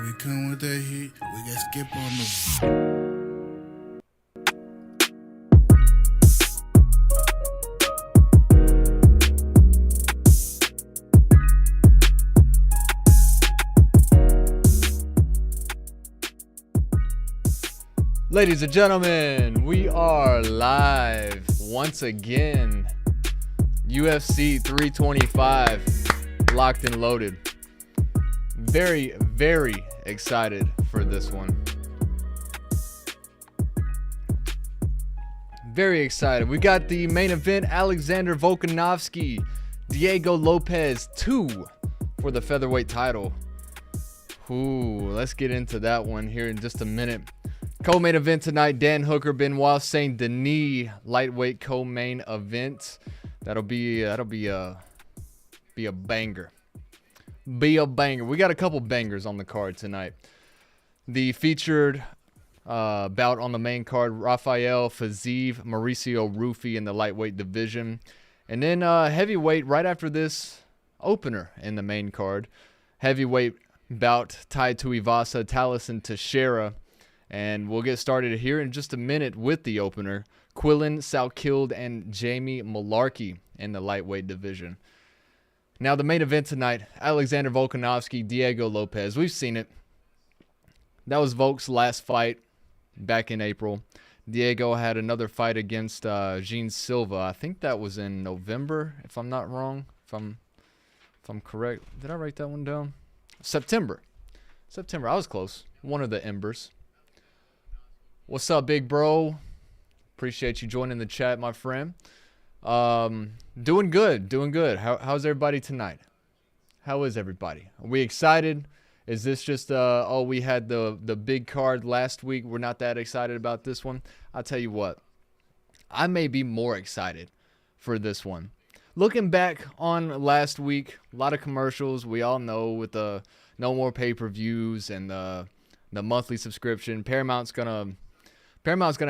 we come with that heat, we got skip on the. Ladies and gentlemen, we are live once again. UFC 325, locked and loaded. Very, very excited for this one. Very excited. We got the main event, Alexander Volkanovski, Diego Lopes 2 for the featherweight title. Ooh, let's get into that one here in just a minute. Co-main event tonight, Dan Hooker, Benoit, St. Denis, lightweight co-main event. That'll be a banger. Be a banger. We got a couple bangers on the card tonight. The featured bout on the main card, Rafael Fiziev, Mauricio Ruffy in the lightweight division. And then heavyweight right after this opener in the main card. Heavyweight bout, Tuivasa, Tallison, Teixeira. And we'll get started here in just a minute with the opener. Quillan, Salkilld, and Jamie Mullarkey in the lightweight division. Now the main event tonight, Alexander Volkanovski, Diego Lopes. We've seen it. That was Volk's last fight back in April. Diego had another fight against Jean Silva. I think that was in November, if I'm not wrong. If I'm correct. Did I write that one down? September. I was close. One of the embers. What's up, big bro? Appreciate you joining the chat, my friend. Doing good. How's everybody tonight? How is everybody? Are we excited? Is this just we had the big card last week, we're not that excited about this one? I'll tell you what, I may be more excited for this one. Looking back on last week, a lot of commercials, we all know, with the no more pay-per-views and the monthly subscription. Paramount's gonna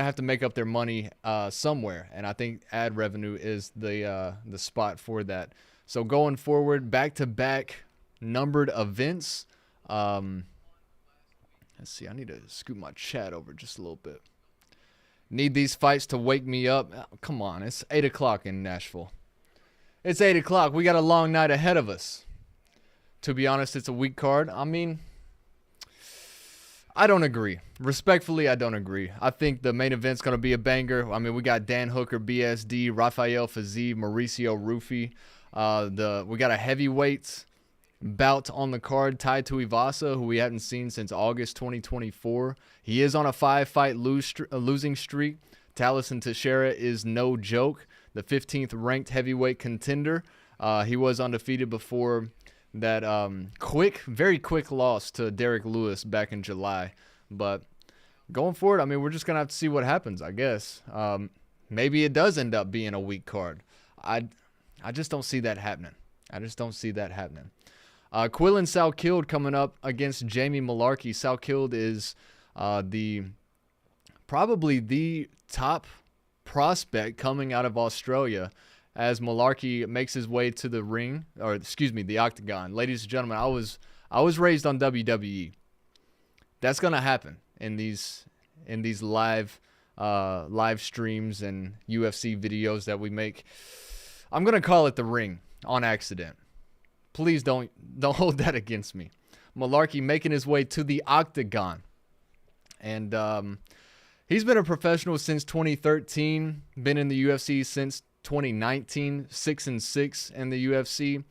have to make up their money somewhere, and I think ad revenue is the spot for that. So going forward, back-to-back numbered events. Let's see, I need to scoot my chat over just a little bit. Need these fights to wake me up. Oh, come on, it's 8 o'clock in Nashville. It's 8 o'clock. We got a long night ahead of us. To be honest, it's a weak card. I mean, I don't agree. Respectfully, I don't agree. I think the main event's going to be a banger. I mean, we got Dan Hooker, BSD, Rafael Fiziev, Mauricio Ruffy. We got a heavyweight bout on the card, Tai Tuivasa, who we hadn't seen since August 2024. He is on a 5-fight losing streak. Tallison Teixeira is no joke. The 15th ranked heavyweight contender. He was undefeated before that very quick loss to Derek Lewis back in July. But going forward, I mean, we're just going to have to see what happens, I guess. Maybe it does end up being a weak card. I just don't see that happening. Quillan Salkilld coming up against Jamie Mullarkey. Salkilld is probably the top prospect coming out of Australia, as Mullarkey makes his way to the ring, or excuse me, the octagon. Ladies and gentlemen, I was raised on WWE. That's gonna happen in these live streams and UFC videos that we make. I'm gonna call it the ring on accident. Please don't hold that against me. Mullarkey making his way to the octagon, and he's been a professional since 2013. Been in the UFC since 2019, 6-6 in the UFC.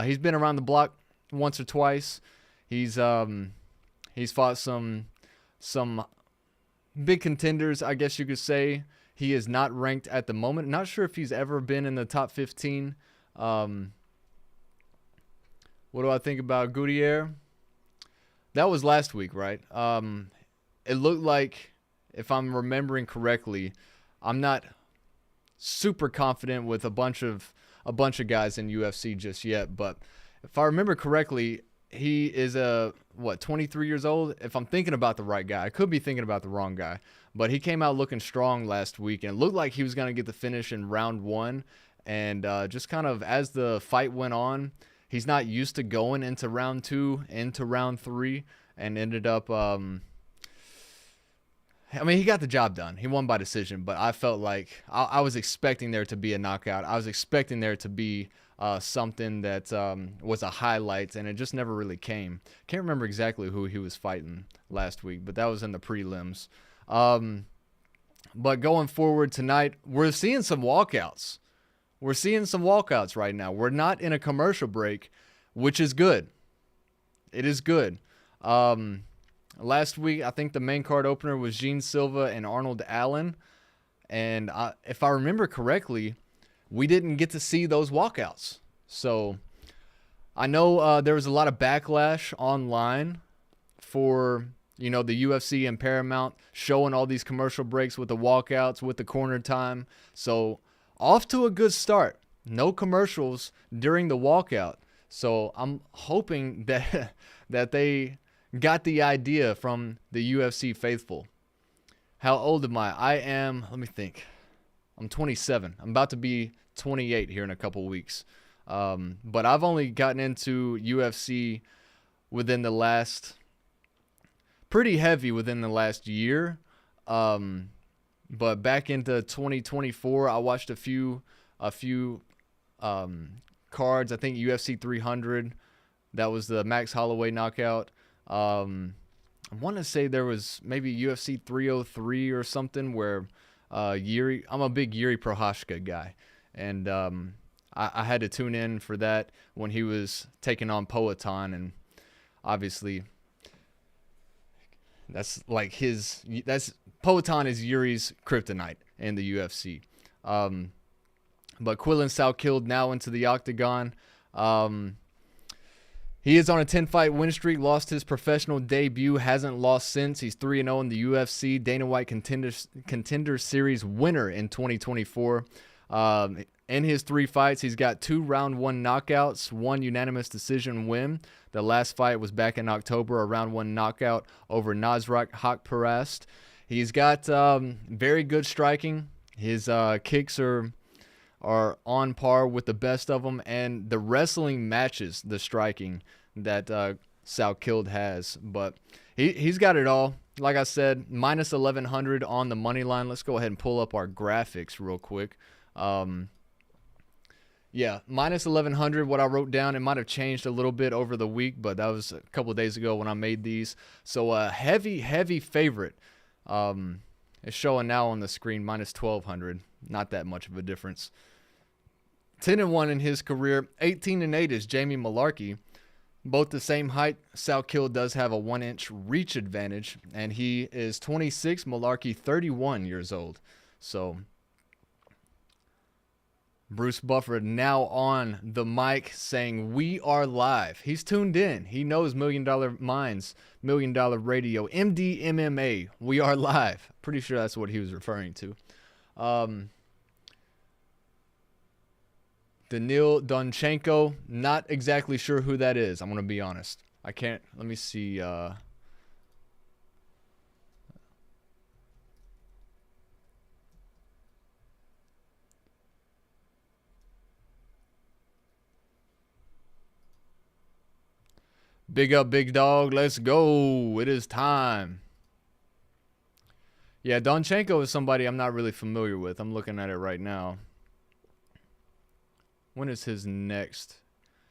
He's been around the block once or twice. He's fought some big contenders, I guess you could say. He is not ranked at the moment. Not sure if he's ever been in the top 15. What do I think about Gutierrez? That was last week, right? It looked like, if I'm remembering correctly, I'm not super confident with a bunch of guys in UFC just yet, but if I remember correctly, he is 23 years old. If I'm thinking about the right guy, I could be thinking about the wrong guy, but he came out looking strong last week and looked like he was going to get the finish in round 1. And just kind of as the fight went on, he's not used to going into round 2, into round 3, and ended up. I mean, he got the job done. He won by decision, but I felt like I was expecting there to be a knockout. I was expecting there to be something that was a highlight, and it just never really came. Can't remember exactly who he was fighting last week, but that was in the prelims. But going forward tonight, we're seeing some walkouts. We're seeing some walkouts right now. We're not in a commercial break, which is good. It is good. Last week, I think the main card opener was Gene Silva and Arnold Allen. And if I remember correctly, we didn't get to see those walkouts. So I know there was a lot of backlash online for, the UFC and Paramount showing all these commercial breaks with the walkouts, with the corner time. So off to a good start. No commercials during the walkout. So I'm hoping that they got the idea from the UFC faithful. How old am I? Let me think. I'm 27. I'm about to be 28 here in a couple weeks. But I've only gotten into UFC pretty heavy within the last year. But back into 2024, I watched a few cards. I think UFC 300. That was the Max Holloway knockout. I want to say there was maybe UFC 303 or something where Yuri. I'm a big Yuri Prochazka guy, and I had to tune in for that when he was taking on Poatan, and obviously that's like Poatan is Yuri's kryptonite in the UFC. But Quillan Salkilld now into the octagon. He is on a 10-fight win streak, lost his professional debut, hasn't lost since. He's 3-0 in the UFC, Dana White Contender Series winner in 2024. In his 3 fights, he's got 2 round 1 knockouts, 1 unanimous decision win. The last fight was back in October, a round 1 knockout over Nasrat Haqparast. He's got very good striking. His kicks are on par with the best of them, and the wrestling matches the striking that Salkilld has. But he's got it all. Like I said, minus 1,100 on the money line. Let's go ahead and pull up our graphics real quick. Yeah, minus 1,100, what I wrote down. It might have changed a little bit over the week, but that was a couple of days ago when I made these. So a heavy favorite. It's showing now on the screen, minus 1,200. Not that much of a difference. 10-1 in his career. 18-8 is Jamie Mullarkey. Both the same height. Salkilld does have a 1-inch reach advantage, and he is 26. Mullarkey 31 years old. So Bruce Buffer now on the mic saying, "We are live." He's tuned in. He knows Million Dollar Minds, Million Dollar Radio, Mdmma. We are live. Pretty sure that's what he was referring to. Danil Donchenko, not exactly sure who that is. I'm going to be honest. I can't. Let me see. Big up, big dog. Let's go. It is time. Yeah, Donchenko is somebody I'm not really familiar with. I'm looking at it right now. When is his next?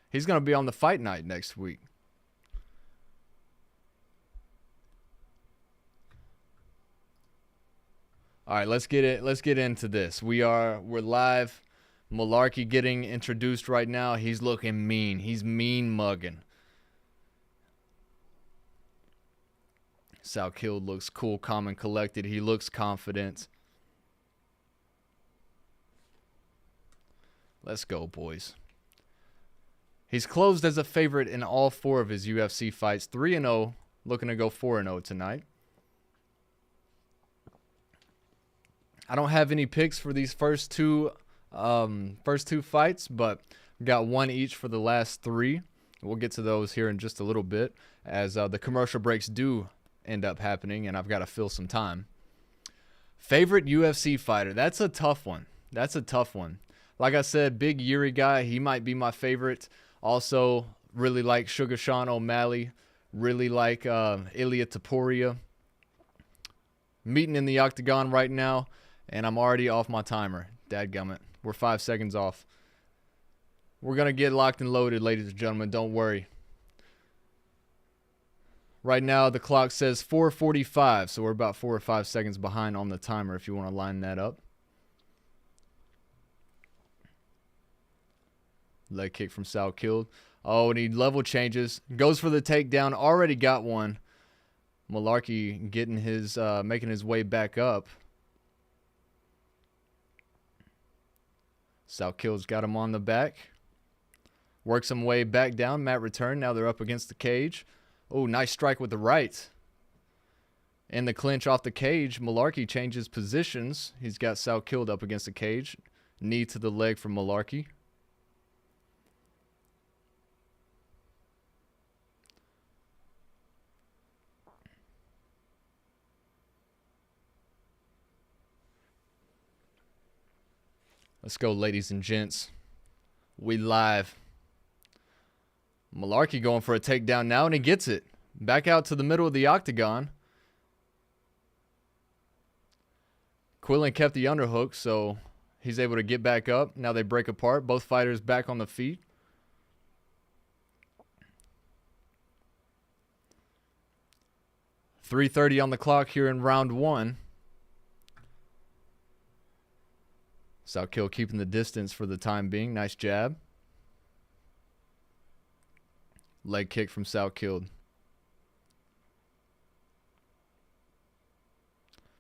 He's going to be on the Fight Night next week. All right, let's get into this. We're live. Mullarkey getting introduced right now. He's looking mean. He's mean mugging. Salkilld looks cool, calm, and collected. He looks confident. Let's go, boys. He's closed as a favorite in all 4 of his UFC fights. 3-0, looking to go 4-0 tonight. I don't have any picks for these first two fights, but got 1 each for the last 3. We'll get to those here in just a little bit, as the commercial breaks do end up happening, and I've got to fill some time. Favorite UFC fighter? That's a tough one. Like I said, big Yuri guy. He might be my favorite. Also, really like Sugar Sean O'Malley. Really like Ilia Topuria. Meeting in the octagon right now, and I'm already off my timer. Dadgummit. We're 5 seconds off. We're going to get locked and loaded, ladies and gentlemen. Don't worry. Right now, the clock says 4:45, so we're about 4 or 5 seconds behind on the timer if you want to line that up. Leg kick from Salkilld. Oh, and he level changes. Goes for the takedown. Already got one. Mullarkey getting his, making his way back up. Salkild's got him on the back. Works him way back down. Mat return. Now they're up against the cage. Oh, nice strike with the right. In the clinch off the cage, Mullarkey changes positions. He's got Salkilld up against the cage. Knee to the leg from Mullarkey. Let's go, ladies and gents. We live. Mullarkey going for a takedown now, and he gets it. Back out to the middle of the octagon. Quillan kept the underhook, so he's able to get back up. Now they break apart. Both fighters back on the feet. .330 on the clock here in round one. Salkilld keeping the distance for the time being. Nice jab. Leg kick from Salkilld.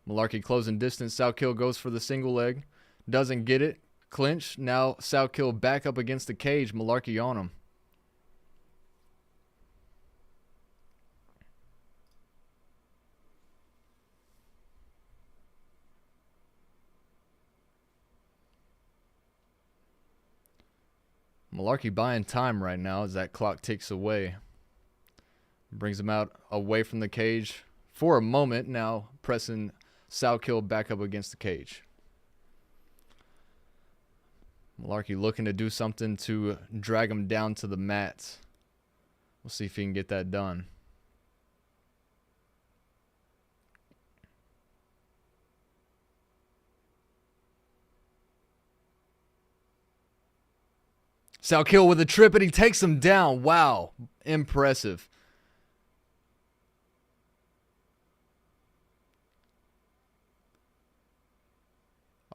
Mullarkey closing distance. Salkilld goes for the single leg. Doesn't get it. Clinch. Now Salkilld back up against the cage. Mullarkey on him. Mullarkey buying time right now as that clock ticks away. Brings him out away from the cage for a moment. Now pressing Salkilld back up against the cage. Mullarkey looking to do something to drag him down to the mat. We'll see if he can get that done. Salkilld with a trip, and he takes him down. Wow. Impressive.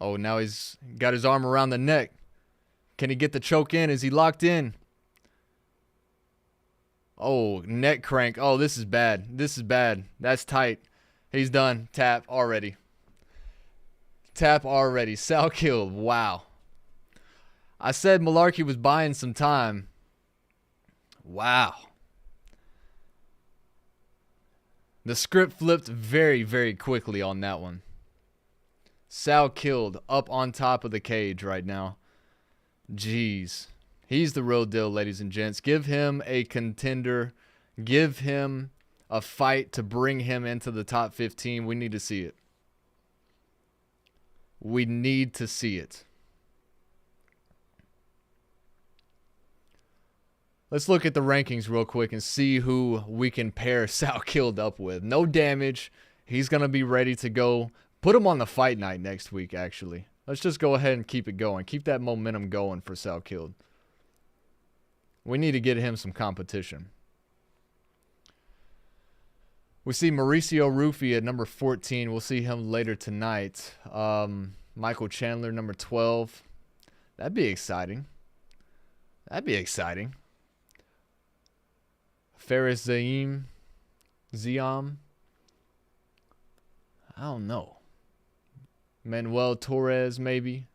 Oh, now he's got his arm around the neck. Can he get the choke in? Is he locked in? Oh, neck crank. Oh, this is bad. This is bad. That's tight. He's done. Tap already. Tap already. Salkilld. Wow. I said Mullarkey was buying some time. Wow. The script flipped very, very quickly on that one. Salkilld up on top of the cage right now. Jeez. He's the real deal, ladies and gents. Give him a contender. Give him a fight to bring him into the top 15. We need to see it. We need to see it. Let's look at the rankings real quick and see who we can pair Salkilld up with. No damage. He's going to be ready to go. Put him on the fight night next week, actually. Let's just go ahead and keep it going. Keep that momentum going for Salkilld. We need to get him some competition. We see Mauricio Ruffy at number 14. We'll see him later tonight. Michael Chandler, number 12. That'd be exciting. That'd be exciting. Faris Ziam. I don't know. Manuel Torres, maybe.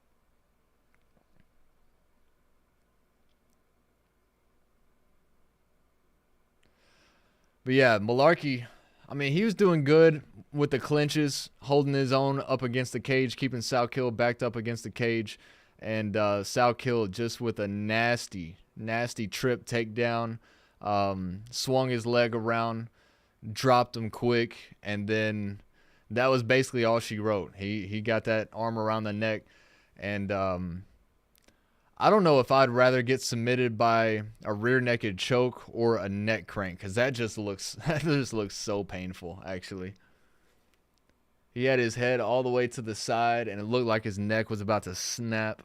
But yeah, Mullarkey, I mean, he was doing good with the clinches, holding his own up against the cage, keeping Salkilld backed up against the cage. And Salkilld just with a nasty, nasty trip takedown. Swung his leg around, dropped him quick, and then that was basically all she wrote. He got that arm around the neck, and I don't know if I'd rather get submitted by a rear naked choke or a neck crank, because that just looks so painful, actually. He had his head all the way to the side, and it looked like his neck was about to snap.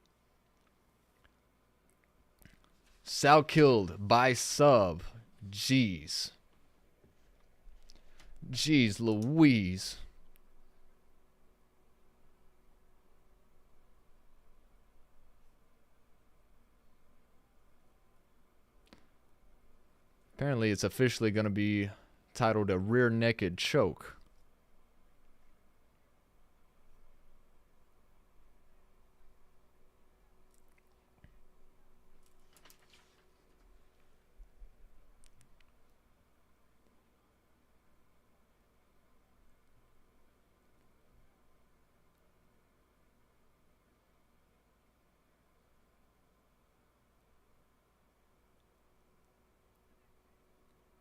Salkilld by sub. Jeez. Jeez Louise. Apparently it's officially going to be titled a rear naked choke.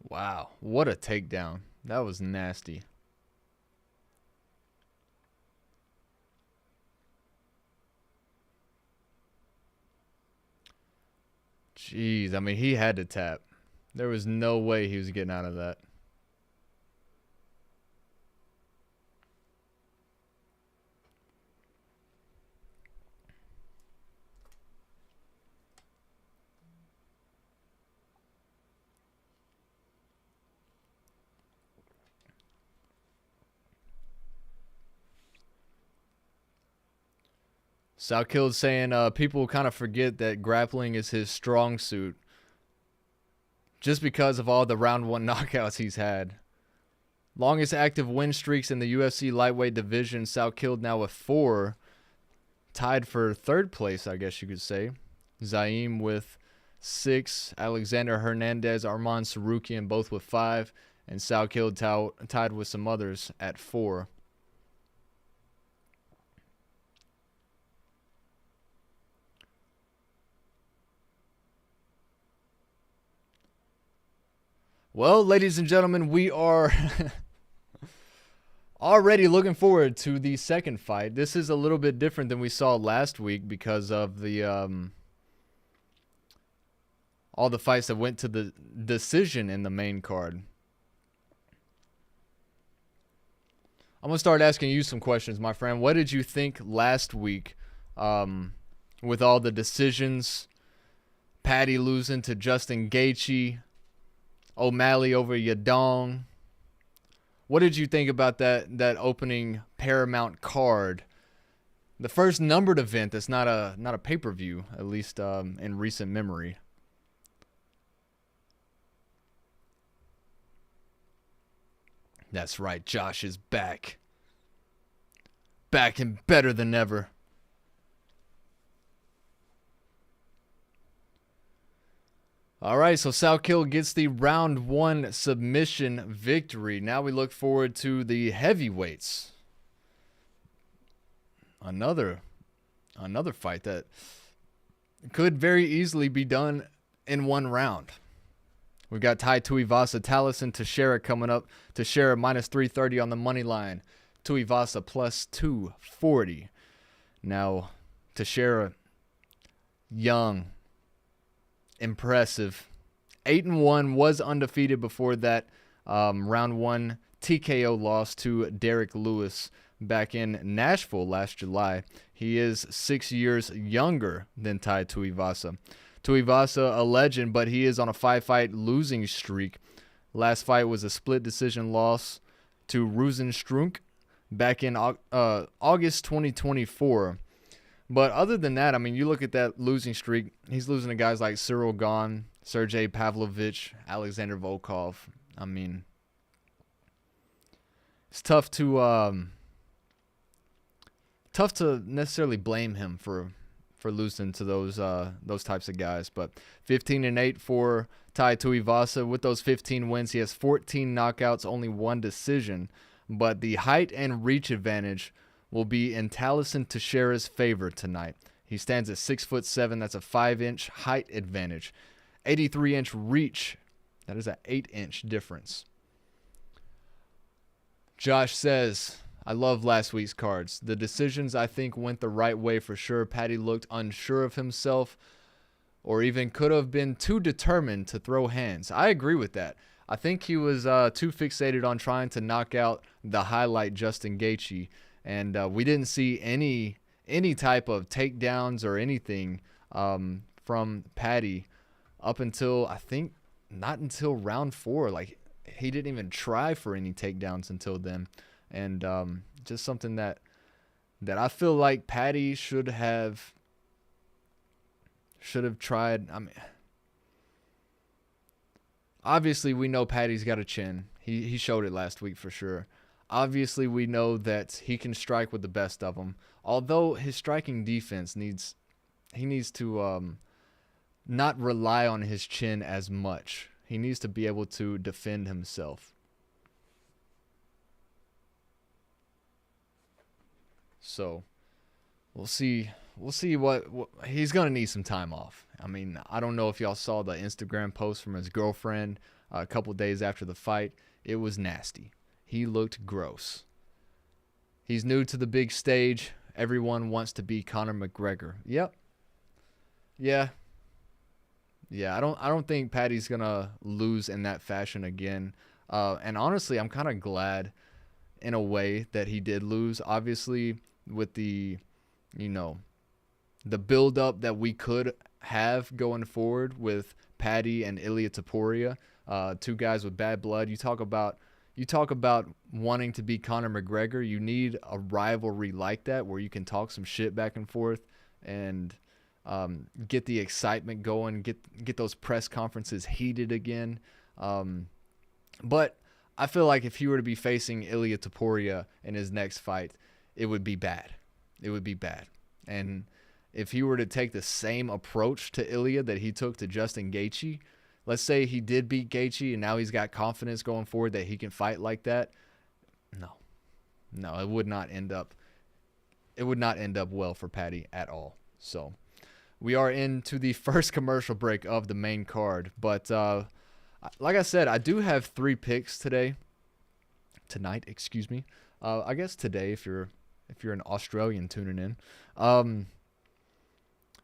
Wow, what a takedown. That was nasty. Jeez, I mean, he had to tap. There was no way he was getting out of that. Salkilld saying people kind of forget that grappling is his strong suit just because of all the round one knockouts he's had. Longest active win streaks in the UFC lightweight division. Salkilld now with 4. Tied for 3rd place, I guess you could say. Zaim with 6. Alexander Hernandez, Arman Sarukian both with 5. And Salkilld tied with some others at 4. Well, ladies and gentlemen, we are already looking forward to the second fight. This is a little bit different than we saw last week because of the all the fights that went to the decision in the main card. I'm going to start asking you some questions, my friend. What did you think last week with all the decisions? Paddy losing to Justin Gaethje, O'Malley over Yadong. What did you think about that opening Paramount card? The first numbered event that's not a pay-per-view, at least in recent memory. That's right, Josh is back. Back and better than ever. All right, so Salkilld gets the round 1 submission victory. Now we look forward to the heavyweights. Another fight that could very easily be done in 1 round. We've got Tuivasa, Tallison, Teixeira coming up. Teixeira minus 330 on the money line. Tuivasa plus 240. Now, Teixeira, young, impressive. 8-1, was undefeated before that round 1 TKO loss to Derek Lewis back in Nashville last July. He is 6 years younger than Tai Tuivasa. Tuivasa, a legend, but he is on a 5-fight losing streak. Last fight was a split decision loss to Rosenstruck back in August 2024. But other than that, I mean, you look at that losing streak, he's losing to guys like Cyril Gahn, Sergey Pavlovich, Alexander Volkov. I mean, it's tough to necessarily blame him for losing to those types of guys. But 15-8 for Tai Tuivasa. With those 15 wins, he has 14 knockouts, only 1 decision. But the height and reach advantage will be in Tallison Teixeira's favor tonight. He stands at 6'7". That's a 5-inch height advantage. 83-inch reach. That is an 8-inch difference. Josh says, I love last week's cards. The decisions, I think, went the right way for sure. Paddy looked unsure of himself, or even could have been too determined to throw hands. I agree with that. I think he was too fixated on trying to knock out the highlight Justin Gaethje, and we didn't see any type of takedowns or anything from Paddy up until, I think, not until round 4. Like, he didn't even try for any takedowns until then, and just something that I feel like Paddy should have tried. I mean, obviously we know Paddy's got a chin. He showed it last week for sure. Obviously we know that he can strike with the best of them. Although his striking defense needs to not rely on his chin as much. He needs to be able to defend himself. So we'll see what he's going to need some time off. I mean, I don't know if y'all saw the Instagram post from his girlfriend a couple days after the fight. It was nasty. He looked gross. He's new to the big stage. Everyone wants to be Conor McGregor. Yep. Yeah. I don't think Paddy's going to lose in that fashion again. And honestly, I'm kind of glad in a way that he did lose. Obviously, with the build up that we could have going forward with Paddy and Ilia Topuria, two guys with bad blood. You talk about wanting to be Conor McGregor. You need a rivalry like that where you can talk some shit back and forth and get the excitement going, get those press conferences heated again. But I feel like if he were to be facing Ilia Topuria in his next fight, it would be bad. It would be bad. And if he were to take the same approach to Ilia that he took to Justin Gaethje, let's say he did beat Gaethje and now he's got confidence going forward that he can fight like that. No, it would not end up well for Paddy at all. So we are into the first commercial break of the main card. But like I said, I do have 3 picks tonight. I guess today if you're an Australian tuning in.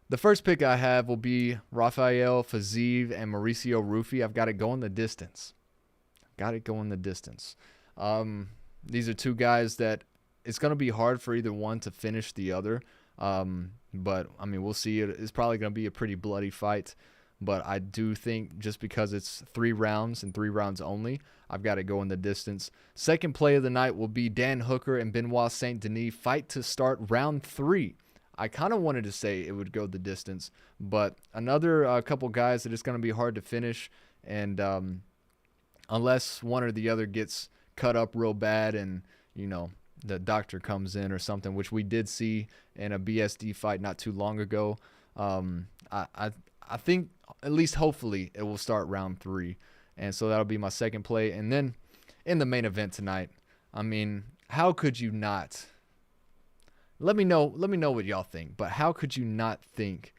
The first pick I have will be Rafael Fiziev and Mauricio Ruffy. I've got it going the distance. These are two guys that it's going to be hard for either one to finish the other. But, I mean, we'll see. It's probably going to be a pretty bloody fight. But I do think just because it's 3 rounds and 3 rounds only, I've got to go in the distance. Second play of the night will be Dan Hooker and Benoit Saint Denis fight to start round 3. I kind of wanted to say it would go the distance, but another couple guys that it's going to be hard to finish, and unless one or the other gets cut up real bad and, the doctor comes in or something, which we did see in a BSD fight not too long ago, I think, at least hopefully, it will start round 3. And so that'll be my second play. And then in the main event tonight, I mean, how could you not? Let me know what y'all think. But how could you not think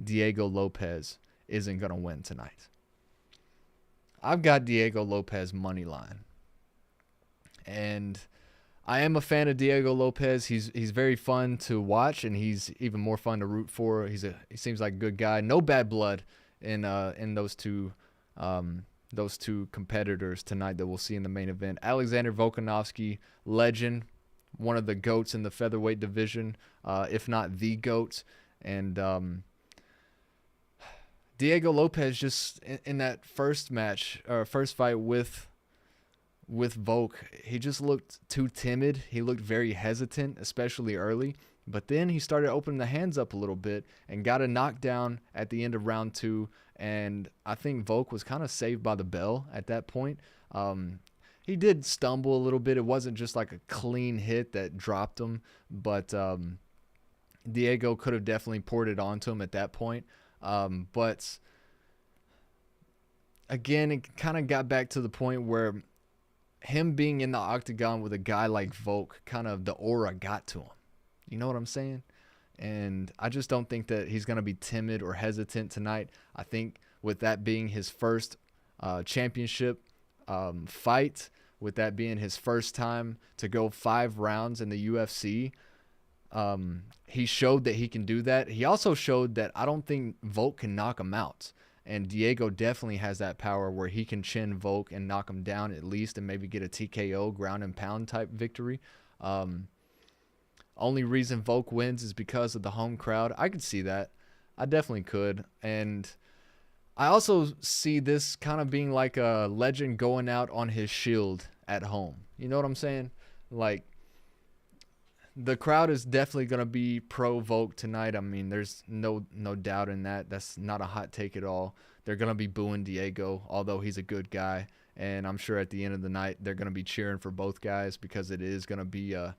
Diego Lopes isn't going to win tonight? I've got Diego Lopes money line. And I am a fan of Diego Lopes. He's very fun to watch, and he's even more fun to root for. He seems like a good guy. No bad blood in those two competitors tonight that we'll see in the main event. Alexander Volkanovski, legend, one of the GOATs in the featherweight division, if not the GOAT. And Diego Lopes just in that first fight with Volk, he just looked too timid. He looked very hesitant, especially early. But then he started opening the hands up a little bit and got a knockdown at the end of round 2. And I think Volk was kind of saved by the bell at that point. He did stumble a little bit. It wasn't just like a clean hit that dropped him. But Diego could have definitely poured it onto him at that point. But again, it kind of got back to the point where him being in the octagon with a guy like Volk, kind of the aura got to him. You know what I'm saying? And I just don't think that he's going to be timid or hesitant tonight. I think with that being his first championship fight, with that being his first time to go 5 rounds in the UFC, He showed that he can do that. He also showed that I don't think Volk can knock him out. And Diego definitely has that power where he can chin Volk and knock him down at least and maybe get a TKO, ground and pound type victory. Only reason Volk wins is because of the home crowd. I could see that. I definitely could. And I also see this kind of being like a legend going out on his shield at home. You know what I'm saying? Like, the crowd is definitely going to be pro Volk tonight. I mean, there's no doubt in that. That's not a hot take at all. They're going to be booing Diego, although he's a good guy. And I'm sure at the end of the night, they're going to be cheering for both guys because it is going to be a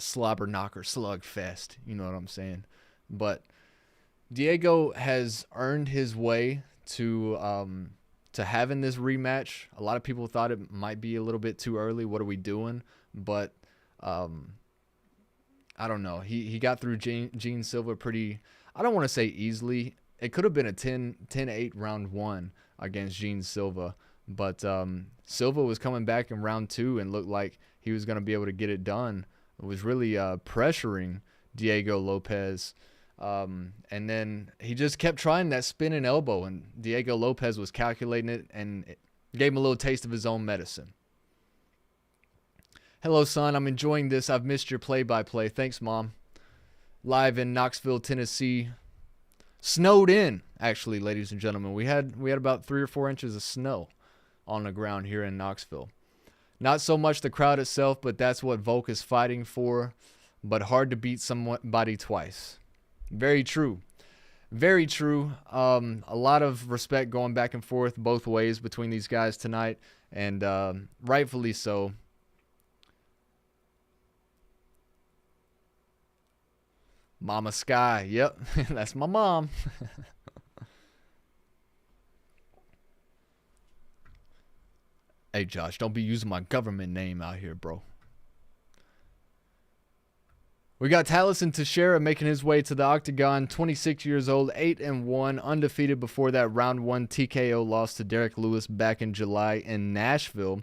slobber knocker slug fest. You know what I'm saying? But Diego has earned his way to having this rematch. A lot of people thought it might be a little bit too early. What are we doing? But I don't know. He got through Gene Silva pretty, I don't want to say easily. It could have been a 10-8 round one against Gene Silva. But Silva was coming back in round 2 and looked like he was going to be able to get it done. It was really pressuring Diego Lopes. And then he just kept trying that spinning elbow, and Diego Lopes was calculating it, and it gave him a little taste of his own medicine. Hello, son. I'm enjoying this. I've missed your play-by-play. Thanks, Mom. Live in Knoxville, Tennessee. Snowed in, actually, ladies and gentlemen. We had about 3 or 4 inches of snow on the ground here in Knoxville. Not so much the crowd itself, but that's what Volk is fighting for. But hard to beat somebody twice. Very true. Very true. A lot of respect going back and forth both ways between these guys tonight, and rightfully so. Mama Sky. Yep, that's my mom. Hey, Josh, don't be using my government name out here, bro. We got Tallison Teixeira making his way to the octagon, 26 years old, 8-1, undefeated before that round 1 TKO loss to Derek Lewis back in July in Nashville.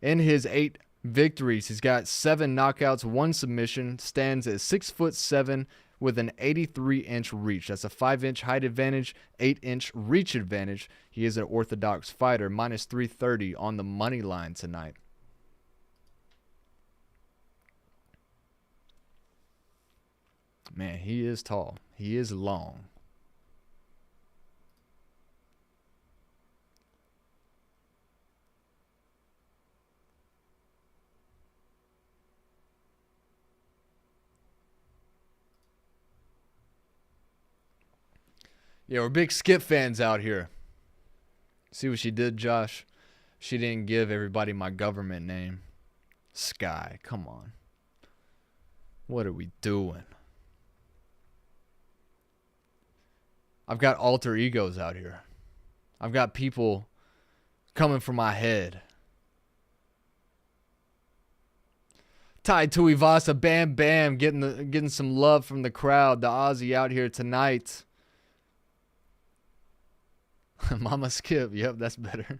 In his 8 victories, he's got 7 knockouts, 1 submission, stands at 6'7" with an 83-inch reach. That's a 5-inch height advantage, 8-inch reach advantage. He is an orthodox fighter, minus 330 on the money line tonight. Man, he is tall. He is long. Yeah, we're big Skip fans out here. See what she did, Josh? She didn't give everybody my government name. Sky, come on. What are we doing? I've got alter egos out here. I've got people coming for my head. Tuivasa, Bam Bam, getting some love from the crowd. The Aussie out here tonight. Mama Skip, yep, that's better.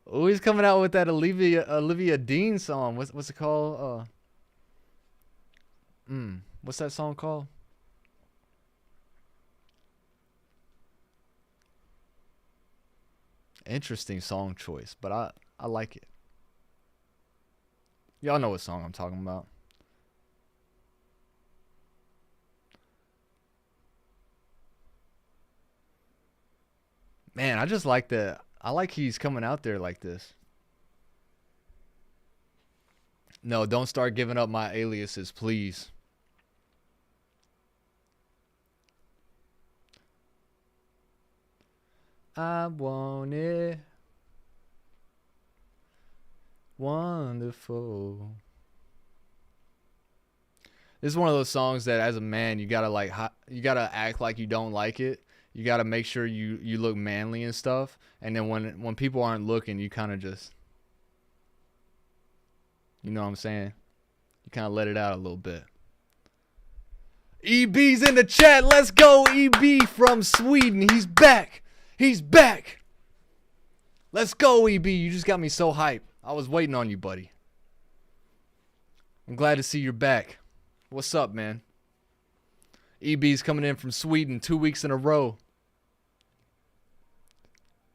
Oh, he's coming out with that Olivia Dean song. What's it called? What's that song called? Interesting song choice, but I like it. Y'all know what song I'm talking about. Man, I just like that. I like he's coming out there like this. No, don't start giving up my aliases, please. I want it wonderful. This is one of those songs that as a man you gotta act like you don't like it. You gotta make sure you look manly and stuff. And then when people aren't looking, you kind of just, you know what I'm saying? You kind of let it out a little bit. EB's in the chat. Let's go, EB from Sweden. He's back. He's back. Let's go, EB. You just got me so hyped. I was waiting on you, buddy. I'm glad to see you're back. What's up, man? EB's coming in from Sweden 2 weeks in a row.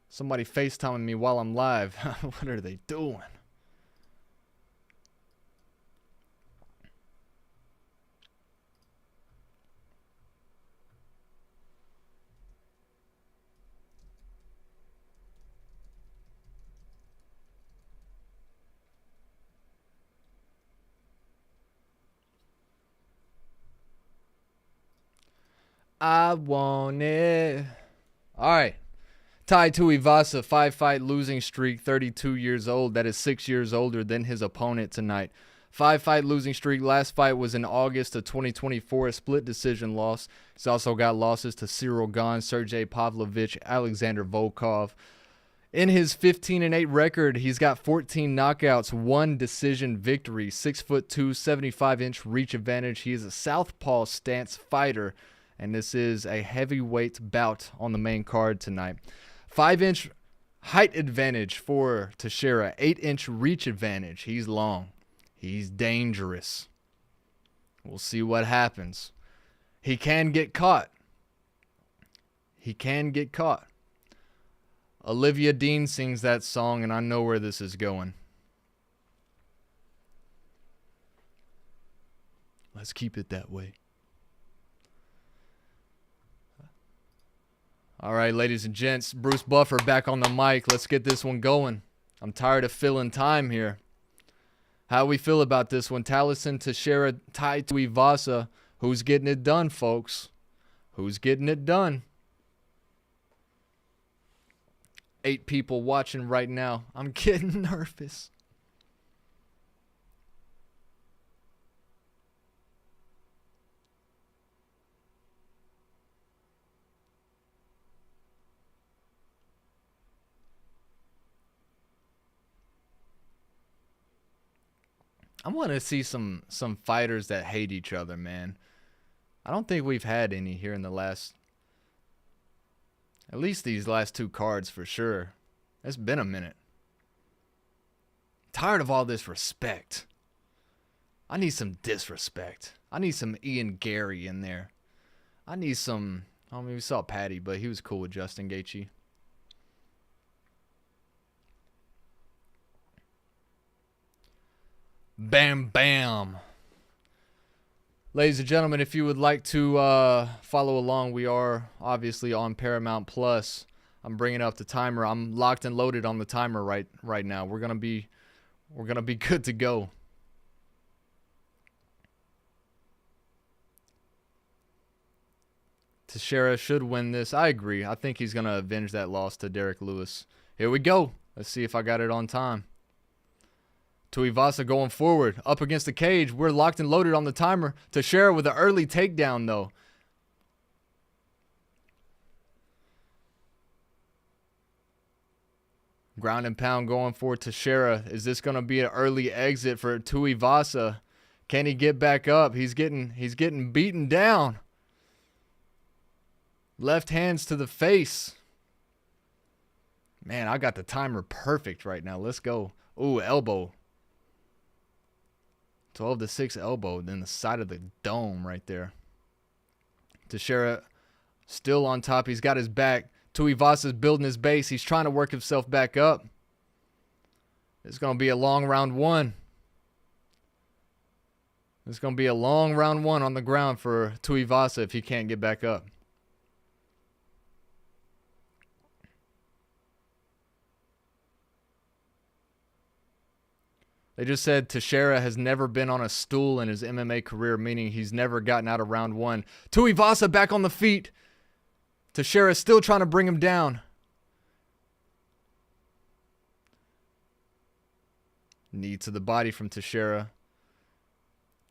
Somebody FaceTiming me while I'm live. What are they doing? I want it. All right. Tai Tuivasa, 5-fight losing streak, 32 years old. That is 6 years older than his opponent tonight. 5-fight losing streak. Last fight was in August of 2024, a split decision loss. He's also got losses to Cyril Gane, Sergey Pavlovich, Alexander Volkov. In his 15-8 record, he's got 14 knockouts, 1 decision victory, 6'2", 75-inch reach advantage. He is a southpaw stance fighter, and this is a heavyweight bout on the main card tonight. 5-inch height advantage for Teixeira, 8-inch reach advantage. He's long. He's dangerous. We'll see what happens. He can get caught. He can get caught. Olivia Dean sings that song, and I know where this is going. Let's keep it that way. All right, ladies and gents, Bruce Buffer back on the mic. Let's get this one going. I'm tired of filling time here. How we feel about this one? Tallison, Teixeira, Tai Tuivasa. Who's getting it done, folks? Who's getting it done? 8 people watching right now. I'm getting nervous. I want to see some fighters that hate each other, man. I don't think we've had any here in the last, at least these last 2 cards for sure. It's been a minute. Tired of all this respect. I need some disrespect. I need some Ian Gary in there. I need some, I mean, we saw Patty, but he was cool with Justin Gaethje. Bam, bam. Ladies and gentlemen, if you would like to follow along, we are obviously on Paramount Plus. I'm bringing up the timer. I'm locked and loaded on the timer right now. We're gonna be good to go. Teixeira should win this. I agree. I think he's gonna avenge that loss to Derek Lewis. Here we go. Let's see if I got it on time. Tuivasa going forward, up against the cage. We're locked and loaded on the timer. Teixeira with an early takedown, though. Ground and pound going for Teixeira. Is this going to be an early exit for Tuivasa? Can he get back up? He's getting beaten down. Left hands to the face. Man, I got the timer perfect right now. Let's go. Ooh, elbow. 12-6 elbow, then the side of the dome right there. Teixeira still on top. He's got his back. Tuivasa's building his base. He's trying to work himself back up. It's going to be a long round 1. It's going to be a long round 1 on the ground for Tuivasa if he can't get back up. They just said Teixeira has never been on a stool in his MMA career, meaning he's never gotten out of round 1. Tuivasa back on the feet. Teixeira still trying to bring him down. Knee to the body from Teixeira.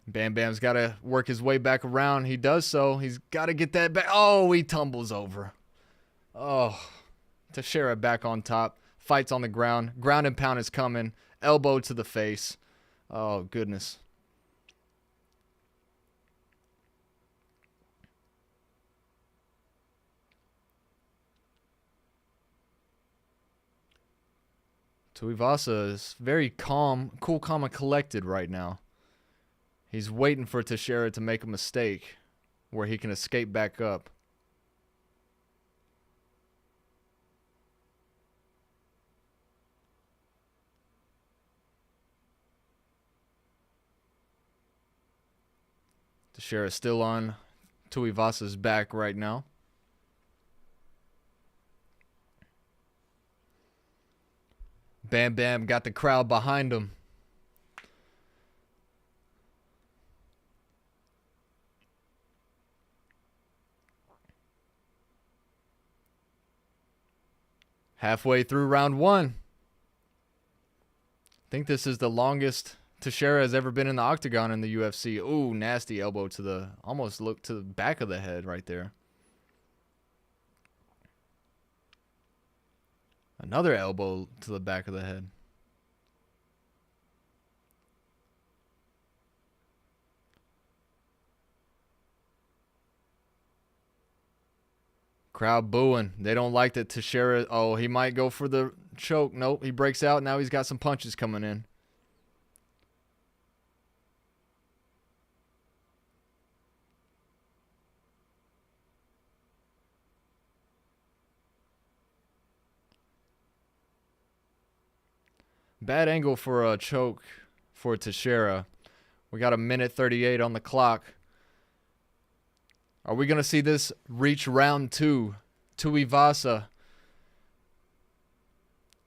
Bam Bam's got to work his way back around. He does so. He's got to get that back. Oh, he tumbles over. Oh, Teixeira back on top. Fights on the ground. Ground and pound is coming. Elbow to the face. Oh, goodness. Tuivasa is very calm, cool, calm, and collected right now. He's waiting for Teixeira to make a mistake where he can escape back up. Teixeira still on Tuivasa's back right now. Bam Bam got the crowd behind him. Halfway through round one. I think this is the longest Teixeira has ever been in the octagon in the UFC. Ooh, nasty elbow to the, almost looked to the back of the head right there. Another elbow to the back of the head. Crowd booing. They don't like that Teixeira. Oh, he might go for the choke. Nope, he breaks out. Now he's got some punches coming in. Bad angle for a choke for Teixeira. We got a minute 38 on the clock. Are we going to see this reach round two? Tuivasa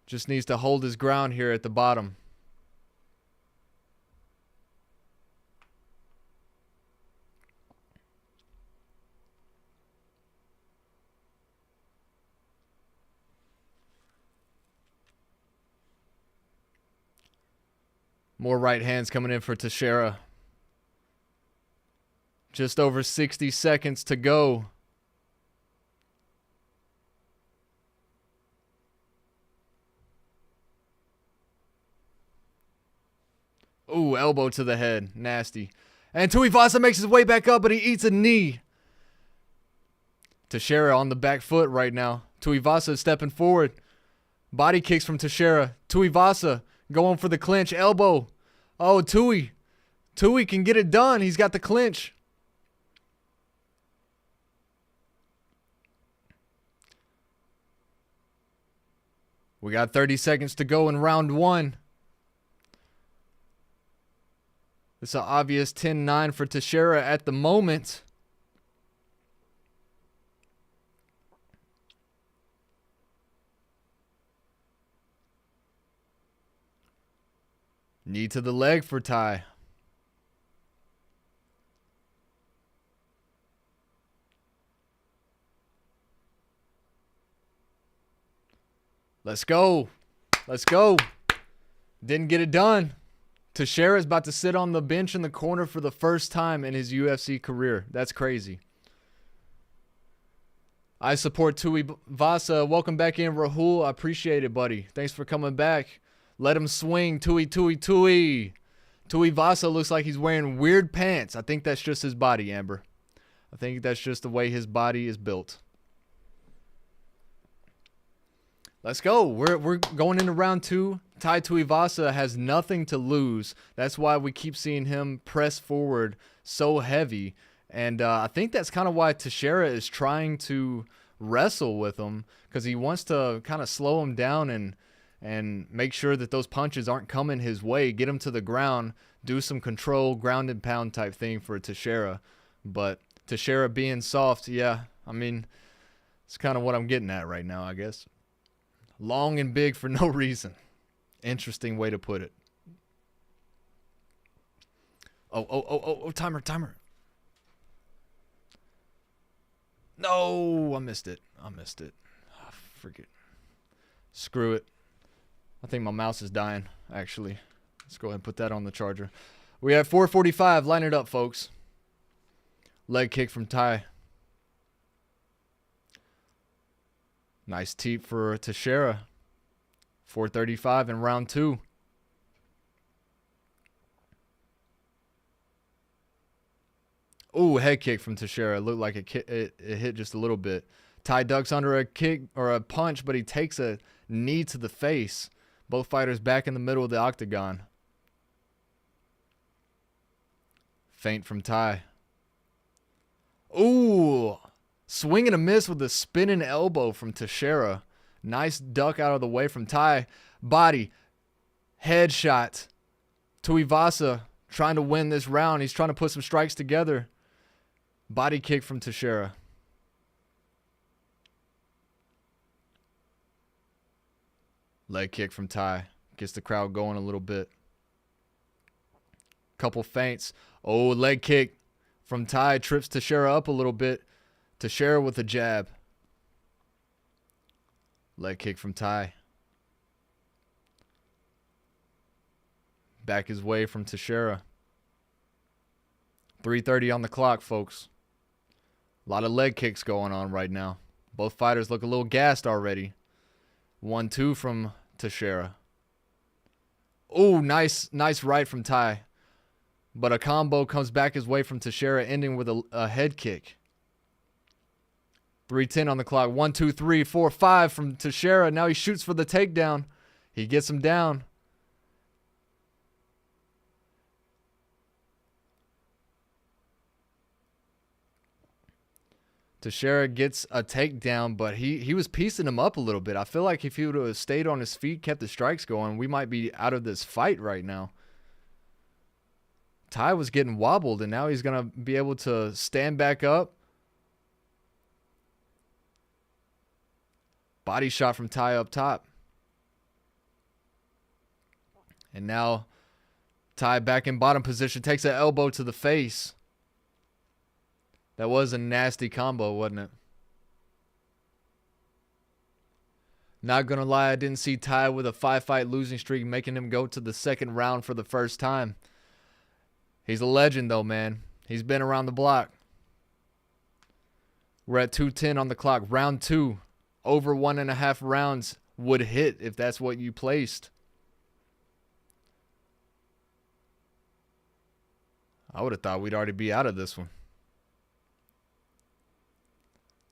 just needs to hold his ground here at the bottom. More right hands coming in for Teixeira. Just over 60 seconds to go. Ooh, elbow to the head. Nasty. And Tuivasa makes his way back up, but he eats a knee. Teixeira on the back foot right now. Tuivasa stepping forward. Body kicks from Teixeira. Tuivasa going for the clinch. Elbow. Oh, Tui can get it done. He's got the clinch. We got 30 seconds to go in round one. It's an obvious 10-9 for Teixeira at the moment. Knee to the leg for Ty. Let's go. Let's go. Didn't get it done. Teixeira is about to sit on the bench in the corner for the first time in his UFC career. That's crazy. I support Tuivasa. Welcome back in, Rahul. I appreciate it, buddy. Thanks for coming back. Let him swing. Tui. Tuivasa looks like he's wearing weird pants. I think that's just his body, Amber. I think that's just the way his body is built. Let's go. We're going into round two. Tai Tuivasa has nothing to lose. That's why we keep seeing him press forward so heavy. And I think that's kind of why Teixeira is trying to wrestle with him, because he wants to kind of slow him down and make sure that those punches aren't coming his way. Get him to the ground. Do some control, ground and pound type thing for Teixeira. But Teixeira being soft, yeah, I mean, it's kind of what I'm getting at right now, I guess. Long and big for no reason. Interesting way to put it. Oh, timer. No, I missed it. Oh, forget. Screw it. I think my mouse is dying, actually. Let's go ahead and put that on the charger. We have 4:45. Line it up, folks. Leg kick from Ty. Nice teep for Teixeira. 4:35 in round two. Ooh, head kick from Teixeira. It looked like it hit just a little bit. Ty ducks under a kick or a punch, but he takes a knee to the face. Both fighters back in the middle of the octagon. Feint from Tai. Ooh. Swing and a miss with a spinning elbow from Teixeira. Nice duck out of the way from Tai. Body. Headshot. Tuivasa trying to win this round. He's trying to put some strikes together. Body kick from Teixeira. Leg kick from Tai. Gets the crowd going a little bit. Couple feints. Oh, leg kick from Tai. Trips Teixeira up a little bit. Teixeira with a jab. Leg kick from Tai. Back his way from Teixeira. 3:30 on the clock, folks. A lot of leg kicks going on right now. Both fighters look a little gassed already. 1-2 from Teixeira. Oh, nice right from Tai. But a combo comes back his way from Teixeira, ending with a head kick. 3:10 on the clock. 1, 2, 3, 4, 5 from Teixeira. Now he shoots for the takedown. He gets him down. Teixeira gets a takedown, but he was piecing him up a little bit. I feel like if he would have stayed on his feet, kept the strikes going, we might be out of this fight right now. Tai was getting wobbled, and now he's going to be able to stand back up. Body shot from Tai up top. And now Tai back in bottom position, takes an elbow to the face. That was a nasty combo, wasn't it? Not gonna lie, I didn't see Tai with a 5-fight losing streak making him go to the second round for the first time. He's a legend though, man. He's been around the block. We're at 2:10 on the clock. Round 2. Over 1.5 rounds would hit if that's what you placed. I would have thought we'd already be out of this one.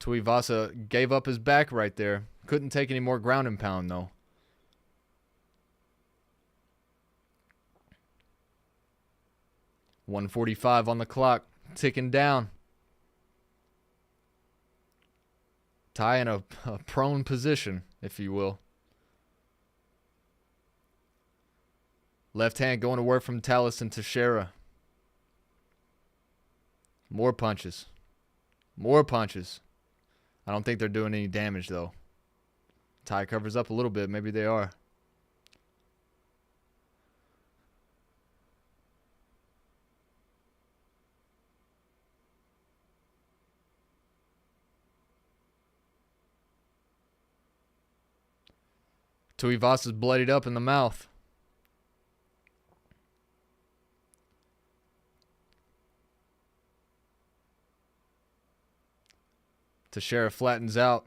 Tuivasa gave up his back right there. Couldn't take any more ground and pound, though. .145 on the clock. Ticking down. Tai in a prone position, if you will. Left hand going to work from Tallison Teixeira. More punches. More punches. I don't think they're doing any damage, though. Tai covers up a little bit. Maybe they are. Tuivasa's bloodied up in the mouth. Teixeira flattens out.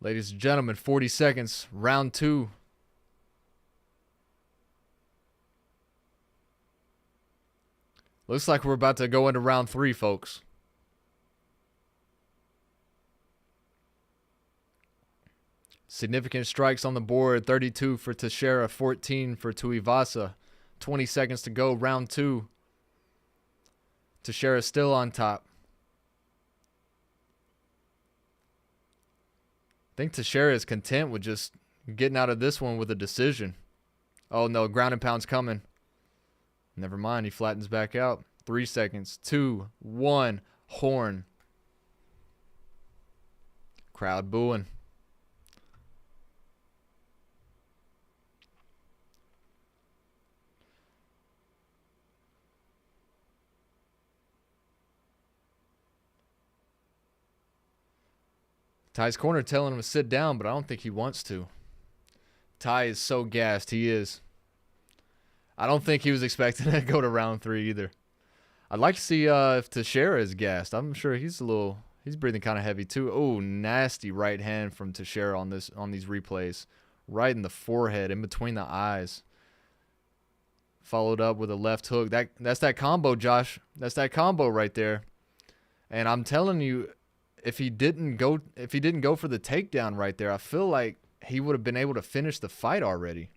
Ladies and gentlemen, 40 seconds, round 2. Looks like we're about to go into round 3, folks. Significant strikes on the board. 32 for Teixeira, 14 for Tuivasa. 20 seconds to go, round 2. Teixeira still on top. I think Teixeira is content with just getting out of this one with a decision. Oh no, ground and pound's coming. Never mind, he flattens back out. 3 seconds, 2, 1, horn. Crowd booing. Tai's corner telling him to sit down, but I don't think he wants to. Tai is so gassed. He is. I don't think he was expecting to go to round 3 either. I'd like to see if Teixeira is gassed. I'm sure he's breathing kind of heavy too. Oh, nasty right hand from Teixeira on these replays. Right in the forehead, in between the eyes. Followed up with a left hook. That's that combo, Josh. That's that combo right there. And I'm telling you, if he didn't go for the takedown right there, I feel like he would have been able to finish the fight already.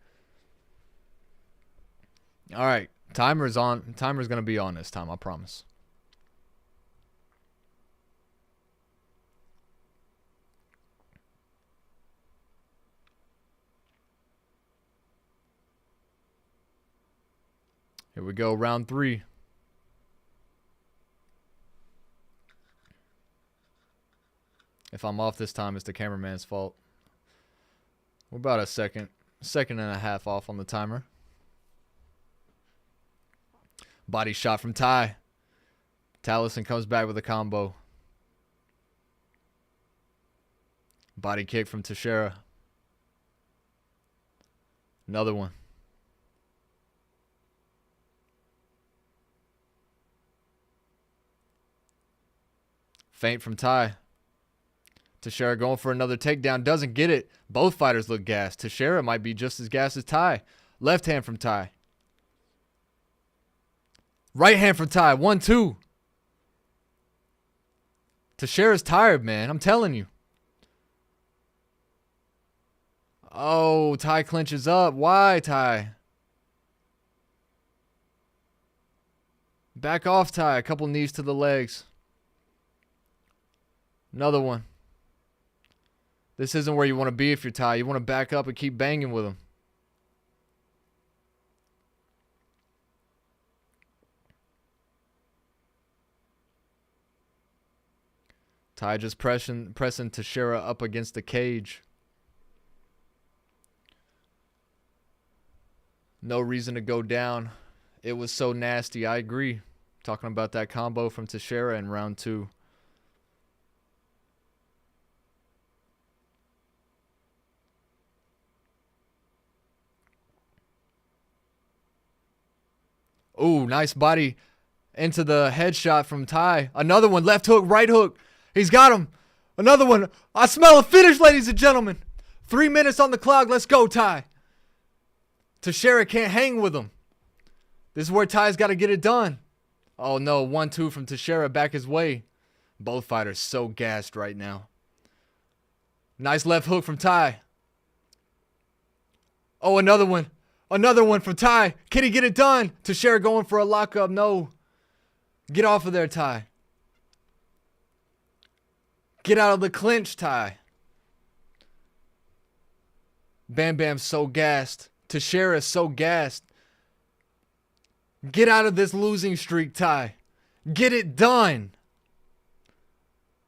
All right, timer's on. Timer's going to be on this time, I promise. Here we go, round 3. If I'm off this time, it's the cameraman's fault. We're about a second and a half off on the timer. Body shot from Tai. Tallison comes back with a combo. Body kick from Teixeira. Another one. Feint from Tai. Teixeira going for another takedown. Doesn't get it. Both fighters look gassed. Teixeira might be just as gassed as Tai. Left hand from Tai. Right hand from Tai. 1-2. Teixeira's tired, man. I'm telling you. Oh, Tai clinches up. Why, Tai? Back off, Tai. A couple knees to the legs. Another one. This isn't where you want to be if you're Tai. You want to back up and keep banging with him. Tai just pressing Teixeira up against the cage. No reason to go down. It was so nasty. I agree. Talking about that combo from Teixeira in round 2. Ooh, nice body into the headshot from Tai. Another one, left hook, right hook. He's got him. Another one. I smell a finish, ladies and gentlemen. 3 minutes on the clock. Let's go, Tai. Teixeira can't hang with him. This is where Tai's got to get it done. Oh, no. 1-2 from Teixeira back his way. Both fighters so gassed right now. Nice left hook from Tai. Oh, another one. Another one from Tai. Can he get it done? Teixeira going for a lockup. No. Get off of there, Tai. Get out of the clinch, Tai. Bam Bam's so gassed. Teixeira's so gassed. Get out of this losing streak, Tai. Get it done.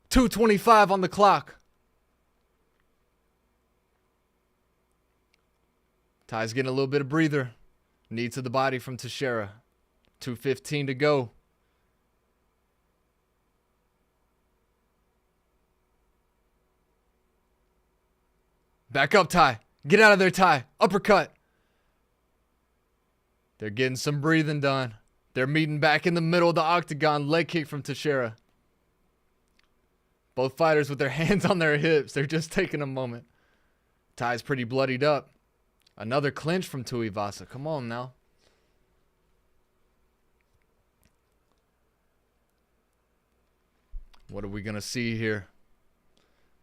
2:25 on the clock. Tai's getting a little bit of breather. Knee to the body from Teixeira. 2:15 to go. Back up, Tai. Get out of there, Tai. Uppercut. They're getting some breathing done. They're meeting back in the middle of the octagon. Leg kick from Teixeira. Both fighters with their hands on their hips. They're just taking a moment. Tai's pretty bloodied up. Another clinch from Tuivasa. Come on now. What are we going to see here?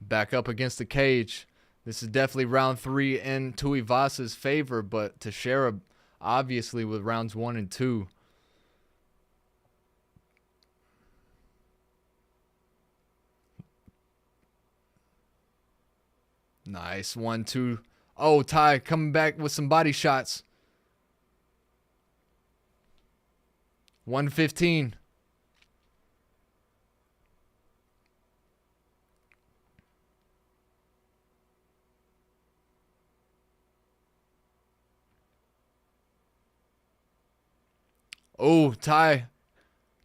Back up against the cage. This is definitely round 3 in Tuivasa's favor, but Teixeira obviously with rounds 1 and 2. Nice. 1-2. Oh, Tai coming back with some body shots. 1:15. Oh, Tai.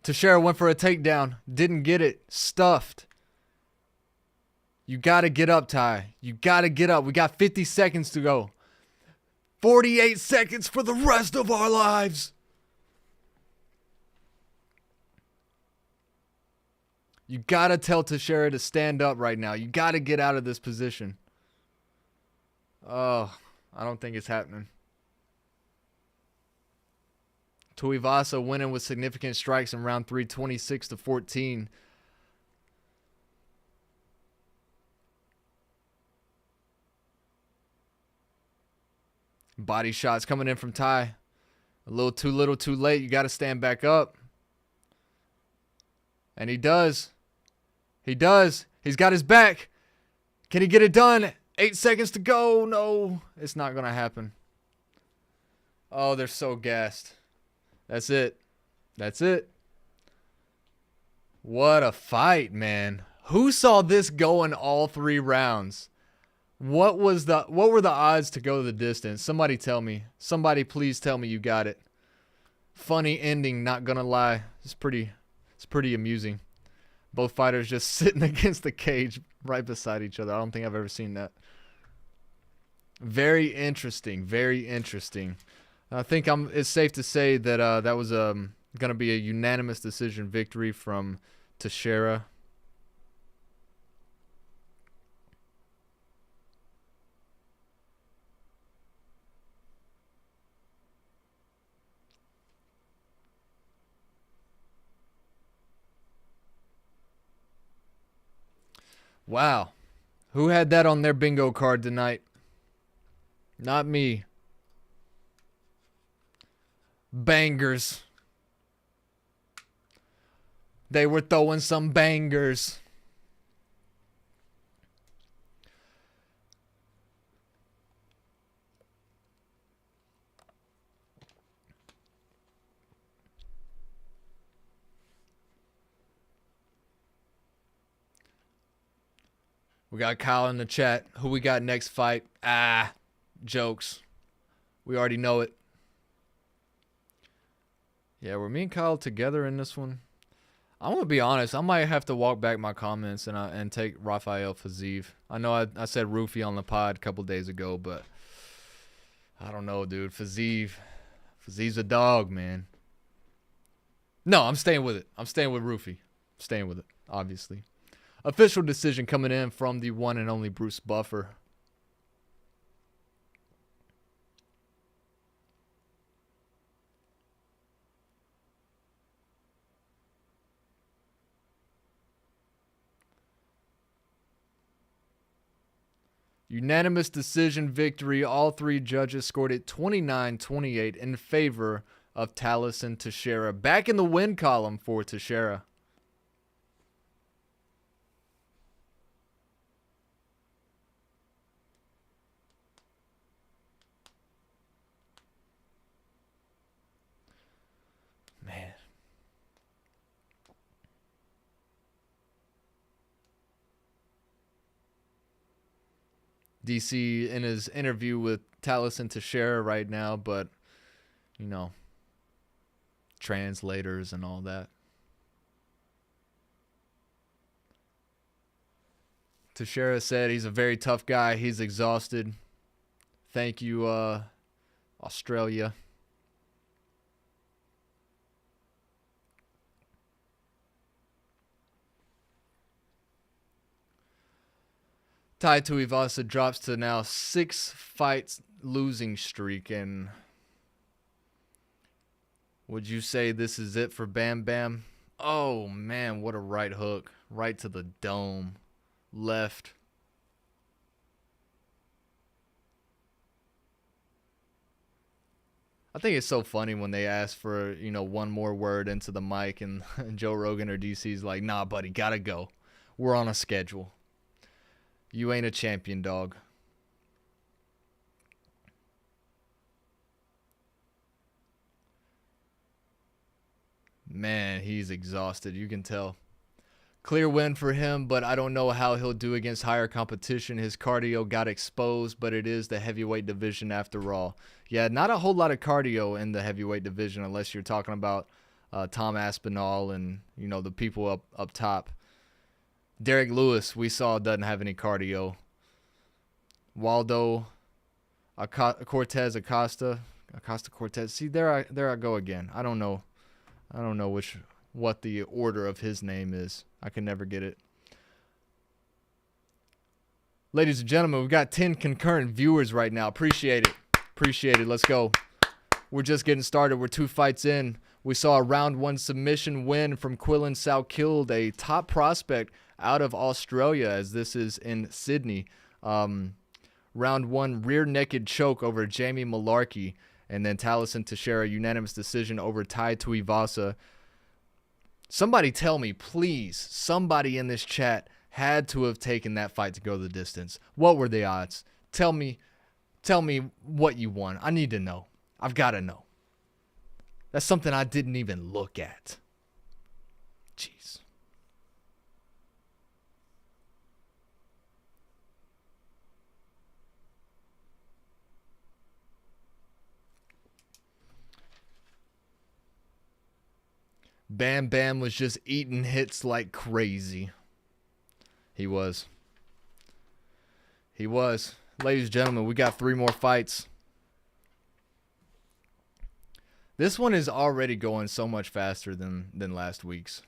Teixeira went for a takedown. Didn't get it. Stuffed. You got to get up, Tai. You got to get up. We got 50 seconds to go. 48 seconds for the rest of our lives. You got to tell Teixeira to stand up right now. You got to get out of this position. Oh, I don't think it's happening. Tuivasa winning with significant strikes in round 3, 26-14. Body shots coming in from Ty. A little too late. You got to stand back up. And he does. He does. He's got his back. Can he get it done? 8 seconds to go. No, it's not going to happen. Oh, they're so gassed. That's it. That's it. What a fight, man. Who saw this going all 3 rounds? What were the odds to go the distance? Somebody tell me. Somebody please tell me you got it. Funny ending, not gonna lie. It's pretty amusing. Both fighters just sitting against the cage right beside each other. I don't think I've ever seen that. Very interesting. Very interesting. I think it's safe to say that that was gonna be a unanimous decision victory from Teixeira. Wow. Who had that on their bingo card tonight? Not me. Bangers. They were throwing some bangers. We got Kyle in the chat. Who we got next fight? Jokes. We already know it. Yeah, were me and Kyle together in this one? I'm going to be honest. I might have to walk back my comments and take Rafael Fiziev. I know I said Ruffy on the pod a couple days ago, but I don't know, dude. Fiziev's a dog, man. No, I'm staying with it. I'm staying with Ruffy. Staying with it, obviously. Official decision coming in from the one and only Bruce Buffer. Unanimous decision victory. All 3 judges scored it 29-28 in favor of Tallison Teixeira. Back in the win column for Teixeira. Man. DC in his interview with Tallison Teixeira right now, but, you know, translators and all that. Teixeira said he's a very tough guy. He's exhausted. Thank you, Australia. Tai Tuivasa drops to now 6 fights losing streak. And would you say this is it for Bam Bam? Oh, man, what a right hook. Right to the dome. Left. I think it's so funny when they ask for, you know, one more word into the mic and Joe Rogan or DC's like, nah, buddy, gotta go. We're on a schedule. You ain't a champion, dog. Man, he's exhausted. You can tell. Clear win for him, but I don't know how he'll do against higher competition. His cardio got exposed, but it is the heavyweight division after all. Yeah, not a whole lot of cardio in the heavyweight division unless you're talking about Tom Aspinall and, you know, the people up top. Derek Lewis, we saw, doesn't have any cardio. Waldo Cortez. See, there I go again. I don't know what the order of his name is. I can never get it. Ladies and gentlemen, we've got 10 concurrent viewers right now. Appreciate it. Let's go. We're just getting started. We're 2 fights in. We saw a round 1 submission win from Quillan Salkilld, a top prospect out of Australia, as this is in Sydney. Round 1, rear naked choke over Jamie Mullarkey. And then Tallison Teixeira, unanimous decision over Tuivasa. Somebody tell me, please, somebody in this chat had to have taken that fight to go the distance. What were the odds? Tell me what you won. I need to know. I've got to know. That's something I didn't even look at. Jeez. Bam Bam was just eating hits like crazy. He was. He was. Ladies and gentlemen, we got 3 more fights. This one is already going so much faster than last week's.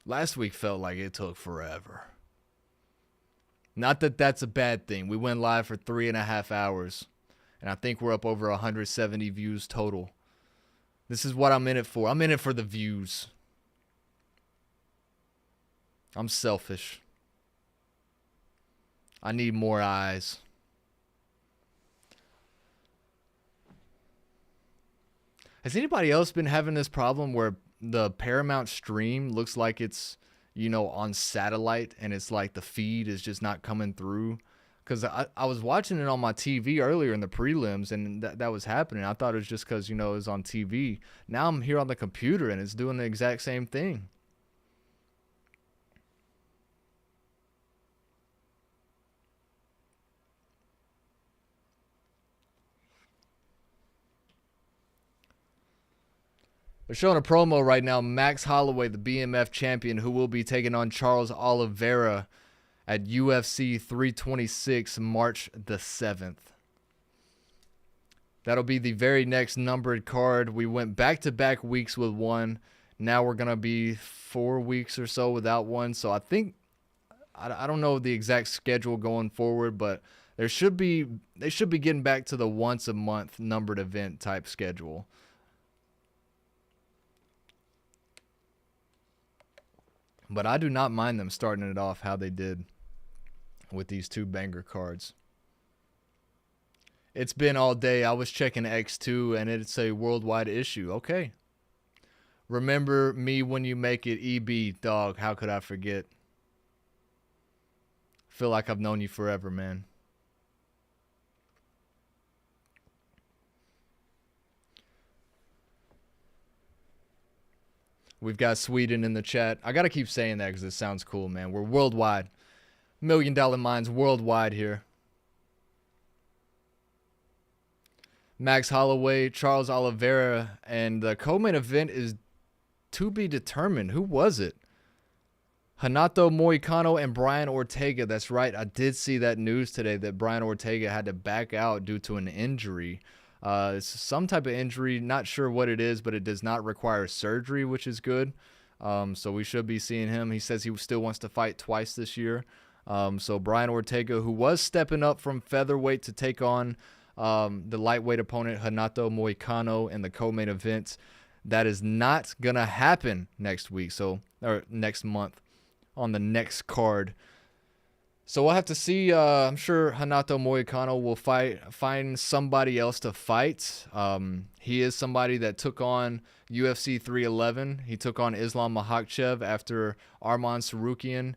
Last week felt like it took forever. Not that that's a bad thing. We went live for 3.5 hours. And I think we're up over 170 views total. This is what I'm in it for. I'm in it for the views. I'm selfish. I need more eyes. Has anybody else been having this problem where the Paramount stream looks like it's, you know, on satellite and it's like the feed is just not coming through? Because I was watching it on my TV earlier in the prelims, and that was happening. I thought it was just because, you know, it was on TV. Now I'm here on the computer, and it's doing the exact same thing. They're showing a promo right now. Max Holloway, the BMF champion, who will be taking on Charles Oliveira at UFC 326, March the 7th. That'll be the very next numbered card. We went back-to-back weeks with one. Now we're going to be 4 weeks or so without one. So I think, I don't know the exact schedule going forward, but they should be getting back to the once-a-month numbered event type schedule. But I do not mind them starting it off how they did with these 2 banger cards. It's been all day. I was checking X2 and it's a worldwide issue. Okay. Remember me when you make it, EB, dog. How could I forget? Feel like I've known you forever, man. We've got Sweden in the chat. I got to keep saying that because it sounds cool, man. We're worldwide. $1 Million Minds worldwide here. Max Holloway, Charles Oliveira, and the co-main event is to be determined. Who was it? Renato Moicano and Brian Ortega. That's right. I did see that news today that Brian Ortega had to back out due to an injury. It's some type of injury. Not sure what it is, but it does not require surgery, which is good. So we should be seeing him. He says he still wants to fight twice this year. So Brian Ortega, who was stepping up from featherweight to take on the lightweight opponent Renato Moicano in the co-main event, that is not gonna happen next week. Or next month on the next card. So we'll have to see. I'm sure Renato Moicano will find somebody else to fight. He is somebody that took on UFC 311. He took on Islam Makhachev after Arman Sarukian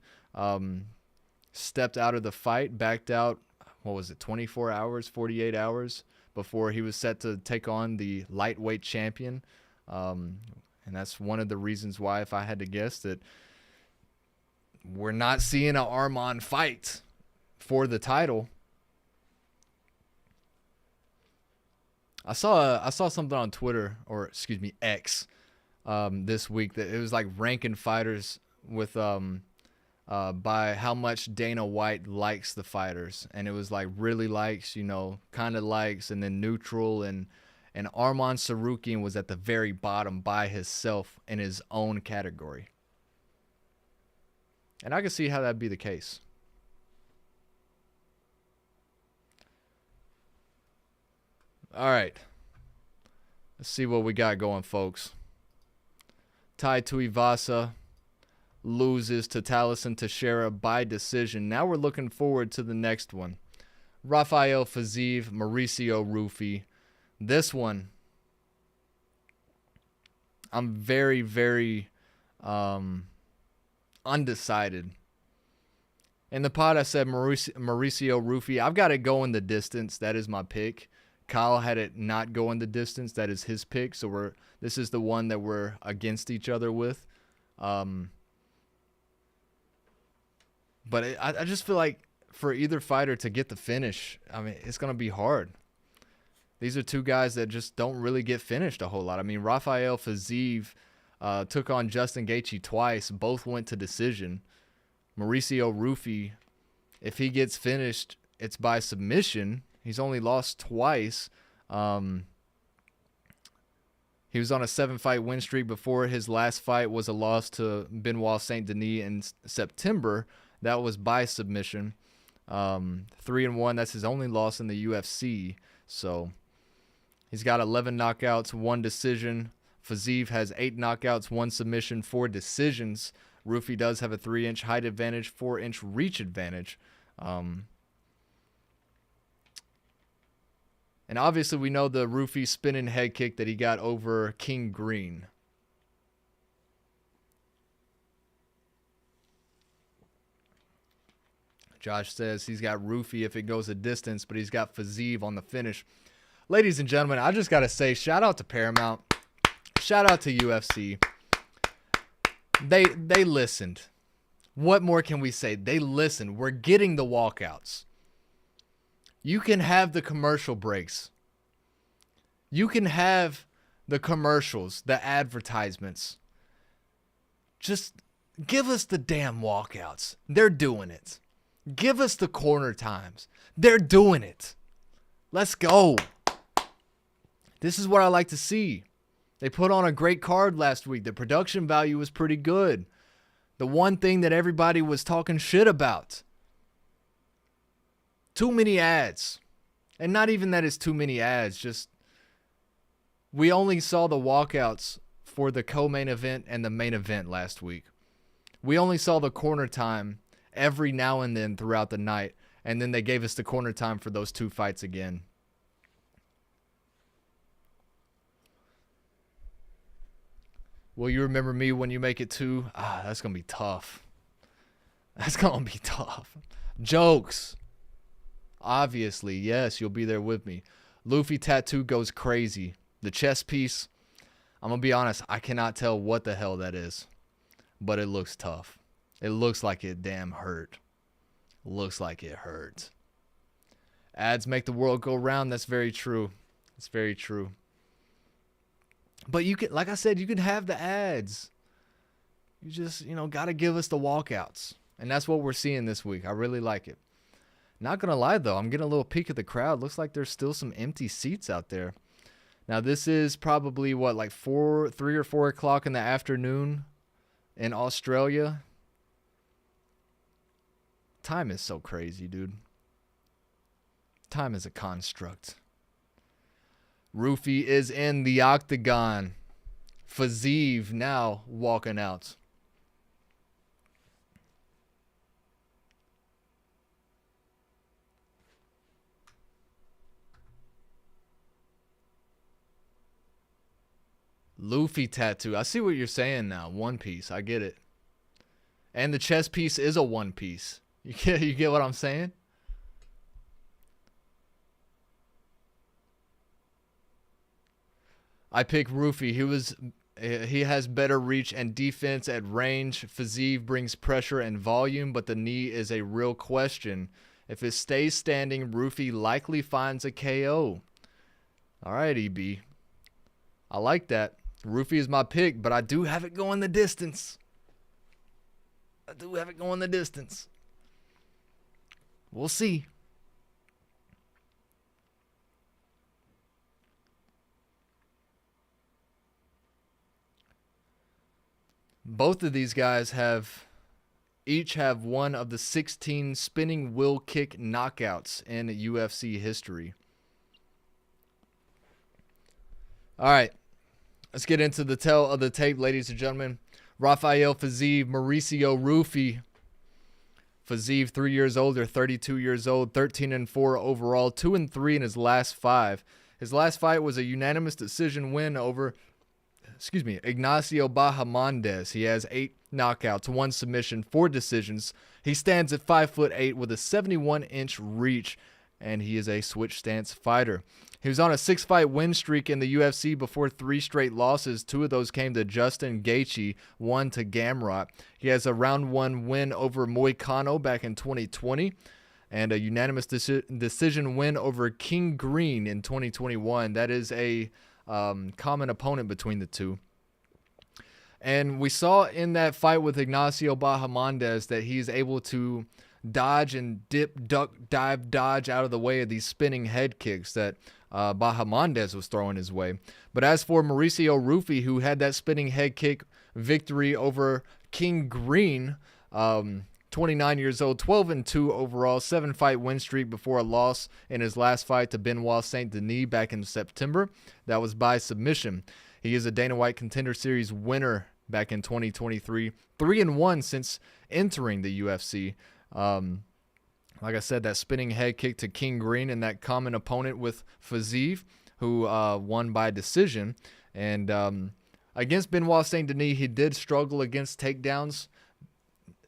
stepped out of the fight, backed out, 24 hours, 48 hours before he was set to take on the lightweight champion. And that's one of the reasons why, if I had to guess, that we're not seeing an Arman fight for the title. I saw something on Twitter, or excuse me, X, this week, that it was like ranking fighters with by how much Dana White likes the fighters, and it was like really likes, kind of likes, and then neutral, and Arman Sarukian was at the very bottom by himself in his own category. And I can see how that'd be the case. All right. Let's see what we got going, folks. Tai Tuivasa loses to Tallison Teixeira by decision. Now we're looking forward to the next one. Rafael Fiziev, Mauricio Rufi. This one, I'm very, very undecided. In the pod, I said Mauricio Rufi. I've got it going the distance. That is my pick. Kyle had it not going the distance. That is his pick. So this is the one that we're against each other with. But I just feel like for either fighter to get the finish, I mean, it's going to be hard. These are two guys that just don't really get finished a whole lot. I mean, Rafael Fiziev took on Justin Gaethje twice. Both went to decision. Mauricio Rufi, if he gets finished, it's by submission. He's only lost twice. He was on a 7-fight win streak before. His last fight was a loss to Benoit St. Denis in September. That was by submission. 3-1. That's his only loss in the UFC. So he's got 11 knockouts, 1 decision. Fiziev has 8 knockouts, 1 submission, 4 decisions. Rufi does have a 3-inch height advantage, 4-inch reach advantage. And obviously we know the Rufi spinning head kick that he got over King Green. Josh says he's got Rufi if it goes a distance, but he's got Fiziev on the finish. Ladies and gentlemen, I just got to say, shout out to Paramount. Shout out to UFC. They listened. What more can we say? They listened. We're getting the walkouts. You can have the commercial breaks. You can have the commercials, the advertisements. Just give us the damn walkouts. They're doing it. Give us the corner times. They're doing it. Let's go. This is what I like to see. They put on a great card last week. The production value was pretty good. The one thing that everybody was talking shit about. Too many ads. And not even that it's too many ads. Just we only saw the walkouts for the co-main event and the main event last week. We only saw the corner time every now and then throughout the night. And then they gave us the corner time for those 2 fights again. Will you remember me when you make it 2? That's going to be tough. That's going to be tough. Jokes. Obviously, yes, you'll be there with me. Luffy tattoo goes crazy. The chest piece, I'm going to be honest, I cannot tell what the hell that is. But it looks tough. It looks like it damn hurt. Looks like it hurt. Ads make the world go round. That's very true. It's very true. But you can, like I said, you can have the ads. You just, got to give us the walkouts. And that's what we're seeing this week. I really like it. Not going to lie, though. I'm getting a little peek at the crowd. Looks like there's still some empty seats out there. Now, this is probably, like 3 or 4 o'clock in the afternoon in Australia. Time is so crazy, dude. Time is a construct. Rufi is in the octagon. Fiziev now walking out. Luffy tattoo. I see what you're saying now. One piece. I get it. And the chest piece is a one piece. You get what I'm saying? I pick Rufi. He has better reach and defense at range. Fiziev brings pressure and volume, but the knee is a real question. If it stays standing, Rufi likely finds a KO. All right, EB. I like that. Rufi is my pick, but I do have it going the distance. We'll see. Both of these guys each have one of the 16 spinning wheel kick knockouts in UFC history. All right, let's get into the tell of the tape, ladies and gentlemen. Rafael Fiziev, Mauricio Rufi. Fiziev, 3 years older, 32 years old, 13-4 overall, 2-3 in his last 5. His last fight was a unanimous decision win over, Ignacio Bahamondes. He has 8 knockouts, 1 submission, 4 decisions. He stands at 5'8" with a 71-inch reach, and he is a switch stance fighter. He was on a 6-fight win streak in the UFC before 3 straight losses. 2 of those came to Justin Gaethje, 1 to Gamrot. He has a round 1 win over Moicano back in 2020 and a unanimous decision win over King Green in 2021. That is a common opponent between the two. And we saw in that fight with Ignacio Bahamondes that he's able to dodge and dip, duck, dive, dodge out of the way of these spinning head kicks that Bahamondes was throwing his way. But as for Mauricio Rufi, who had that spinning head kick victory over King Green, 29 years old, 12-2 overall, 7-fight win streak before a loss in his last fight to Benoit Saint Denis back in September. That was by submission. He is a Dana White Contender Series winner back in 2023, 3-1 since entering the UFC. Like I said, that spinning head kick to King Green and that common opponent with Fiziev, who won by decision. And against Benoit Saint Denis, he did struggle against takedowns.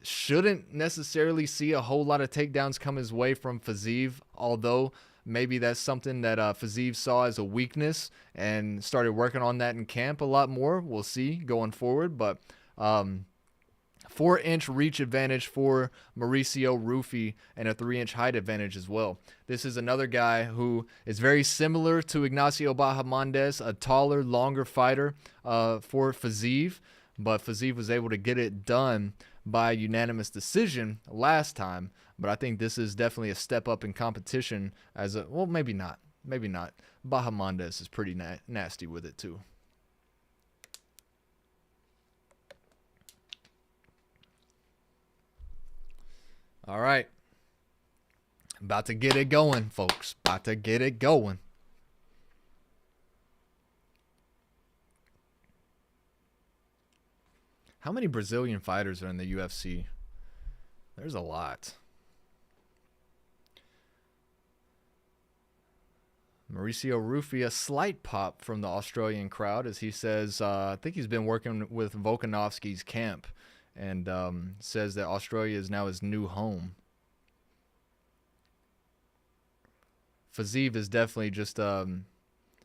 Shouldn't necessarily see a whole lot of takedowns come his way from Fiziev, although maybe that's something that Fiziev saw as a weakness and started working on that in camp a lot more. We'll see going forward, but 4-inch reach advantage for Mauricio Rufi and a 3-inch height advantage as well. This is another guy who is very similar to Ignacio Bahamondes, a taller, longer fighter for Fiziev, but Fiziev was able to get it done by unanimous decision last time. But I think this is definitely a step up in competition as a, well, maybe not. Maybe not. Bahamondes is pretty nasty with it too. All right. About to get it going, folks. About to get it going. How many Brazilian fighters are in the UFC? There's a lot. Mauricio Rufi, a slight pop from the Australian crowd as he says, I think he's been working with Volkanovski's camp and says that Australia is now his new home. Fiziev is definitely just,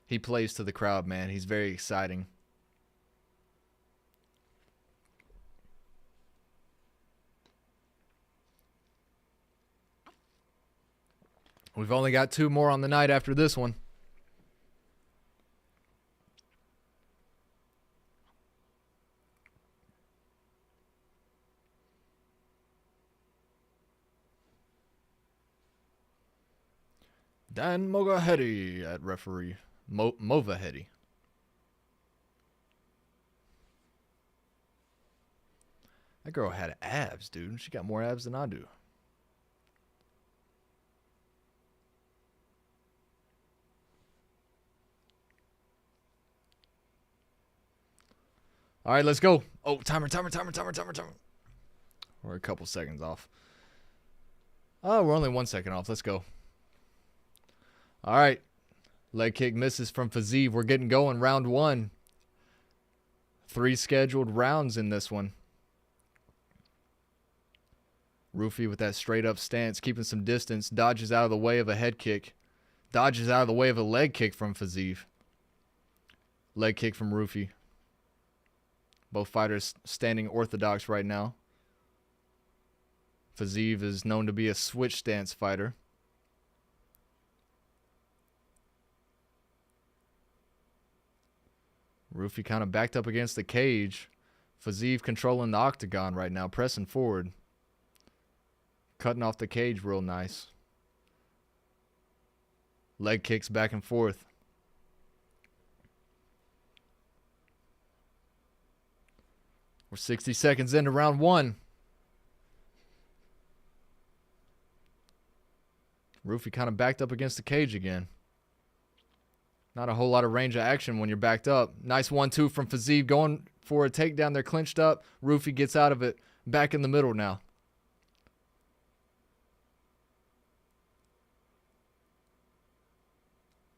he plays to the crowd, man. He's very exciting. We've only got 2 more on the night after this one. Dan Mogahedi at referee. Movahedi. That girl had abs, dude. She got more abs than I do. All right, let's go. Oh, timer. We're a couple seconds off. Oh, we're only 1 second off. Let's go. All right. Leg kick misses from Fiziev. We're getting going. Round 1. 3 scheduled rounds in this one. Rufi with that straight up stance, keeping some distance, dodges out of the way of a head kick. Dodges out of the way of a leg kick from Fiziev. Leg kick from Rufi. Both fighters standing orthodox right now. Fiziev is known to be a switch stance fighter. Rufi kind of backed up against the cage. Fiziev controlling the octagon right now, pressing forward. Cutting off the cage real nice. Leg kicks back and forth. We're 60 seconds into round 1. Rufi kind of backed up against the cage again. Not a whole lot of range of action when you're backed up. Nice 1-2 from Fiziev, going for a takedown. They're clinched up. Ruffy gets out of it. Back in the middle now.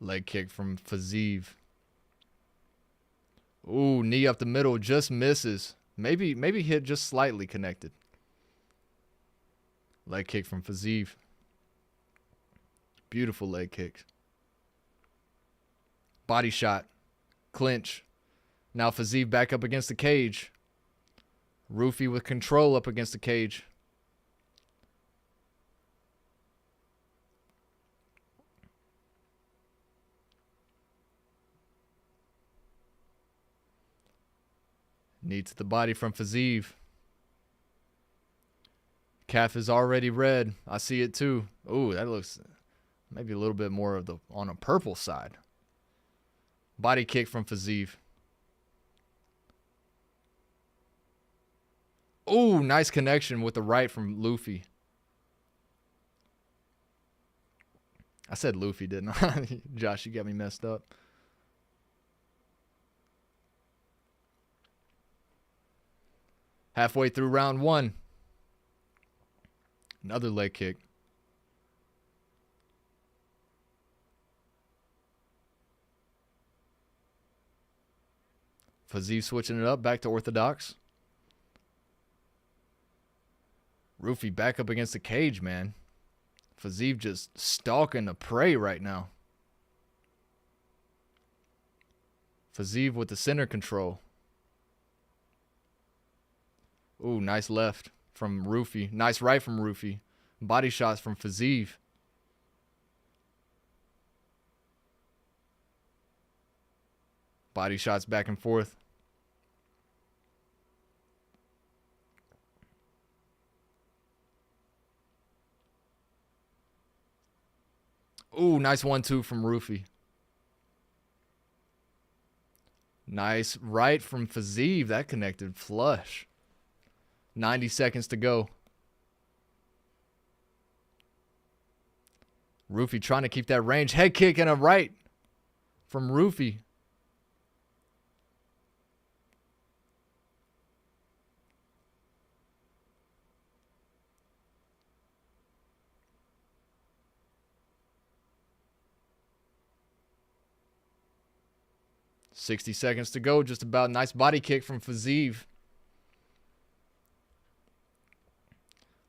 Leg kick from Featherweight. Ooh, knee up the middle. Just misses. Maybe hit just slightly connected. Leg kick from Featherweight. Beautiful leg kick. Body shot. Clinch. Now Featherweight back up against the cage. Ruffy with control up against the cage. Knee to the body from Featherweight. Calf is already red. I see it too. Ooh, that looks maybe a little bit more of the on a purple side. Body kick from Featherweight. Ooh, nice connection with the right from Luffy. I said Luffy, didn't I? Josh, you got me messed up. Halfway through round 1. Another leg kick. Featherweight switching it up, back to orthodox. Ruffy back up against the cage, man. Featherweight just stalking the prey right now. Featherweight with the center control. Ooh, nice left from Ruffy. Nice right from Ruffy. Body shots from Featherweight. Body shots back and forth. Ooh, nice 1-2 from Ruffy. Nice right from Featherweight. That connected flush. 90 seconds to go. Ruffy trying to keep that range. Head kick and a right from Ruffy. $60 seconds to go. Just about. Nice body kick from Featherweight.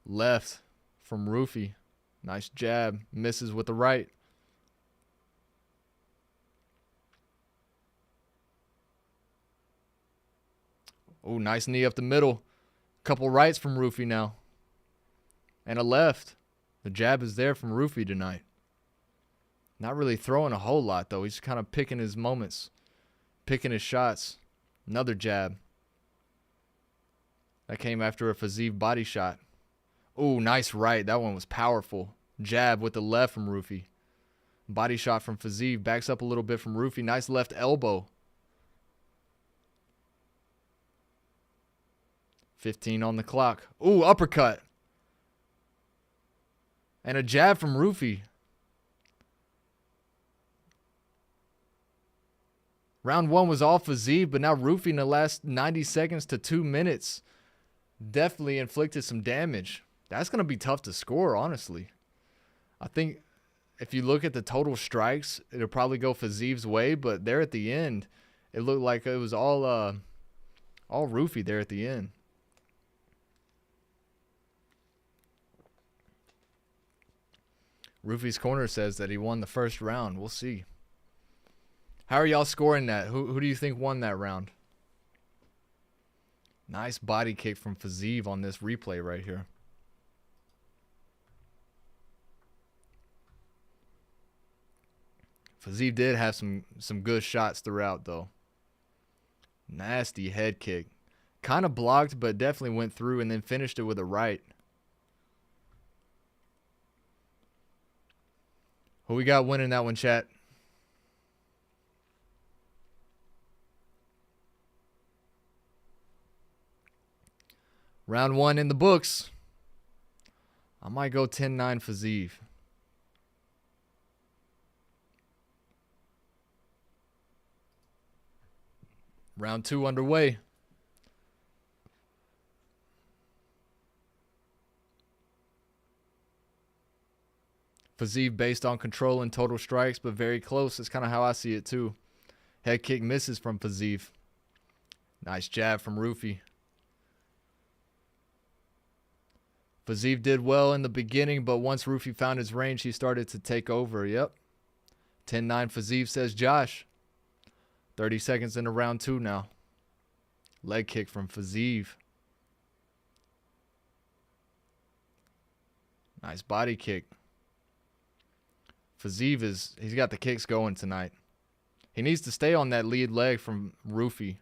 Left from Ruffy. Nice jab. Misses with the right. Oh, nice knee up the middle. Couple rights from Ruffy now. And a left. The jab is there from Ruffy tonight. Not really throwing a whole lot, though. He's kind of picking his moments. Picking his shots. Another jab. That came after a Featherweight body shot. Ooh, nice right. That one was powerful. Jab with the left from Ruffy. Body shot from Featherweight. Backs up a little bit from Ruffy. Nice left elbow. 15 on the clock. Ooh, uppercut. And a jab from Ruffy. Round 1 was all Featherweight, but now Ruffy in the last 90 seconds to 2 minutes definitely inflicted some damage. That's going to be tough to score, honestly. I think if you look at the total strikes, it'll probably go Featherweight's way, but there at the end, it looked like it was all Ruffy there at the end. Ruffy's corner says that he won the first round. We'll see. How are y'all scoring that? Who do you think won that round? Nice body kick from Featherweight on this replay right here. Featherweight did have some good shots throughout, though. Nasty head kick. Kind of blocked, but definitely went through and then finished it with a right. Who we got winning that one, chat? Round 1 in the books. I might go 10-9 Featherweight. Round 2 underway. Fazeev based on control and total strikes, but very close. That's kind of how I see it too. Head kick misses from Fazeev. Nice jab from Ruffy. Fazeev did well in the beginning, but once Ruffy found his range, he started to take over. Yep. 10-9 Fazeev, says Josh. 30 seconds into round 2 now. Leg kick from Fazeev. Nice body kick. Fazeev he's got the kicks going tonight. He needs to stay on that lead leg from Ruffy.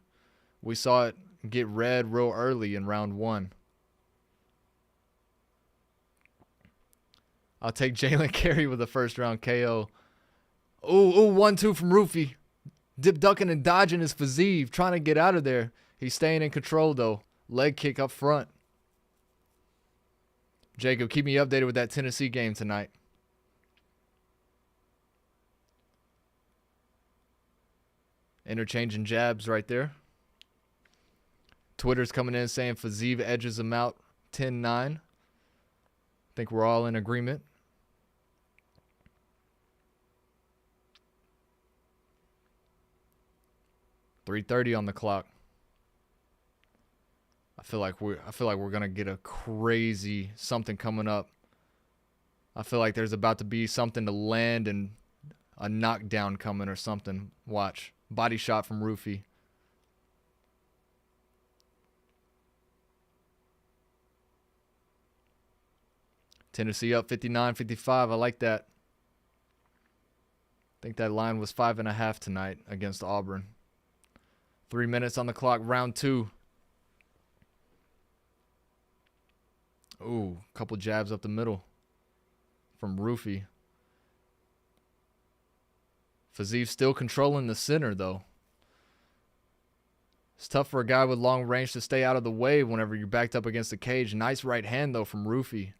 We saw it get red real early in round 1. I'll take Jalen Carey with a first round KO. Ooh, 1-2 from Ruffy. Dip ducking and dodging his Fazeev, trying to get out of there. He's staying in control though. Leg kick up front. Jacob, keep me updated with that Tennessee game tonight. Interchanging jabs right there. Twitter's coming in saying Fazeev edges him out 10-9. Think we're all in agreement. .330 on the clock. I feel like we're gonna get a crazy something coming up. I feel like there's about to be something to land and a knockdown coming or something. Watch. Body shot from Ruffy. Tennessee up 59-55. I like that. I think that line was 5.5 tonight against Auburn. 3 minutes on the clock, round 2. Ooh, couple jabs up the middle from Ruffy. Fazeev still controlling the center, though. It's tough for a guy with long range to stay out of the way whenever you're backed up against the cage. Nice right hand, though, from Ruffy.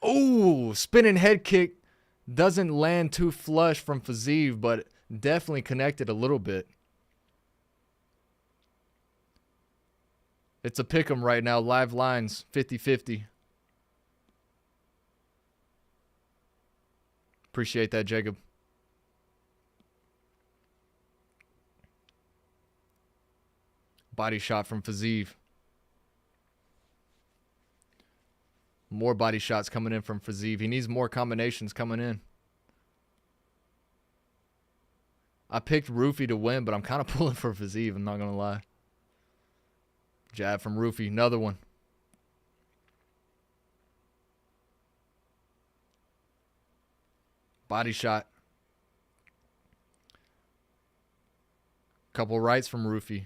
Ooh, spinning head kick. Doesn't land too flush from Fazeev, but definitely connected a little bit. It's a pick'em right now. Live lines, 50-50. Appreciate that, Jacob. Body shot from Fazeev. More body shots coming in from Fazeev. He needs more combinations coming in. I picked Ruffy to win, but I'm kind of pulling for Fazeev. I'm not going to lie. Jab from Ruffy. Another one. Body shot. Couple rights from Ruffy.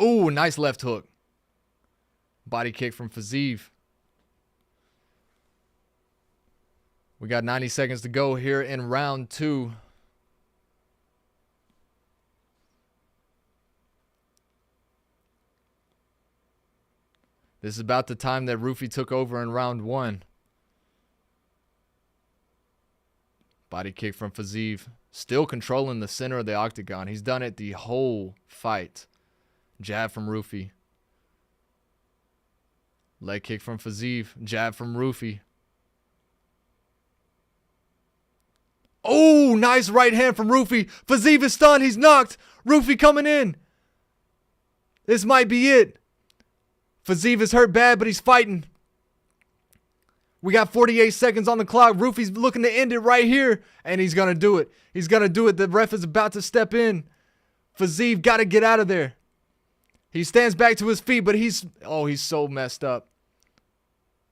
Ooh, nice left hook. Body kick from Fazeev. We got 90 seconds to go here in round 2. This is about the time that Ruffy took over in round 1. Body kick from Fazeev. Still controlling the center of the octagon. He's done it the whole fight. Jab from Ruffy. Leg kick from Fazeev. Jab from Ruffy. Oh, nice right hand from Ruffy. Fazeev is stunned. He's knocked. Ruffy coming in. This might be it. Fazeev is hurt bad, but he's fighting. We got 48 seconds on the clock. Ruffy's looking to end it right here, and he's going to do it. He's going to do it. The ref is about to step in. Fazeev got to get out of there. He stands back to his feet, but he's so messed up.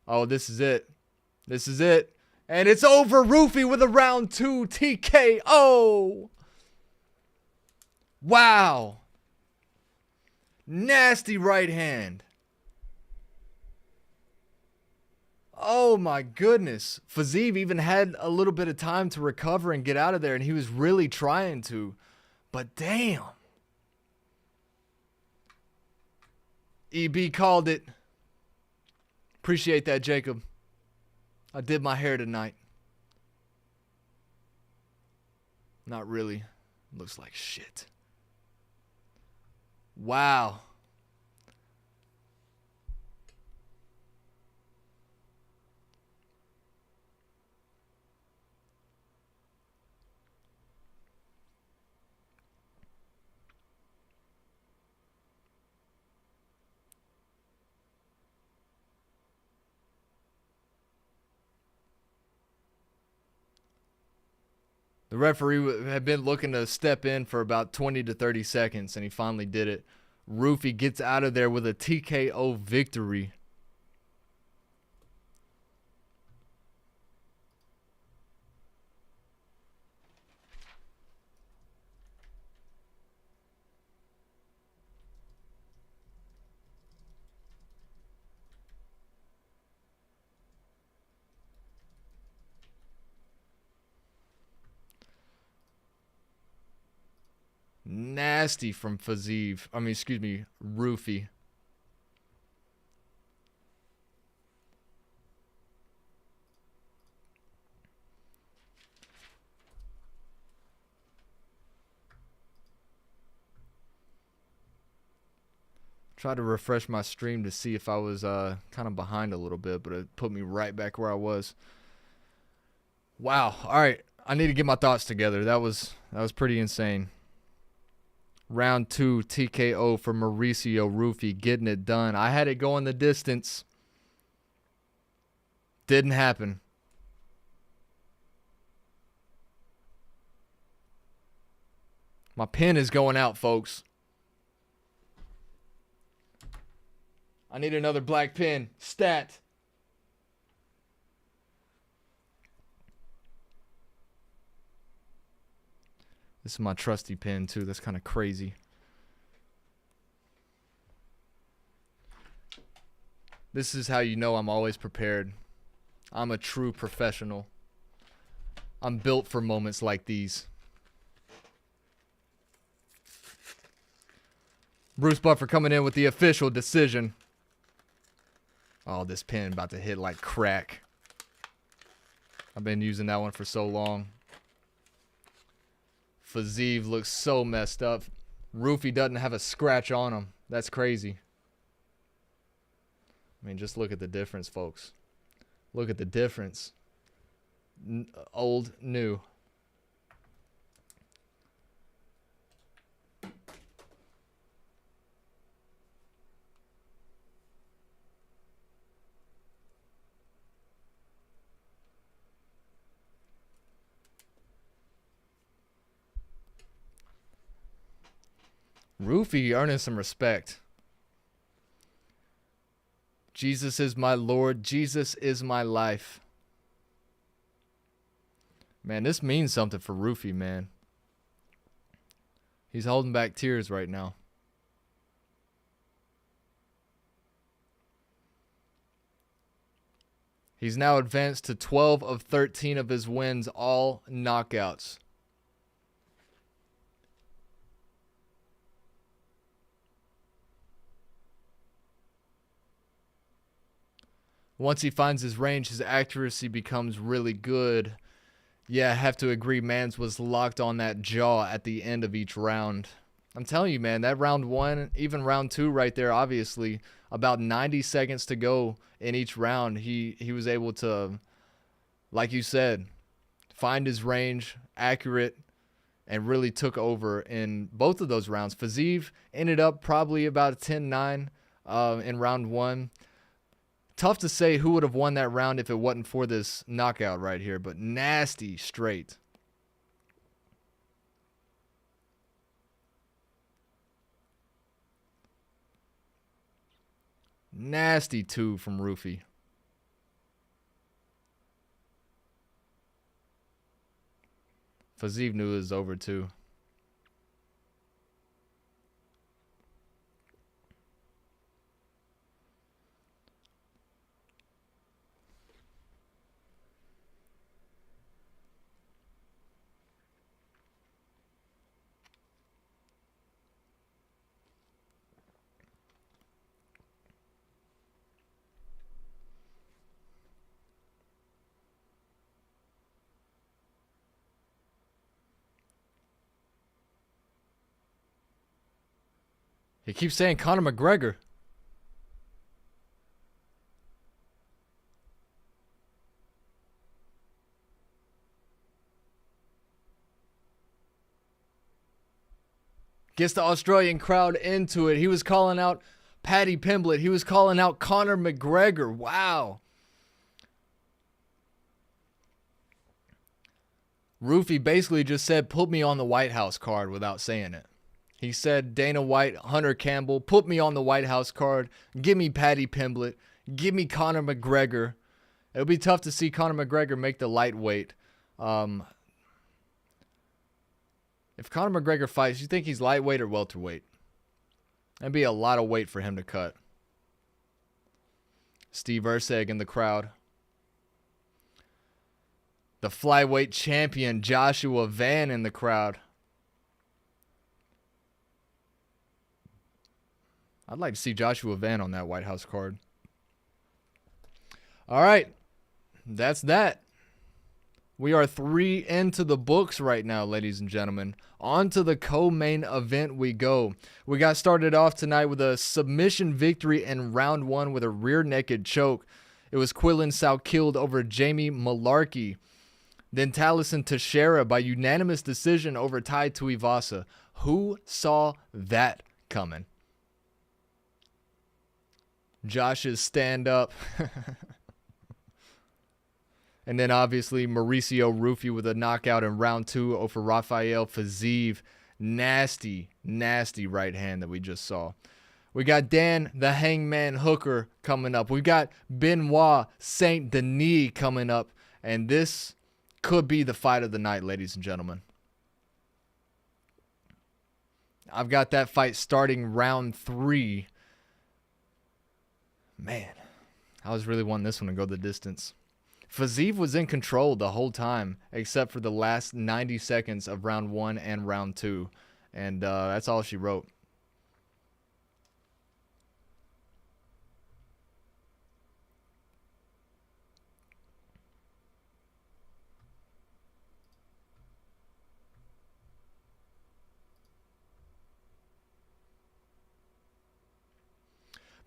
Oh, this is it. This is it. And it's over. Ruffy with a round 2 TKO. Wow. Nasty right hand. Oh my goodness. Fazeev even had a little bit of time to recover and get out of there, and he was really trying to. But damn. EB called it. Appreciate that, Jacob. I did my hair tonight. Not really. Looks like shit. Wow. The referee had been looking to step in for about 20 to 30 seconds, and he finally did it. Ruffy gets out of there with a TKO victory. Nasty from Fazeev. Ruffy. Tried to refresh my stream to see if I was kind of behind a little bit, but it put me right back where I was. Wow. All right. I need to get my thoughts together. That was pretty insane. Round 2 TKO for Mauricio Ruffy, getting it done. I had it going the distance. Didn't happen. My pen is going out, folks. I need another black pen. Stat. This is my trusty pen, too. That's kind of crazy. This is how you know I'm always prepared. I'm a true professional. I'm built for moments like these. Bruce Buffer coming in with the official decision. Oh, this pen about to hit like crack. I've been using that one for so long. Fazeev looks so messed up. Ruffy doesn't have a scratch on him. That's crazy. I mean, just look at the difference, folks. Look at the difference. Old, new. Ruffy earning some respect. Jesus is my Lord. Jesus is my life. Man, this means something for Ruffy, man. He's holding back tears right now. He's now advanced to 12 of 13 of his wins, all knockouts. Once he finds his range, his accuracy becomes really good. Yeah, I have to agree, Mans was locked on that jaw at the end of each round. I'm telling you, man, that round 1, even round 2 right there, obviously, about 90 seconds to go in each round, he was able to, like you said, find his range, accurate, and really took over in both of those rounds. Fazeev ended up probably about a 10-9 in round 1. Tough to say who would have won that round if it wasn't for this knockout right here, but nasty straight. Nasty 2 from Ruffy. Fazeev knew it was over too. He keeps saying Conor McGregor. Gets the Australian crowd into it. He was calling out Paddy Pimblett. He was calling out Conor McGregor. Wow. Ruffy basically just said, put me on the White House card without saying it. He said, Dana White, Hunter Campbell, put me on the White House card. Give me Paddy Pimblett. Give me Conor McGregor. It'll be tough to see Conor McGregor make the lightweight. If Conor McGregor fights, you think he's lightweight or welterweight? That'd be a lot of weight for him to cut. Steve Erceg in the crowd. The flyweight champion Joshua Van in the crowd. I'd like to see Joshua Van on that White House card. All right. That's that. We are 3 into the books right now, ladies and gentlemen. On to the co-main event we go. We got started off tonight with a submission victory in round 1 with a rear naked choke. It was Quillan Salkilld over Jamie Mullarkey. Then Tallison Teixeira by unanimous decision over Tuivasa. Who saw that coming? Josh's stand-up. And then obviously Mauricio Ruffy with a knockout in round 2 over Rafael Fiziev. Nasty, nasty right hand that we just saw. We got Dan the Hangman Hooker coming up. We got Benoit Saint Denis coming up. And this could be the fight of the night, ladies and gentlemen. I've got that fight starting round 3. Man, I was really wanting this one to go the distance. Fiziev was in control the whole time, except for the last 90 seconds of round 1 and round 2. And that's all she wrote.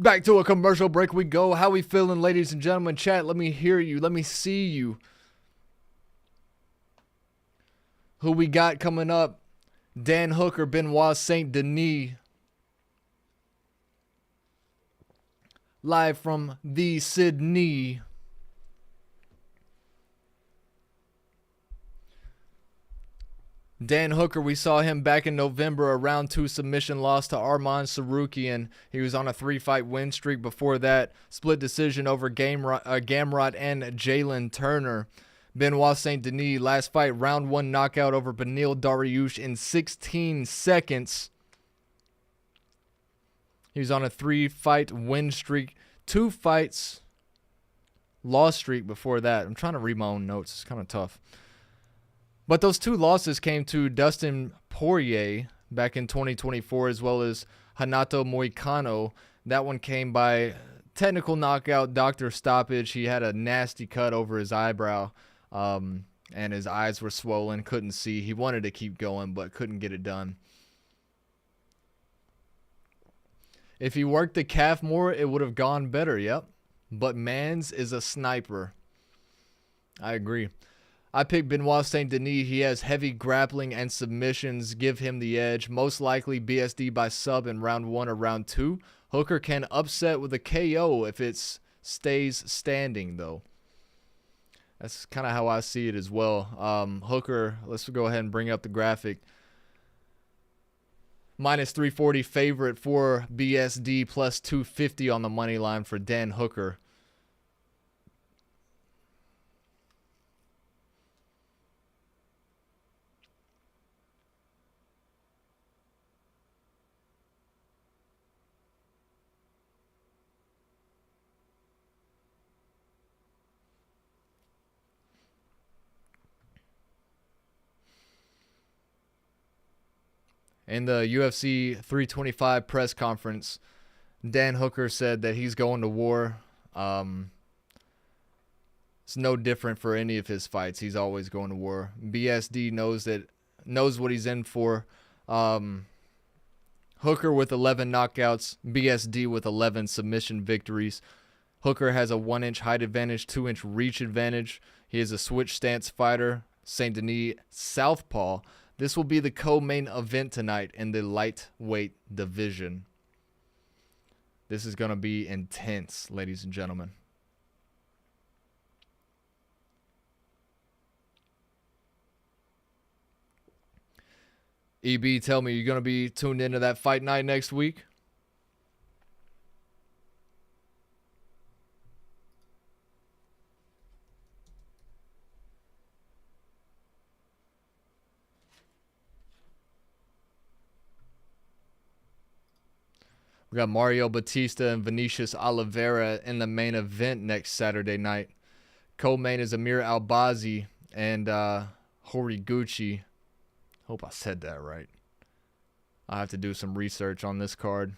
Back to a commercial break we go. How we feeling, ladies and gentlemen? Chat, let me hear you. Let me see you. Who we got coming up? Dan Hooker, Benoit Saint Denis. Live from the Sydney. Dan Hooker, we saw him back in November, a round 2 submission loss to Arman Sarukian. He was on a 3-fight win streak before that. Split decision over Gamrot and Jalen Turner. Benoit Saint Denis, last fight, round 1 knockout over Beneil Dariush in 16 seconds. He was on a 3-fight win streak. 2 fights loss streak before that. I'm trying to read my own notes. It's kind of tough. But those 2 losses came to Dustin Poirier back in 2024, as well as Renato Moicano. That one came by technical knockout, doctor stoppage. He had a nasty cut over his eyebrow, and his eyes were swollen, couldn't see. He wanted to keep going, but couldn't get it done. If he worked the calf more, it would have gone better, yep. But Mans is a sniper. I agree. I picked Benoit Saint Denis. He has heavy grappling and submissions. Give him the edge. Most likely BSD by sub in round 1 or round 2. Hooker can upset with a KO if it stays standing, though. That's kind of how I see it as well. Hooker, let's go ahead and bring up the graphic. Minus 340 favorite for BSD, plus 250 on the money line for Dan Hooker. In the UFC 325 press conference, Dan Hooker said that he's going to war. It's no different for any of his fights. He's always going to war. BSD knows what he's in for. Hooker with 11 knockouts, BSD with 11 submission victories. Hooker has a 1-inch height advantage, 2-inch reach advantage. He is a switch stance fighter. Saint Denis southpaw. This will be the co-main event tonight in the lightweight division. This is going to be intense, ladies and gentlemen. EB, tell me, you going to be tuned into that fight night next week? We got Mario Batista and Vinicius Oliveira in the main event next Saturday night. Co-main is Amir Albazi and Horiguchi. Hope I said that right. I have to do some research on this card.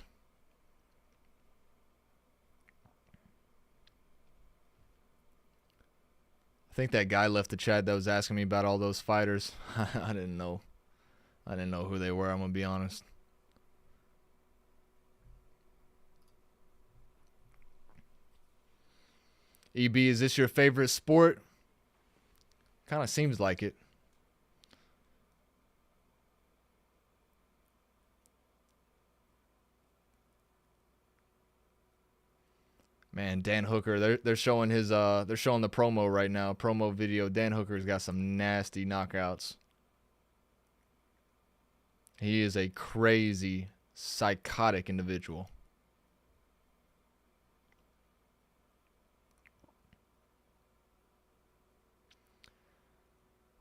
I think that guy left the chat that was asking me about all those fighters. I didn't know. I didn't know who they were, I'm going to be honest. EB, is this your favorite sport? Kind of seems like it. Man, Dan Hooker, they're showing his they're showing the promo right now, promo video. Dan Hooker's got some nasty knockouts. He is a crazy, psychotic individual.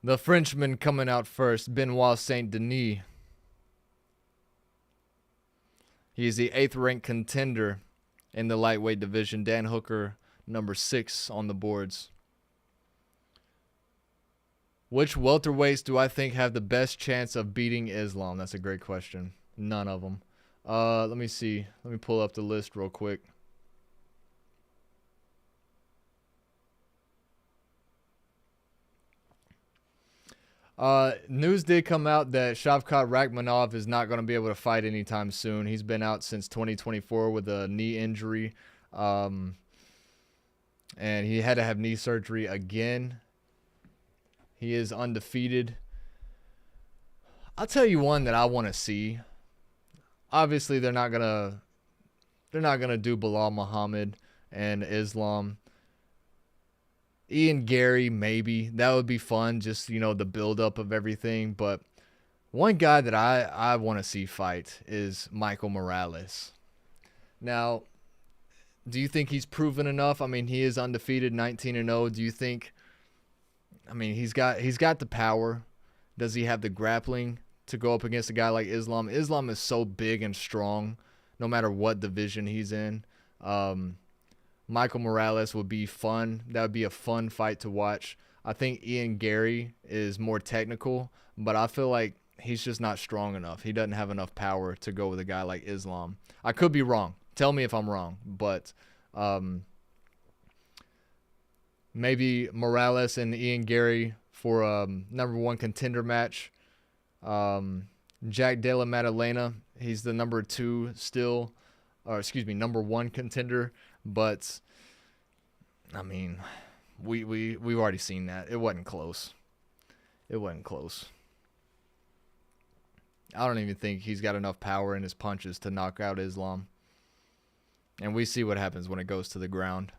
The Frenchman coming out first, Benoit Saint Denis. He is the 8th ranked contender in the lightweight division. Dan Hooker, number 6 on the boards. Which welterweights do I think have the best chance of beating Islam? That's a great question. None of them. Let me see. Let me pull up the list real quick. News did come out that Shavkat Rakhmonov is not going to be able to fight anytime soon. He's been out since 2024 with a knee injury. And he had to have knee surgery again. He is undefeated. I'll tell you one that I want to see. Obviously, they're not gonna do Bilal Muhammad and Islam. Ian Gary, maybe. That would be fun, just, you know, the buildup of everything. But one guy that I want to see fight is Michael Morales. Now, do you think he's proven enough? I mean, he is undefeated, 19-0. Do you think, I mean, he's got the power. Does he have the grappling to go up against a guy like Islam? Islam is so big and strong, no matter what division he's in. Michael Morales would be fun. That would be a fun fight to watch. I think Ian Gary is more technical, but I feel like he's just not strong enough. He doesn't have enough power to go with a guy like Islam. I could be wrong. Tell me if I'm wrong, but maybe Morales and Ian Gary for a number 1 contender match. Jack Della Maddalena, he's the number 2 still, or excuse me, number 1 contender. But I mean, we've already seen that. It wasn't close. It wasn't close. I don't even think he's got enough power in his punches to knock out Islam. And we see what happens when it goes to the ground.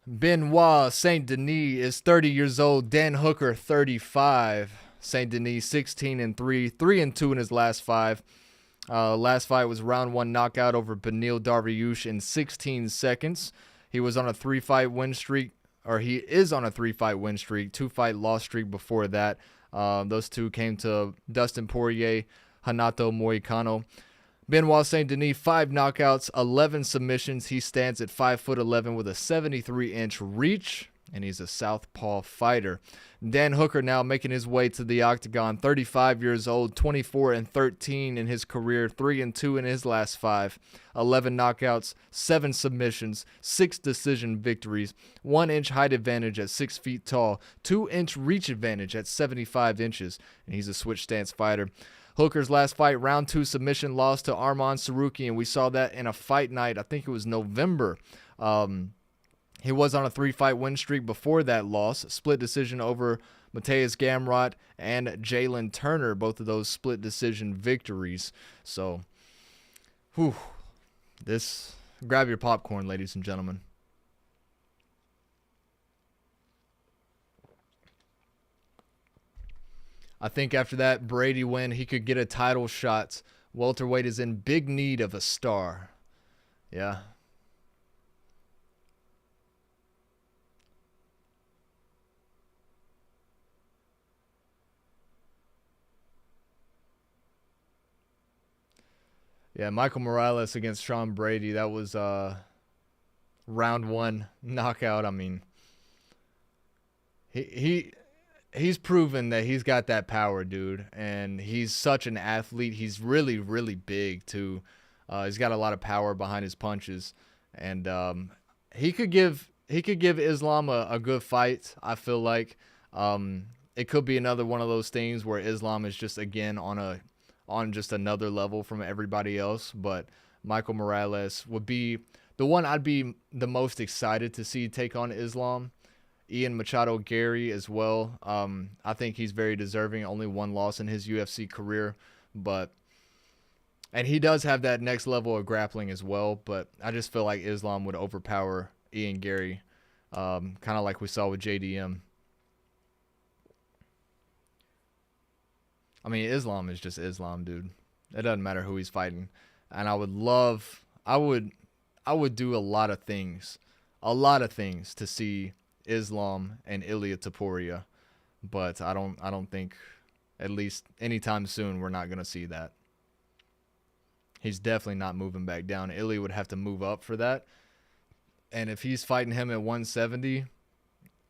Benoit Saint Denis is 30 years old. Dan Hooker, 35. Saint Denis, 16-3, 3-2 in his last 5. Last fight was round 1 knockout over Benil Dariush in 16 seconds. He was on a 3-fight win streak, or he is on a 3-fight win streak, 2-fight loss streak before that. Those 2 came to Dustin Poirier, Hanato Moicano. Benoit Saint Denis, 5 knockouts, 11 submissions. He stands at 5'11" with a 73-inch reach, and he's a southpaw fighter. Dan Hooker now making his way to the octagon, 35 years old, 24-13 in his career, 3-2 in his last 5, 11 knockouts, 7 submissions, 6 decision victories, 1-inch height advantage at 6 feet tall, 2-inch reach advantage at 75 inches, and he's a switch stance fighter. Hooker's last fight, round 2 submission loss to Arman Saruki, and we saw that in a fight night, I think it was November. He was on a 3-fight win streak before that loss. Split decision over Mateus Gamrot and Jalen Turner. Both of those split decision victories. So, grab your popcorn, ladies and gentlemen. I think after that Brady win, he could get a title shot. Welterweight is in big need of a star. Yeah. Yeah, Michael Morales against Sean Brady. That was round 1 knockout. I mean, he's proven that he's got that power, dude, and he's such an athlete. He's really, really big too. He's got a lot of power behind his punches, and he could give Islam a good fight. I feel like it could be another one of those things where Islam is just again on just another level from everybody else. But Michael Morales would be the one I'd be the most excited to see take on Islam. Ian Machado Gary as well. I think he's very deserving. Only one loss in his UFC career, and he does have that next level of grappling as well. But I just feel like Islam would overpower Ian Gary, kind of like we saw with JDM. I mean, Islam is just Islam, dude. It doesn't matter who he's fighting. And I would do a lot of things to see Islam and Ilia Topuria, but I don't think, at least anytime soon, we're not gonna see that. He's definitely not moving back down. Ilia would have to move up for that, and if he's fighting him at 170,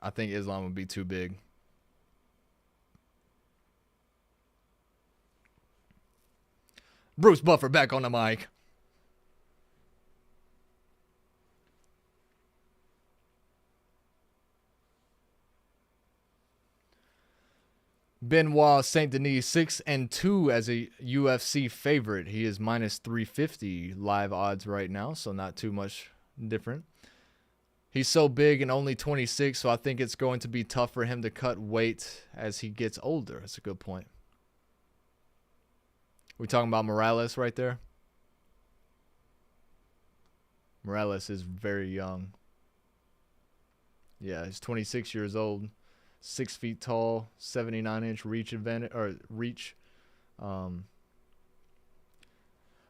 I think Islam would be too big. Bruce Buffer back on the mic. Benoit Saint Denis 6-2 as a UFC favorite. He is minus 350 live odds right now, so not too much different. He's so big and only 26, so I think it's going to be tough for him to cut weight as he gets older. That's a good point. We talking about Morales right there? Morales is very young. Yeah, he's 26 years old, 6 feet tall, 79-inch reach advantage or reach. But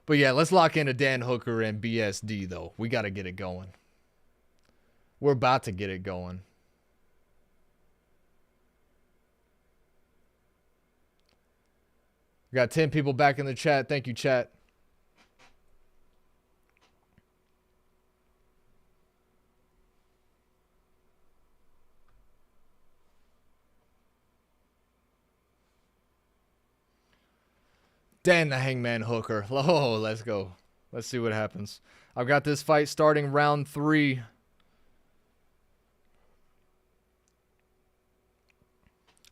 yeah, let's lock into Dan Hooker and BSD though. We got to get it going. We're about to get it going. We got 10 people back in the chat. Thank you, chat. Dan the Hangman Hooker. Oh, let's go. Let's see what happens. I've got this fight starting round 3.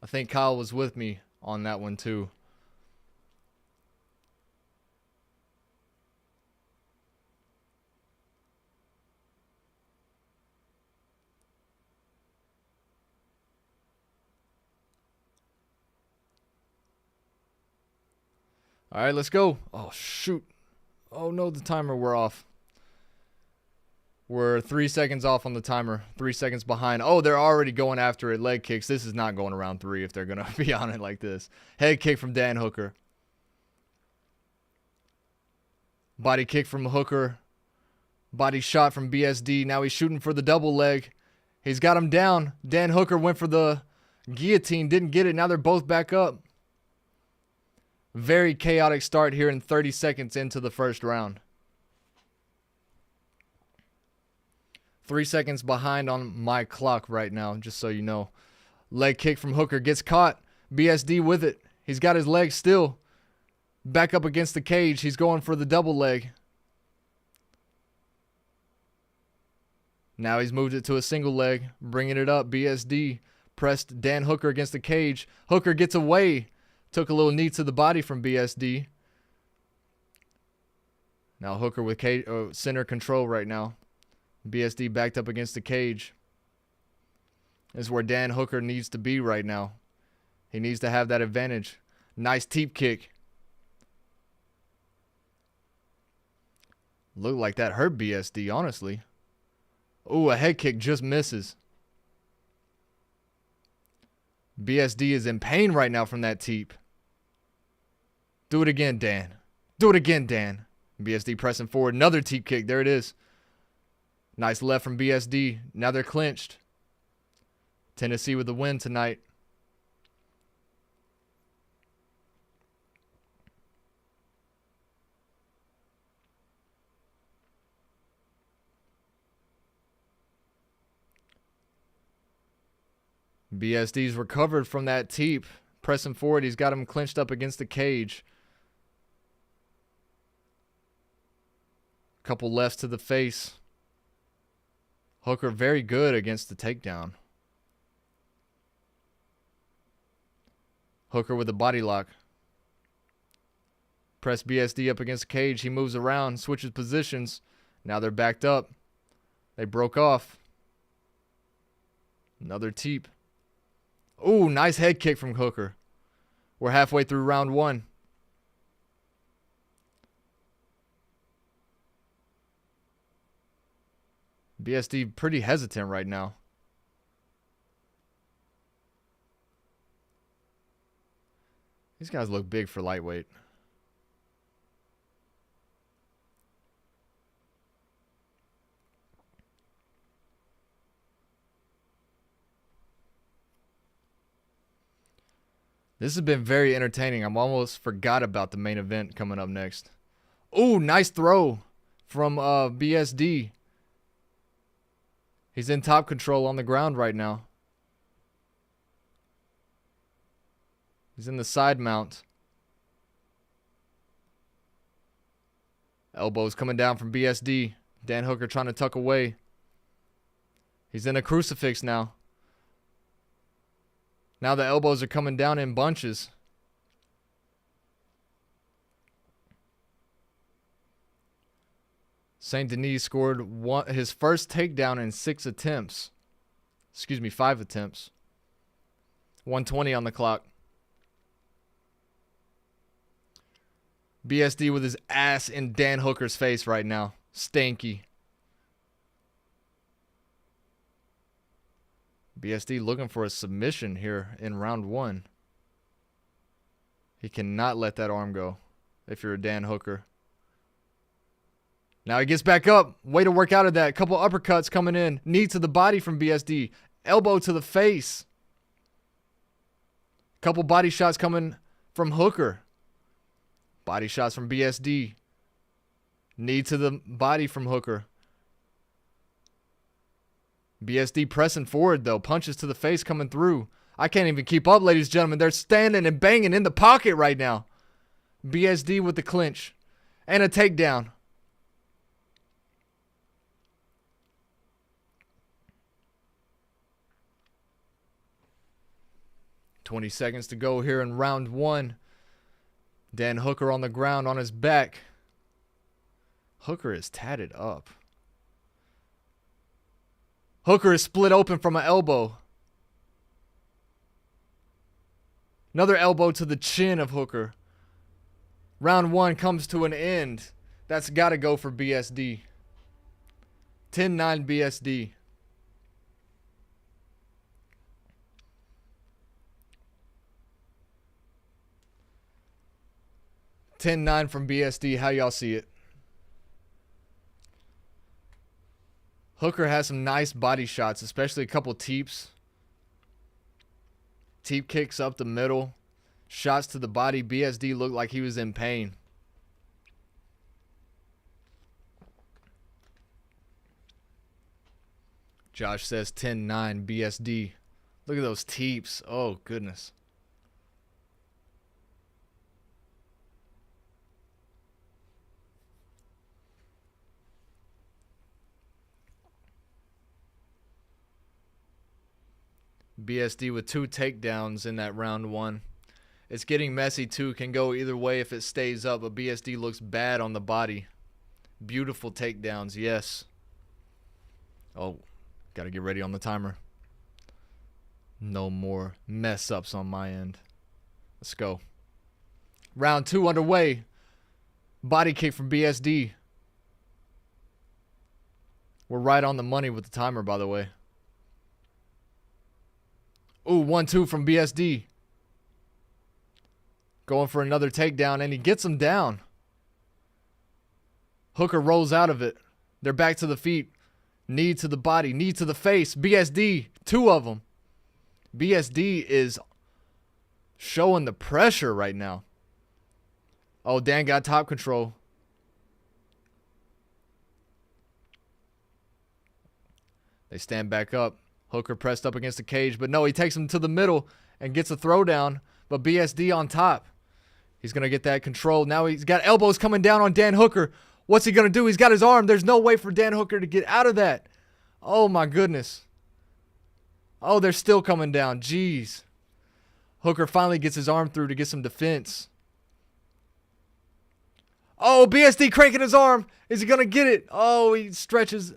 I think Kyle was with me on that one too. All right, let's go. Oh, shoot. Oh, no, the timer, we're off. We're 3 seconds off on the timer. 3 seconds behind. Oh, they're already going after it. Leg kicks. This is not going around 3 if they're going to be on it like this. Head kick from Dan Hooker. Body kick from Hooker. Body shot from BSD. Now he's shooting for the double leg. He's got him down. Dan Hooker went for the guillotine. Didn't get it. Now they're both back up. Very chaotic start here in 30 seconds into the first round. 3 seconds behind on my clock right now, just so you know. Leg kick from Hooker. Gets caught. BSD with it. He's got his leg still. Back up against the cage. He's going for the double leg. Now he's moved it to a single leg. Bringing it up. BSD pressed Dan Hooker against the cage. Hooker gets away. Took a little knee to the body from BSD. Now Hooker with center control right now. BSD backed up against the cage. This is where Dan Hooker needs to be right now. He needs to have that advantage. Nice teep kick. Looked like that hurt BSD, honestly. Ooh, a head kick just misses. BSD is in pain right now from that teep. Do it again, Dan. Do it again, Dan. BSD pressing forward. Another teep kick. There it is. Nice left from BSD. Now they're clinched. Tennessee with the win tonight. BSD's recovered from that teep. Pressing forward. He's got him clinched up against the cage. Couple lefts to the face. Hooker very good against the takedown. Hooker with the body lock. Press BSD up against the cage. He moves around, switches positions. Now they're backed up. They broke off. Another teep. Ooh, nice head kick from Hooker. We're halfway through round 1. BSD pretty hesitant right now. These guys look big for lightweight. This has been very entertaining. I'm almost forgot about the main event coming up next. Ooh, nice throw from BSD. He's in top control on the ground right now. He's in the side mount. Elbows coming down from BSD. Dan Hooker trying to tuck away. He's in a crucifix now. Now the elbows are coming down in bunches. St. Denis scored his first takedown in 5 attempts. 120 on the clock. BSD with his ass in Dan Hooker's face right now. Stanky. BSD looking for a submission here in round 1. He cannot let that arm go if you're a Dan Hooker. Now he gets back up. Way to work out of that. Couple uppercuts coming in. Knee to the body from BSD. Elbow to the face. Couple body shots coming from Hooker. Body shots from BSD. Knee to the body from Hooker. BSD pressing forward, though. Punches to the face coming through. I can't even keep up, ladies and gentlemen. They're standing and banging in the pocket right now. BSD with the clinch. And a takedown. $20 seconds to go here in round 1. Dan Hooker on the ground on his back. Hooker is tatted up. Hooker is split open from an elbow. Another elbow to the chin of Hooker. Round 1 comes to an end. That's got to go for BSD. 10-9 BSD. $10-9 from BSD. How y'all see it? Hooker has some nice body shots, especially a couple teeps. Teep kicks up the middle. Shots to the body. BSD looked like he was in pain. Josh says 10-9 BSD. Look at those teeps. Oh, goodness. BSD with 2 takedowns in that round 1. It's getting messy too. Can go either way if it stays up, but BSD looks bad on the body. Beautiful takedowns, yes. Oh, got to get ready on the timer. No more mess ups on my end. Let's go. Round 2 underway. Body kick from BSD. We're right on the money with the timer, by the way. Ooh, 1-2 from BSD. Going for another takedown, and he gets him down. Hooker rolls out of it. They're back to the feet. Knee to the body, knee to the face. BSD, 2 of them. BSD is showing the pressure right now. Oh, Dan got top control. They stand back up. Hooker pressed up against the cage, but no, he takes him to the middle and gets a throwdown, but BSD on top. He's going to get that control. Now he's got elbows coming down on Dan Hooker. What's he going to do? He's got his arm. There's no way for Dan Hooker to get out of that. Oh, my goodness. Oh, they're still coming down. Jeez. Hooker finally gets his arm through to get some defense. Oh, BSD cranking his arm. Is he going to get it? Oh, he stretches.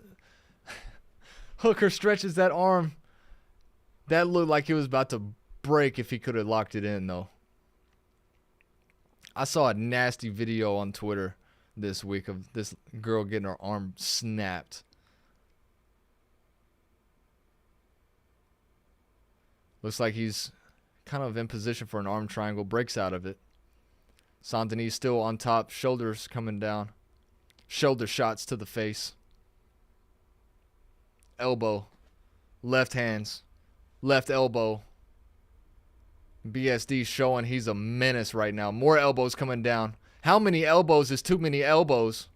Hooker stretches that arm. That looked like it was about to break if he could have locked it in, though. I saw a nasty video on Twitter this week of this girl getting her arm snapped. Looks like he's kind of in position for an arm triangle. Breaks out of it. Denis still on top. Shoulders coming down. Shoulder shots to the face. Elbow. Left hands. Left elbow. BSD showing he's a menace right now. More elbows coming down. How many elbows is too many elbows?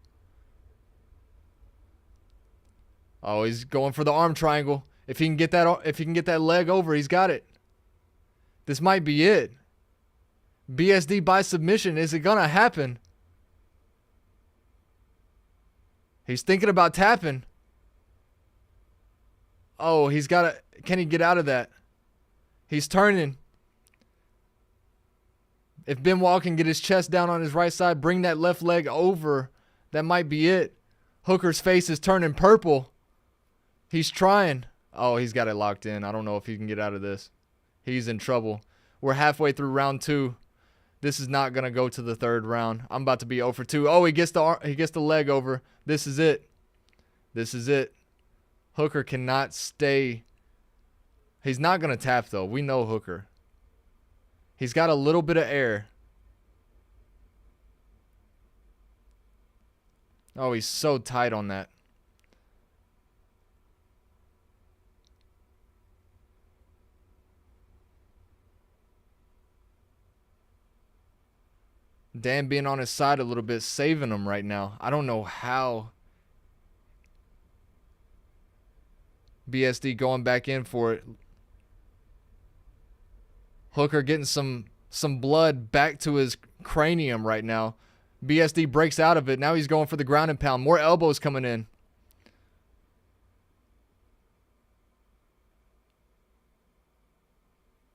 Oh, he's going for the arm triangle. If he can get that leg over, he's got it. This might be it. BSD by submission. Is it gonna happen? He's thinking about tapping. Oh, he's got to. Can he get out of that? He's turning. If Benoit can get his chest down on his right side, bring that left leg over, that might be it. Hooker's face is turning purple. He's trying. Oh, he's got it locked in. I don't know if he can get out of this. He's in trouble. We're halfway through round 2. This is not going to go to the 3rd round. I'm about to be 0 for 2. Oh, he gets the leg over. This is it. This is it. Hooker cannot stay. He's not going to tap, though. We know Hooker. He's got a little bit of air. Oh, he's so tight on that. Dan being on his side a little bit, saving him right now. I don't know how. BSD going back in for it. Hooker getting some blood back to his cranium right now. BSD breaks out of it. Now he's going for the ground and pound. More elbows coming in.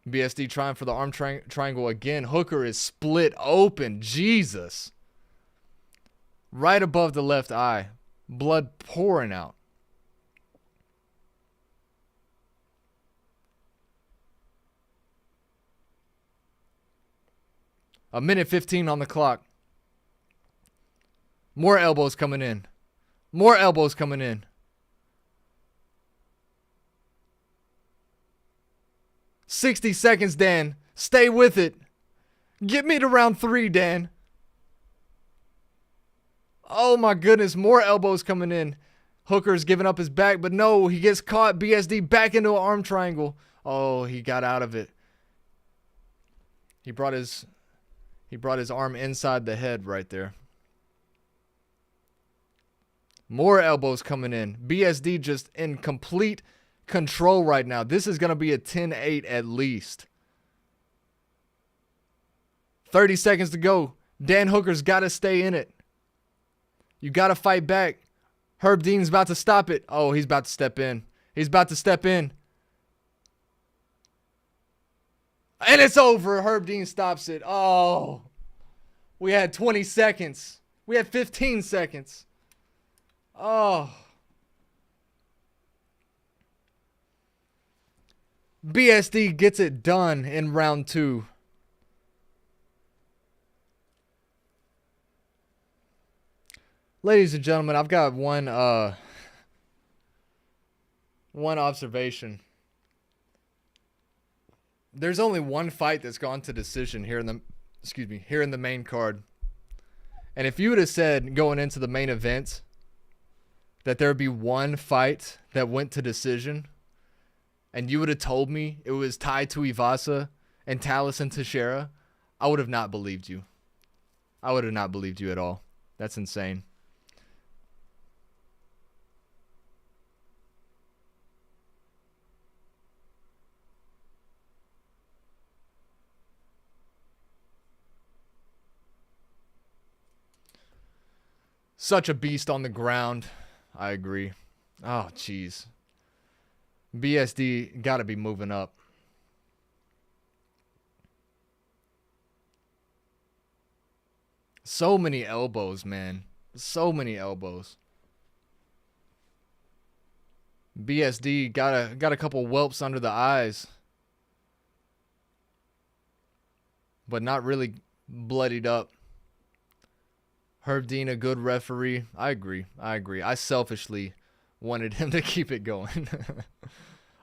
BSD trying for the arm triangle again. Hooker is split open. Jesus. Right above the left eye. Blood pouring out. A minute 15 on the clock. More elbows coming in. More elbows coming in. "60 seconds, Dan. Stay with it. Get me to round 3, Dan." Oh my goodness, more elbows coming in. Hooker's giving up his back, but no, he gets caught. BSD back into an arm triangle. Oh, he got out of it. He brought his arm inside the head right there. More elbows coming in. BSD just in complete control right now. This is going to be a 10-8 at least. 30 seconds to go. Dan Hooker's got to stay in it. You got to fight back. Herb Dean's about to stop it. Oh, he's about to step in. He's about to step in. And it's over. Herb Dean stops it. Oh. We had 20 seconds. We had 15 seconds. Oh. BSD gets it done in round 2. Ladies and gentlemen, I've got one observation. there's only one fight that's gone to decision here in the main card. And if you would have said going into the main event that there would be one fight that went to decision, and you would have told me it was Tuivasa and Tallison Teixeira, I would have not believed you. I would have not believed you at all. That's insane. Such a beast on the ground. I agree. Oh, jeez. BSD got to be moving up. So many elbows, man. So many elbows. BSD got a couple whelps under the eyes. But not really bloodied up. Herb Dean, a good referee. I agree. I selfishly wanted him to keep it going.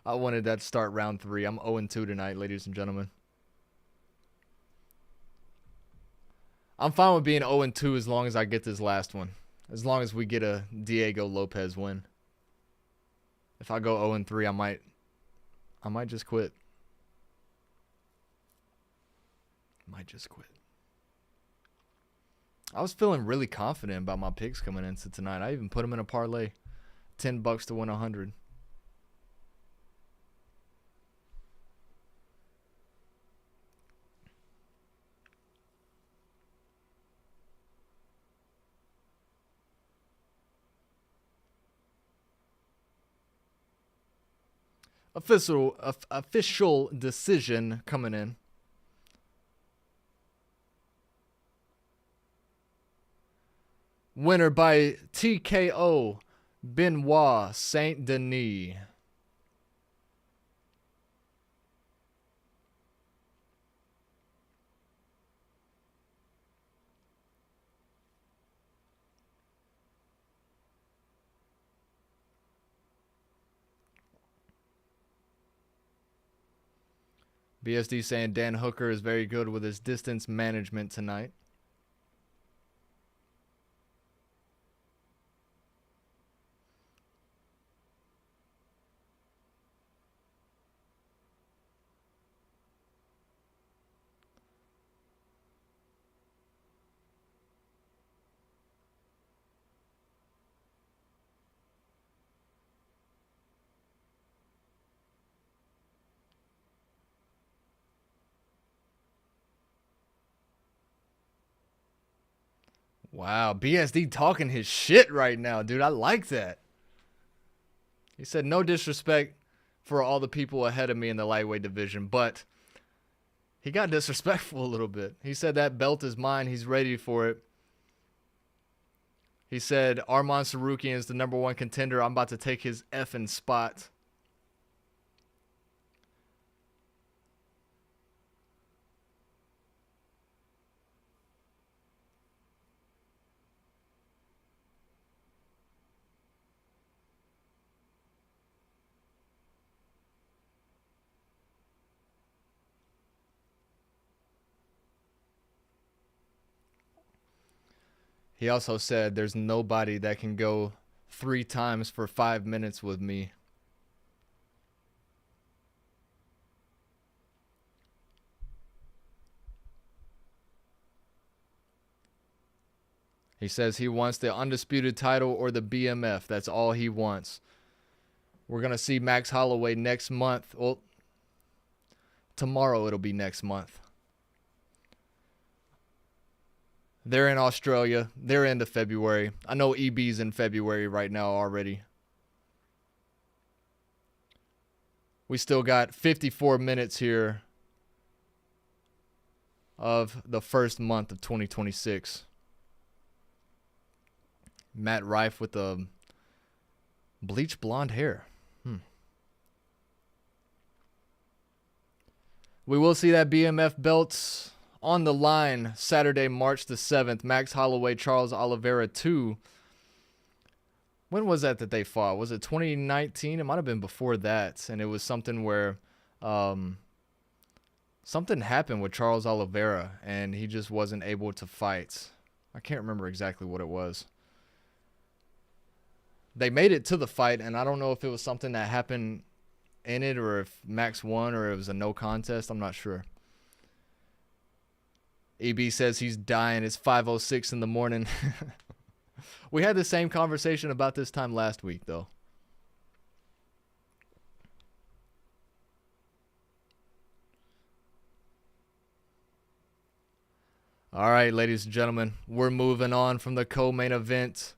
I wanted that to start round 3. I'm 0-2 tonight, ladies and gentlemen. I'm fine with being 0-2 as long as I get this last one. As long as we get a Diego Lopes win. If I go 0-3, I might just quit. Might just quit. I was feeling really confident about my picks coming into tonight. I even put them in a parlay. $10 to win 100. Official decision coming in. Winner by TKO, Benoit Saint Denis. BSD saying Dan Hooker is very good with his distance management tonight. Wow, BSD talking his shit right now, dude. I like that. He said, no disrespect for all the people ahead of me in the lightweight division, but he got disrespectful a little bit. He said that belt is mine. He's ready for it. He said, Arman Sarukian is the #1 contender. I'm about to take his effing spot. He also said there's nobody that can go 3 times for 5 minutes with me. He says he wants the undisputed title or the BMF. That's all he wants. We're going to see Max Holloway next month. Well, tomorrow it'll be next month. They're in Australia. They're into February. I know EB's in February right now already. We still got 54 minutes here of the first month of 2026. Matt Rife with the bleach blonde hair. We will see that BMF belt on the line Saturday, March the 7th. Max Holloway, Charles Oliveira 2. When was that they fought? Was it 2019? It might have been before that. And it was something where something happened with Charles Oliveira, and he just wasn't able to fight. I can't remember exactly what it was. They made it to the fight, and I don't know if it was something that happened in it or if Max won or it was a no contest. I'm not sure. EB says he's dying. It's 5:06 in the morning. We had the same conversation about this time last week, though. All right, ladies and gentlemen, we're moving on from the co-main event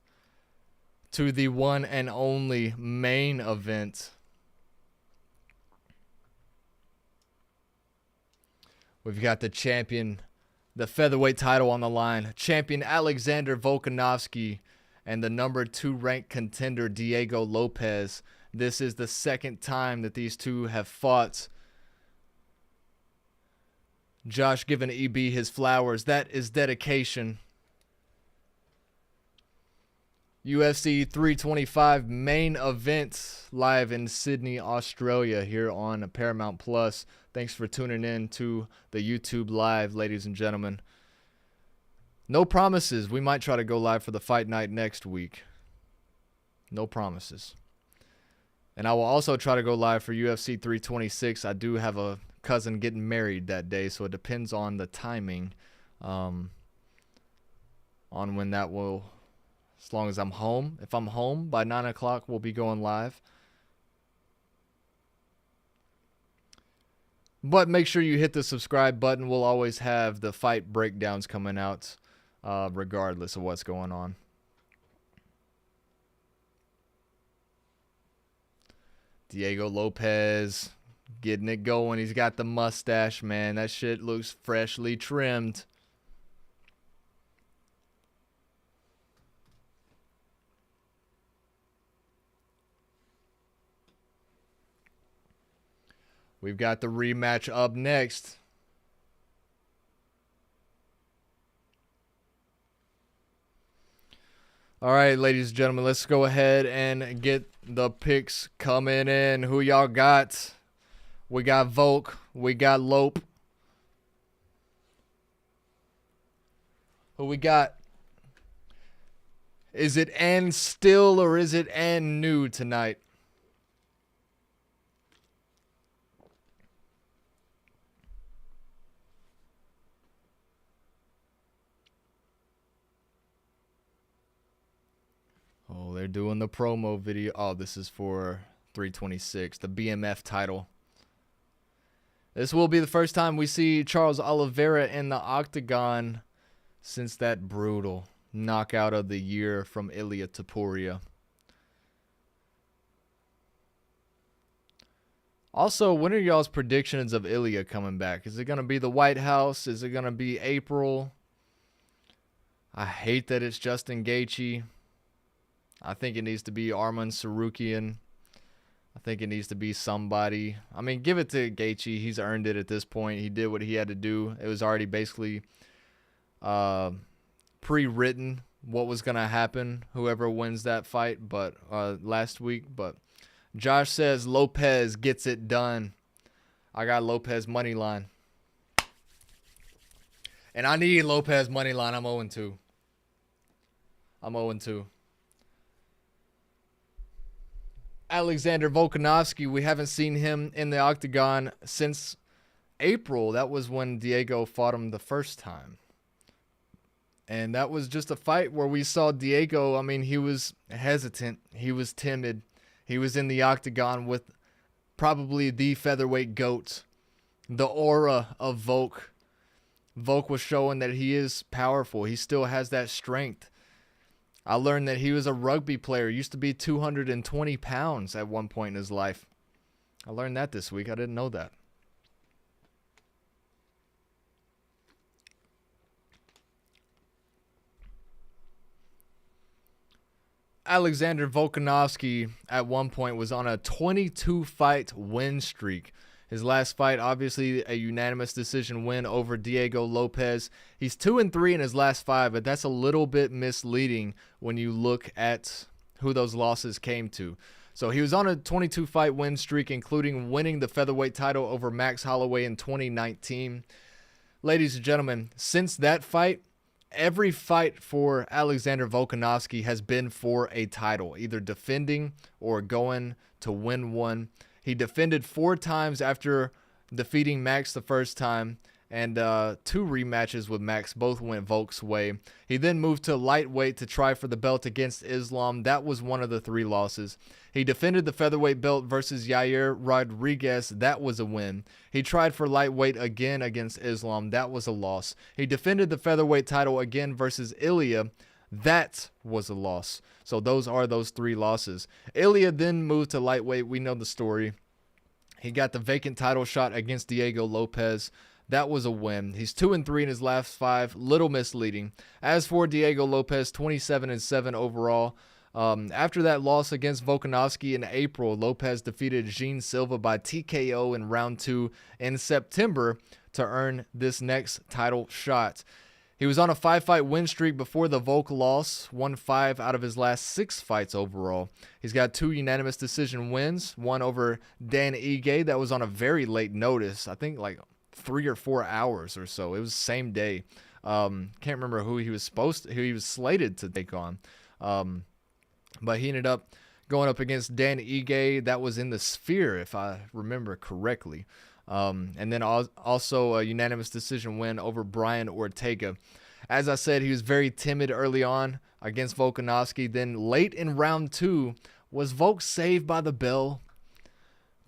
to the one and only main event. We've got the champion, the featherweight title on the line. Champion Alexander Volkanovski and the number 2 ranked contender Diego Lopes. This is the second time that these two have fought. Josh giving EB his flowers. That is dedication. UFC 325 main event live in Sydney, Australia here on Paramount Plus. Thanks for tuning in to the YouTube live, ladies and gentlemen. No promises. We might try to go live for the fight night next week. No promises. And I will also try to go live for UFC 326. I do have a cousin getting married that day, so it depends on the timing on when that will, as long as I'm home. If I'm home by 9 o'clock, we'll be going live. But make sure you hit the subscribe button. We'll always have the fight breakdowns coming out regardless of what's going on. Diego Lopes getting it going. He's got the mustache, man. That shit looks freshly trimmed. We've got the rematch up next. All right, ladies and gentlemen, let's go ahead and get the picks coming in. Who y'all got? We got Volk. We got Lope. Who we got? Is it and still or is it and new tonight? Oh, they're doing the promo video. Oh, this is for 326, the BMF title. This will be the first time we see Charles Oliveira in the octagon since that brutal knockout of the year from Ilia Topuria. Also, when are y'all's predictions of Ilia coming back? Is it going to be the White House? Is it going to be April? I hate that it's Justin Gaethje. I think it needs to be Arman Sarukian. I think it needs to be somebody. I mean, give it to Gaethje. He's earned it at this point. He did what he had to do. It was already basically pre-written what was going to happen, whoever wins that fight last week. But Josh says Lopes gets it done. I got Lopes money line. And I need Lopes money line. I'm 0-2. I'm 0-2. Alexander Volkanovski, we haven't seen him in the octagon since April. That was when Diego fought him the first time. And that was just a fight where we saw Diego, I mean, he was hesitant. He was timid. He was in the octagon with probably the featherweight GOAT. The aura of Volk. Volk was showing that he is powerful. He still has that strength. I learned that he was a rugby player. Used to be 220 pounds at one point in his life. I learned that this week. I didn't know that. Alexander Volkanovski at one point was on a 22-fight win streak. His last fight, obviously, a unanimous decision win over Diego Lopes. He's 2-3 in his last 5, but that's a little bit misleading when you look at who those losses came to. So he was on a 22-fight win streak, including winning the featherweight title over Max Holloway in 2019. Ladies and gentlemen, since that fight, every fight for Alexander Volkanovski has been for a title, either defending or going to win one. He defended 4 times after defeating Max the first time, and 2 rematches with Max both went Volk's way. He then moved to lightweight to try for the belt against Islam. That was one of the 3 losses. He defended the featherweight belt versus Yair Rodriguez. That was a win. He tried for lightweight again against Islam. That was a loss. He defended the featherweight title again versus Ilya. That was a loss. So those are those 3 losses. Ilya then moved to lightweight. We know the story. He got the vacant title shot against Diego Lopes. That was a win. He's 2-3 in his last 5. Little misleading. As for Diego Lopes, 27-7 overall. After that loss against Volkanovski in April, Lopes defeated Jean Silva by TKO in round 2 in September to earn this next title shot. He was on a 5-fight win streak before the Volk loss, won 5 out of his last 6 fights overall. He's got 2 unanimous decision wins, one over Dan Ige. That was on a very late notice, I think like 3 or 4 hours or so. It was the same day. Can't remember who he was slated to take on. But he ended up going up against Dan Ige. That was in the Sphere, if I remember correctly. And then also a unanimous decision win over Brian Ortega. As I said, he was very timid early on against Volkanovski. Then late in round 2, was Volk saved by the bell?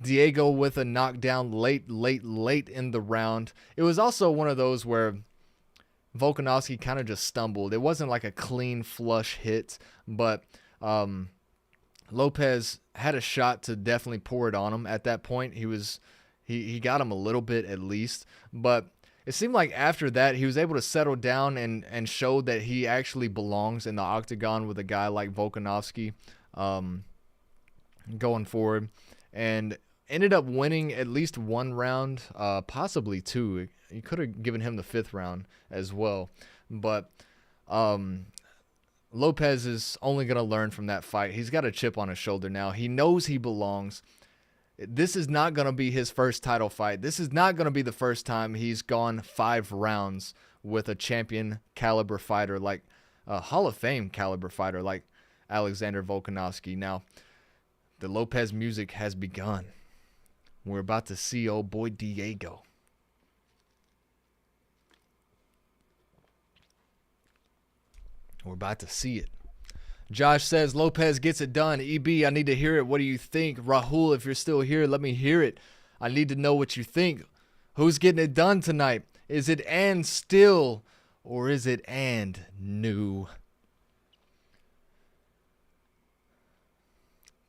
Diego with a knockdown late in the round. It was also one of those where Volkanovski kind of just stumbled. It wasn't like a clean flush hit, but Lopes had a shot to definitely pour it on him at that point. He got him a little bit at least, but it seemed like after that he was able to settle down and show that he actually belongs in the octagon with a guy like Volkanovski going forward, and ended up winning at least 1 round, possibly 2. You could have given him the 5th round as well, but Lopes is only going to learn from that fight. He's got a chip on his shoulder now. He knows he belongs. This is not going to be his first title fight. This is not going to be the first time he's gone 5 rounds with a champion caliber fighter, like a Hall of Fame caliber fighter like Alexander Volkanovski. Now, the Lopes music has begun. We're about to see old boy Diego. We're about to see it. Josh says, Lopes gets it done. EB, I need to hear it. What do you think? Rahul, if you're still here, let me hear it. I need to know what you think. Who's getting it done tonight? Is it and still, or is it and new?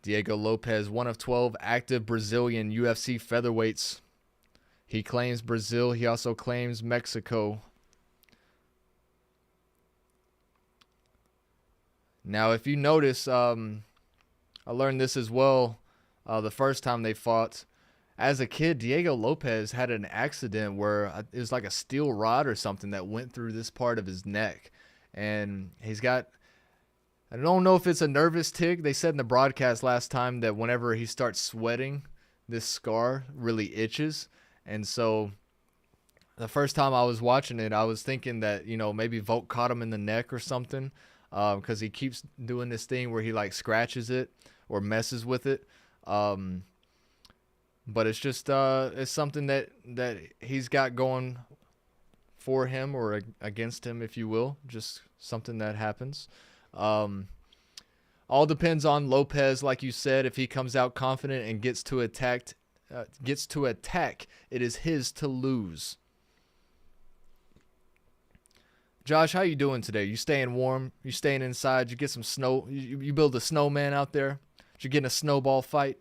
Diego Lopes, 1 of 12 active Brazilian UFC featherweights. He claims Brazil. He also claims Mexico. Now, if you notice, I learned this as well the first time they fought. As a kid, Diego Lopes had an accident where it was like a steel rod or something that went through this part of his neck. And he's got, I don't know if it's a nervous tic. They said in the broadcast last time that whenever he starts sweating, this scar really itches. And so the first time I was watching it, I was thinking that, maybe Volk caught him in the neck or something. Because he keeps doing this thing where he like scratches it or messes with it. But it's just it's something that he's got going for him or against him, if you will. Just something that happens. All depends on Lopes, like you said. If he comes out confident and gets to attack, it is his to lose. Josh, how you doing today? You staying warm? You staying inside? You get some snow? You build a snowman out there? Did you get in a snowball fight?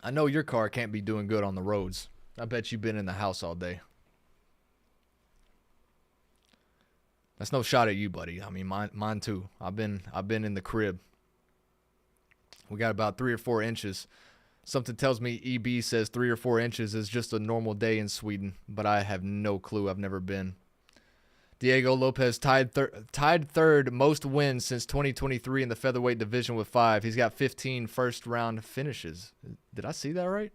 I know your car can't be doing good on the roads. I bet you've been in the house all day. That's no shot at you, buddy. I mean, mine too. I've been in the crib. We got about 3 or 4 inches. Something tells me EB says 3 or 4 inches is just a normal day in Sweden, but I have no clue. I've never been. Diego Lopes tied third most wins since 2023 in the featherweight division with 5. He's got 15 first-round finishes. Did I see that right?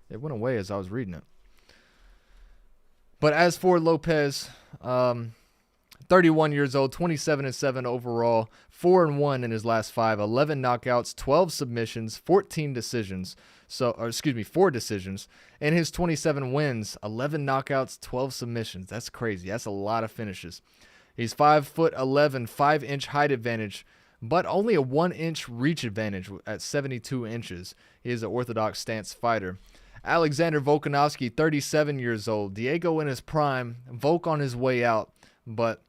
It went away as I was reading it. But as for Lopes, 31 years old, 27-7 overall, 4-1 in his last 5, 11 knockouts, 12 submissions, 14 decisions. 4 decisions. In his 27 wins, 11 knockouts, 12 submissions. That's crazy. That's a lot of finishes. He's 5'11", 5-inch height advantage, but only a 1-inch reach advantage at 72 inches. He is an orthodox stance fighter. Alexander Volkanovski, 37 years old. Diego in his prime. Volk on his way out, but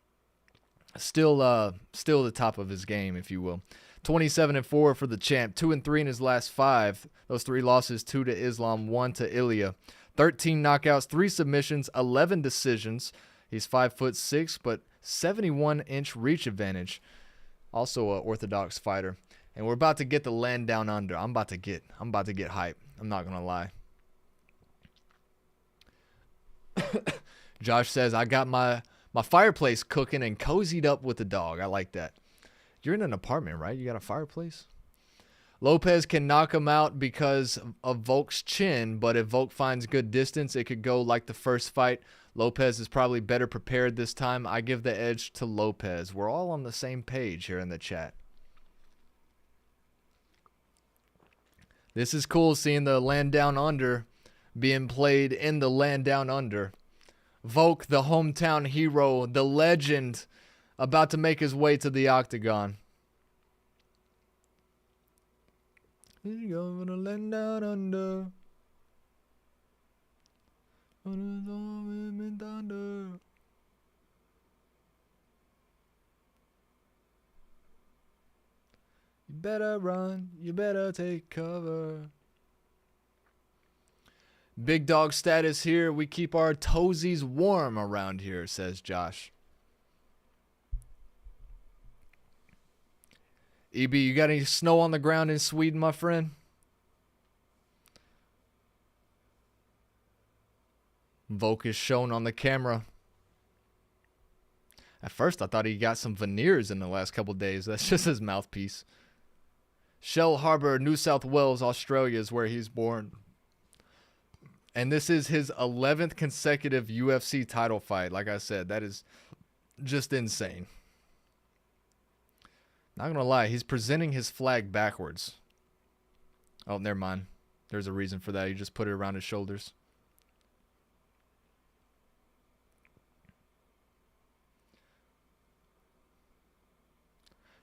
still the top of his game, if you will. 27-4 for the champ. 2-3 in his last 5. Those 3 losses: 2 to Islam, 1 to Ilya. 13 knockouts, 3 submissions, 11 decisions. He's 5'6", but 71-inch reach advantage. Also an orthodox fighter. And we're about to get the land down under. I'm about to get hype. I'm not gonna lie. Josh says, I got my fireplace cooking and cozied up with the dog. I like that. You're in an apartment, right? You got a fireplace? Lopes can knock him out because of Volk's chin, but if Volk finds good distance, it could go like the first fight. Lopes is probably better prepared this time. I give the edge to Lopes. We're all on the same page here in the chat. This is cool seeing the land down under being played in the land down under. Volk, the hometown hero, the legend, about to make his way to the octagon. He's going to land down under. You better run, you better take cover. Big dog status here. We keep our toesies warm around here, says Josh. EB, you got any snow on the ground in Sweden, my friend? Volk is shown on the camera. At first, I thought he got some veneers in the last couple days. That's just his mouthpiece. Shell Harbour, New South Wales, Australia is where he's born. And this is his 11th consecutive UFC title fight. Like I said, that is just insane. Not going to lie, he's presenting his flag backwards. Oh, never mind. There's a reason for that. He just put it around his shoulders.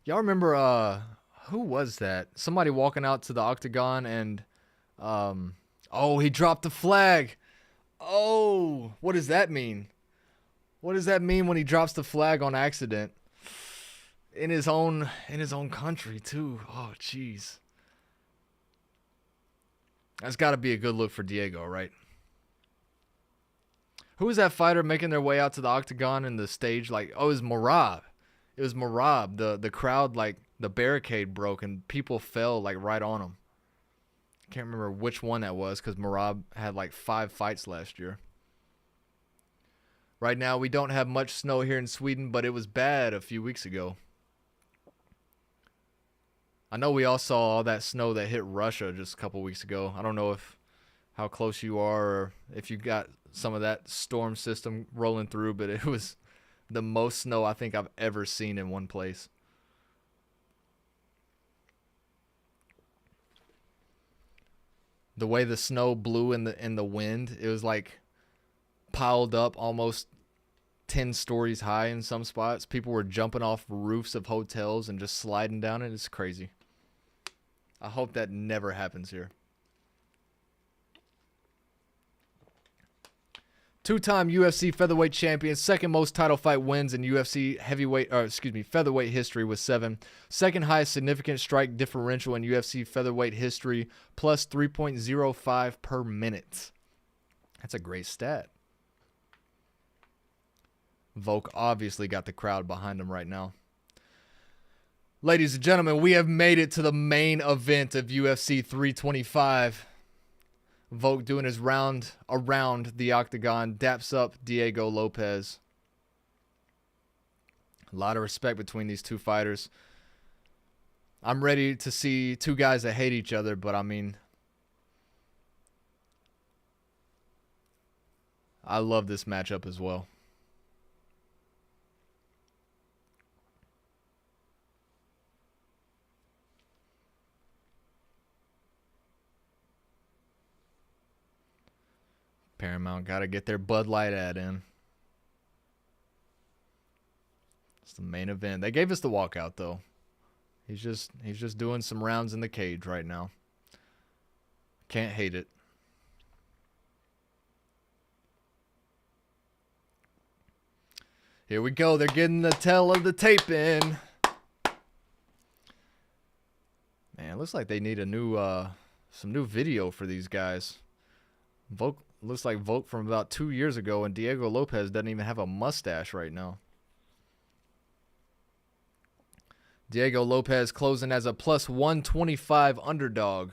Y'all remember, who was that? Somebody walking out to the octagon and, oh, he dropped the flag. Oh, what does that mean? What does that mean when he drops the flag on accident? In his own country too. Oh, jeez. That's got to be a good look for Diego, right? Who was that fighter making their way out to the octagon and the stage? Like, oh, it was Merab. It was Merab. The crowd, like, the barricade broke and people fell, like, right on him. Can't remember which one that was because Merab had, like, 5 fights last year. Right now, we don't have much snow here in Sweden, but it was bad a few weeks ago. I know we all saw all that snow that hit Russia just a couple weeks ago. I don't know how close you are or if you got some of that storm system rolling through, but it was the most snow I think I've ever seen in one place. The way the snow blew in the wind, it was like piled up almost 10 stories high in some spots. People were jumping off roofs of hotels and just sliding down it. It's crazy. I hope that never happens here. Two-time UFC featherweight champion, second most title fight wins in UFC featherweight history with 7. Second highest significant strike differential in UFC featherweight history, plus 3.05 per minute. That's a great stat. Volk obviously got the crowd behind him right now. Ladies and gentlemen, we have made it to the main event of UFC 325. Volk doing his round around the octagon, daps up Diego Lopes. A lot of respect between these two fighters. I'm ready to see two guys that hate each other, but I mean, I love this matchup as well. Paramount got to get their Bud Light ad in. It's the main event. They gave us the walkout though. He's just doing some rounds in the cage right now. Can't hate it. Here we go. They're getting the tail of the tape in. Man, it looks like they need a new some new video for these guys. Volk looks like Volk from about 2 years ago, and Diego Lopes doesn't even have a mustache right now. Diego Lopes closing as a plus 125 underdog.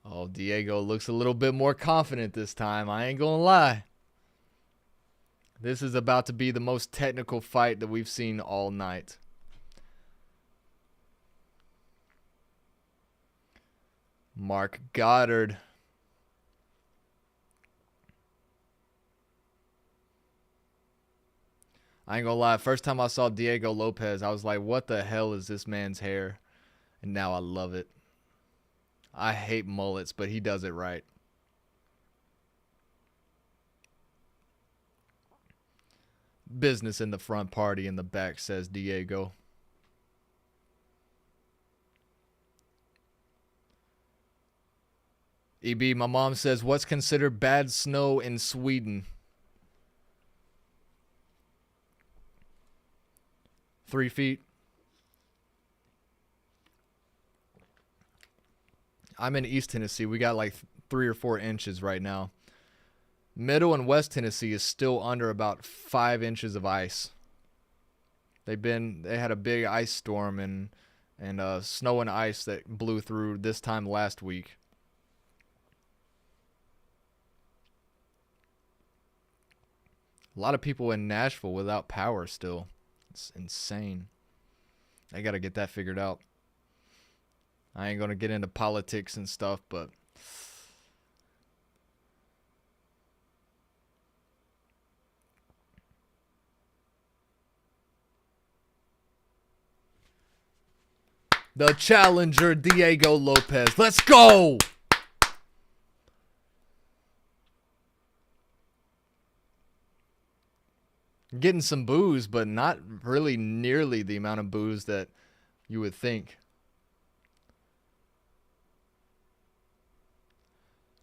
Oh, Diego looks a little bit more confident this time. I ain't gonna lie. This is about to be the most technical fight that we've seen all night. Mark Goddard. I ain't gonna lie, first time I saw Diego Lopes, I was like, what the hell is this man's hair? And now I love it. I hate mullets, but he does it right. Business in the front, party in the back, says Diego. EB, my mom says, what's considered bad snow in Sweden? 3 feet. I'm in East Tennessee. We got like 3 or 4 inches right now. Middle and West Tennessee is still under about 5 inches of ice. They had a big ice storm and snow and ice that blew through this time last week. A lot of people in Nashville without power still. It's insane. I got to get that figured out. I ain't going to get into politics and stuff, but the challenger, Diego Lopes. Let's go! Getting some boos, but not really nearly the amount of boos that you would think.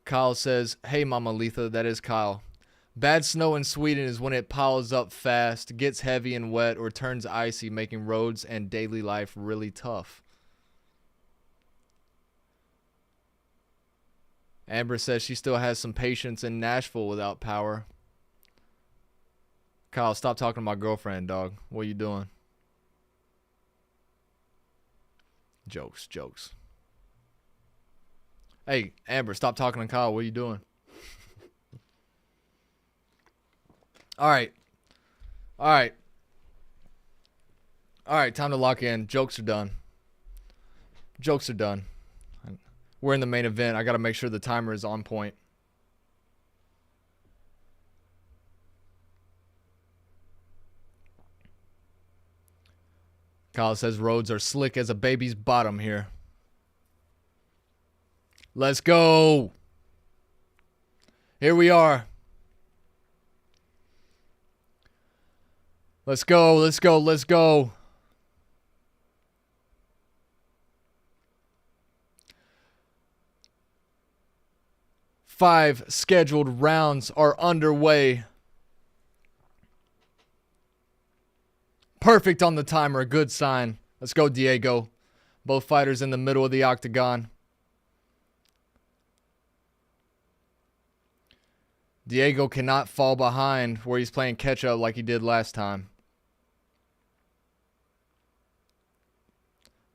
Kyle says, hey, Mama Letha, that is Kyle. Bad snow in Sweden is when it piles up fast, gets heavy and wet, or turns icy, making roads and daily life really tough. Amber says she still has some patience in Nashville without power. Kyle, stop talking to my girlfriend, dog. What are you doing? Jokes, jokes. Hey, Amber, stop talking to Kyle. What are you doing? All right. All right. All right, time to lock in. Jokes are done. Jokes are done. We're in the main event. I got to make sure the timer is on point. Kyle says roads are slick as a baby's bottom here. Let's go. Here we are. Let's go, let's go, let's go. Five scheduled rounds are underway. Perfect on the timer, a good sign. Let's go, Diego. Both fighters in the middle of the octagon. Diego cannot fall behind where he's playing catch up like he did last time.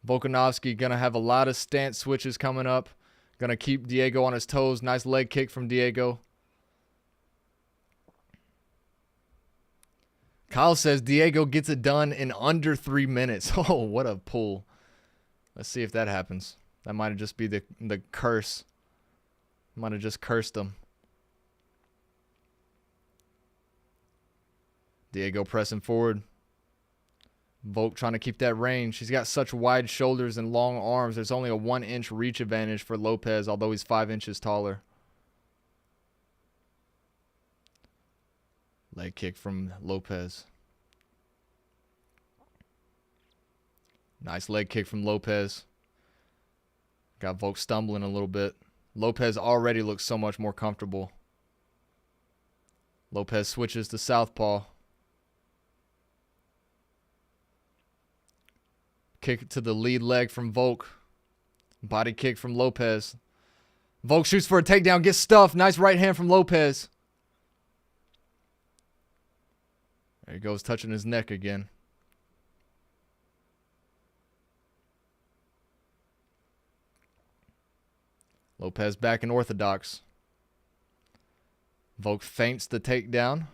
Volkanovski going to have a lot of stance switches coming up. Gonna keep Diego on his toes. Nice leg kick from Diego. Kyle says Diego gets it done in under 3 minutes. Oh, what a pull. Let's see if that happens. That might have just be the curse. Might have just cursed him. Diego pressing forward. Volk trying to keep that range. He's got such wide shoulders and long arms. There's only a 1-inch reach advantage for Lopes, although he's 5 inches taller. Leg kick from Lopes. Nice leg kick from Lopes. Got Volk stumbling a little bit. Lopes already looks so much more comfortable. Lopes switches to southpaw. Kick to the lead leg from Volk. Body kick from Lopes. Volk shoots for a takedown, gets stuffed. Nice right hand from Lopes. There he goes, touching his neck again. Lopes back in orthodox. Volk feints the takedown.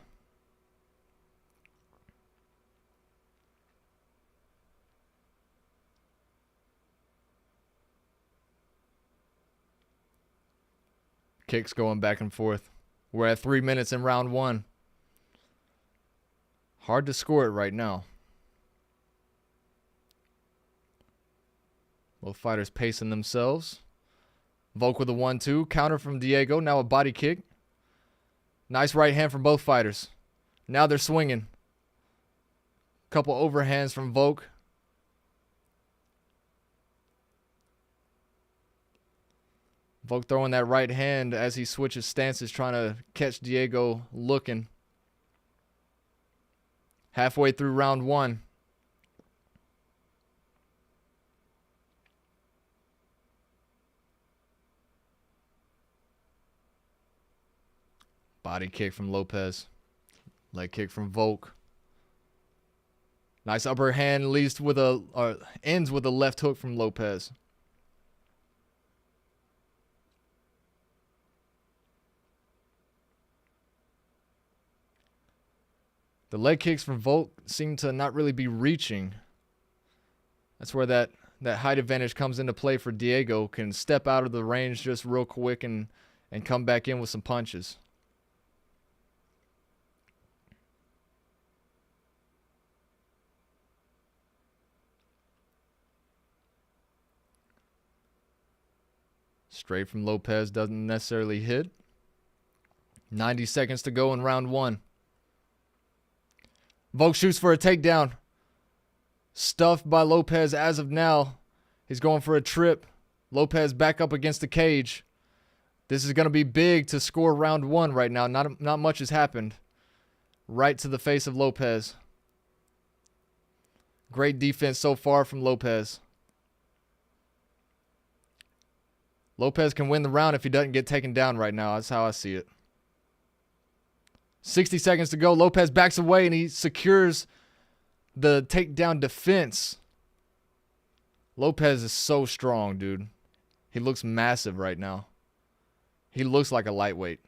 Kicks going back and forth. We're at 3 minutes in round 1. Hard to score it right now. Both fighters pacing themselves. Volk with a 1-2. Counter from Diego. Now a body kick. Nice right hand from both fighters. Now they're swinging. Couple overhands from Volk. Volk throwing that right hand as he switches stances, trying to catch Diego looking. Halfway through round 1. Body kick from Lopes. Leg kick from Volk. Nice upper hand ends with a left hook from Lopes. The leg kicks from Volk seem to not really be reaching. That's where that height advantage comes into play for Diego. Can step out of the range just real quick and come back in with some punches. Straight from Lopes doesn't necessarily hit. 90 seconds to go in round 1. Volk shoots for a takedown. Stuffed by Lopes as of now. He's going for a trip. Lopes back up against the cage. This is going to be big to score round 1 right now. Not much has happened. Right to the face of Lopes. Great defense so far from Lopes. Lopes can win the round if he doesn't get taken down right now. That's how I see it. 60 seconds to go. Lopes backs away and he secures the takedown defense. Lopes is so strong, dude. He looks massive right now. He looks like a lightweight.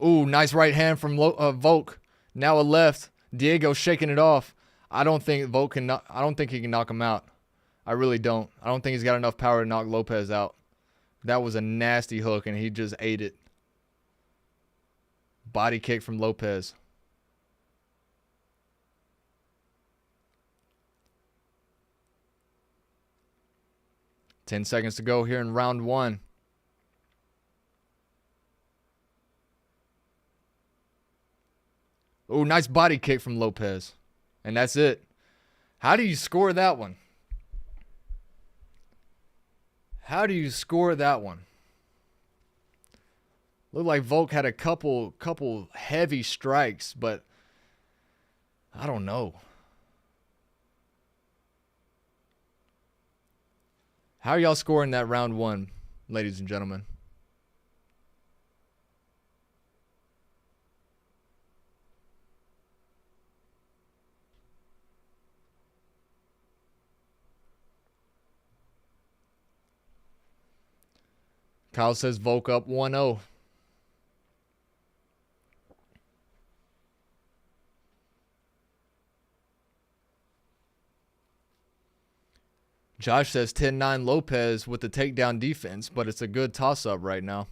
Ooh, nice right hand from Volk. Now a left. Diego shaking it off. I don't think he can knock him out. I really don't. I don't think he's got enough power to knock Lopes out. That was a nasty hook, and he just ate it. Body kick from Lopes. Ten seconds to go here in round 1. Oh, nice body kick from Lopes. And that's it. How do you score that one? How do you score that one? Looked like Volk had a couple heavy strikes, but I don't know. How are y'all scoring that round 1, ladies and gentlemen? Kyle says Volk up 1-0. Josh says 10-9 Lopes with the takedown defense, but it's a good toss-up right now.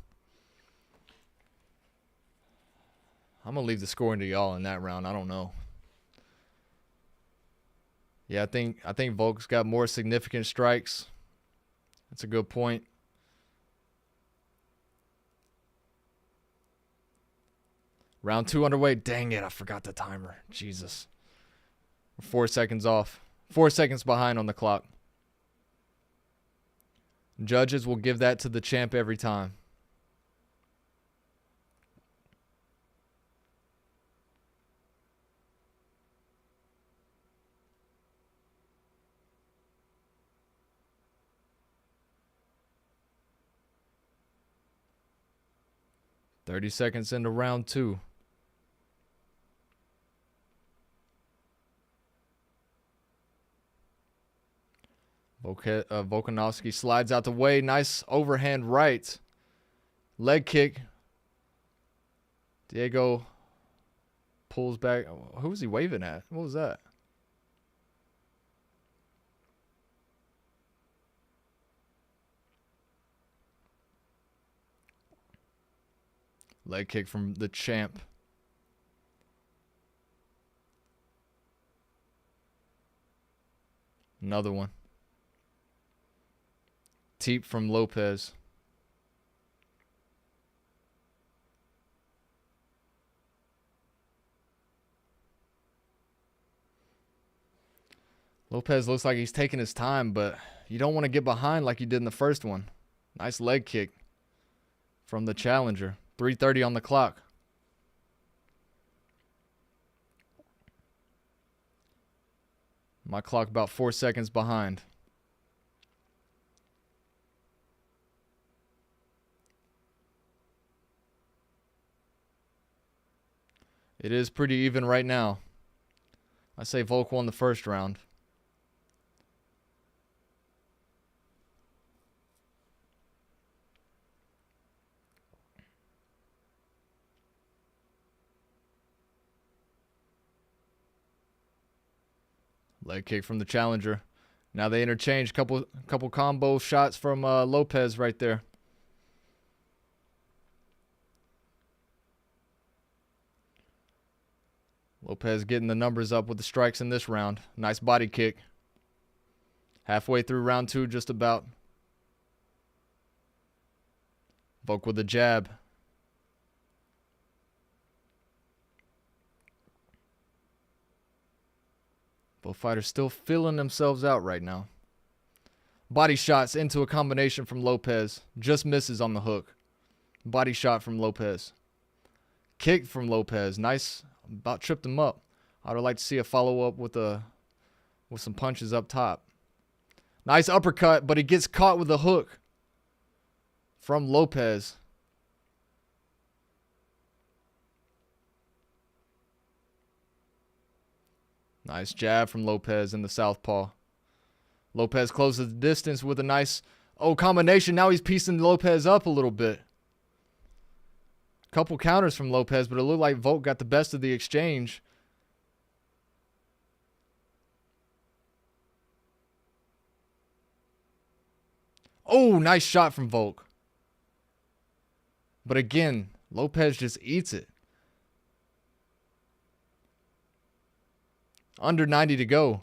I'm going to leave the scoring to y'all in that round. I don't know. Yeah, I think Volk's got more significant strikes. That's a good point. Round 2 underway. Dang it, I forgot the timer. Jesus. We're 4 seconds off. 4 seconds behind on the clock. Judges will give that to the champ every time. "30 seconds into round 2. Volkanovski slides out the way. Nice overhand right. Leg kick. Diego pulls back. Who was he waving at? What was that? Leg kick from the champ. Another one. Teep from Lopes. Lopes looks like he's taking his time, but you don't want to get behind like you did in the first one. Nice leg kick from the challenger. 3:30 on the clock. My clock about 4 seconds behind. It is pretty even right now. I say Volk won the first round. Leg kick from the challenger. Now they interchange. Couple combo shots from Lopes right there. Lopes getting the numbers up with the strikes in this round. Nice body kick. Halfway through round 2 just about. Volk with a jab. Both fighters still feeling themselves out right now. Body shots into a combination from Lopes. Just misses on the hook. Body shot from Lopes. Kick from Lopes. Nice. About tripped him up. I would like to see a follow-up with some punches up top. Nice uppercut, but he gets caught with a hook from Lopes. Nice jab from Lopes in the southpaw. Lopes closes the distance with a nice combination. Now he's piecing Lopes up a little bit. Couple counters from Lopes, but it looked like Volk got the best of the exchange. Oh, nice shot from Volk. But again, Lopes just eats it. Under 90 to go.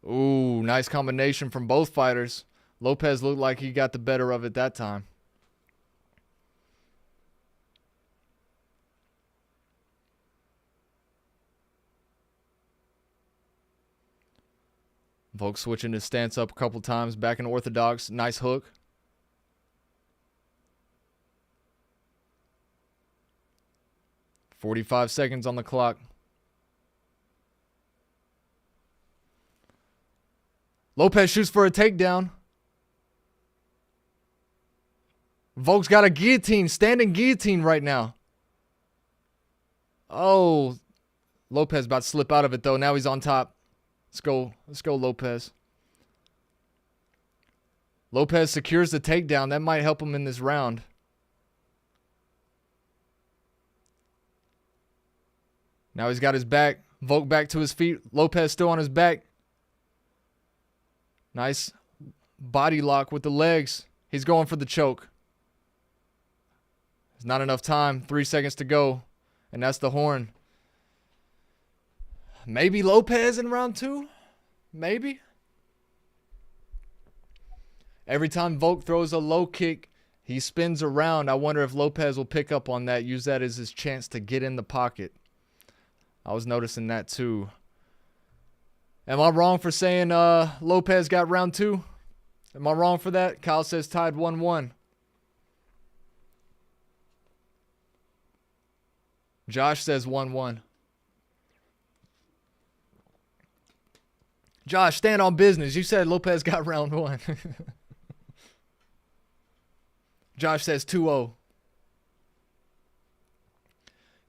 Ooh, nice combination from both fighters. Lopes looked like he got the better of it that time. Volk switching his stance up a couple times. Back in orthodox. Nice hook. "45 seconds on the clock. Lopes shoots for a takedown. Volk's got a guillotine, standing guillotine right now. Oh, Lopez about to slip out of it, though. Now he's on top. Let's go, Lopez. Lopez secures the takedown. That might help him in this round. Now he's got his back. Volk back to his feet. Lopez still on his back. Nice body lock with the legs. He's going for the choke. There's not enough time. 3 seconds to go. And that's the horn. Maybe Lopez in round 2? Maybe. Every time Volk throws a low kick, he spins around. I wonder if Lopez will pick up on that, use that as his chance to get in the pocket. I was noticing that too. Am I wrong for saying Lopez got round 2? Am I wrong for that? Kyle says tied 1-1. Josh says 1-1. Josh, stand on business. You said Lopez got round 1. Josh says 2-0.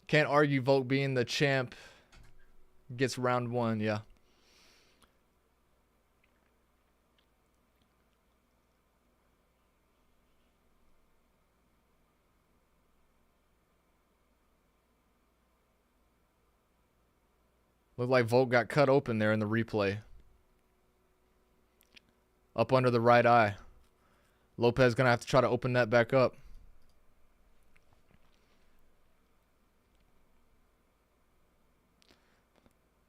Can't argue Volk being the champ. Gets round 1, yeah. Looked like Volk got cut open there in the replay. Up under the right eye. Lopez going to have to try to open that back up.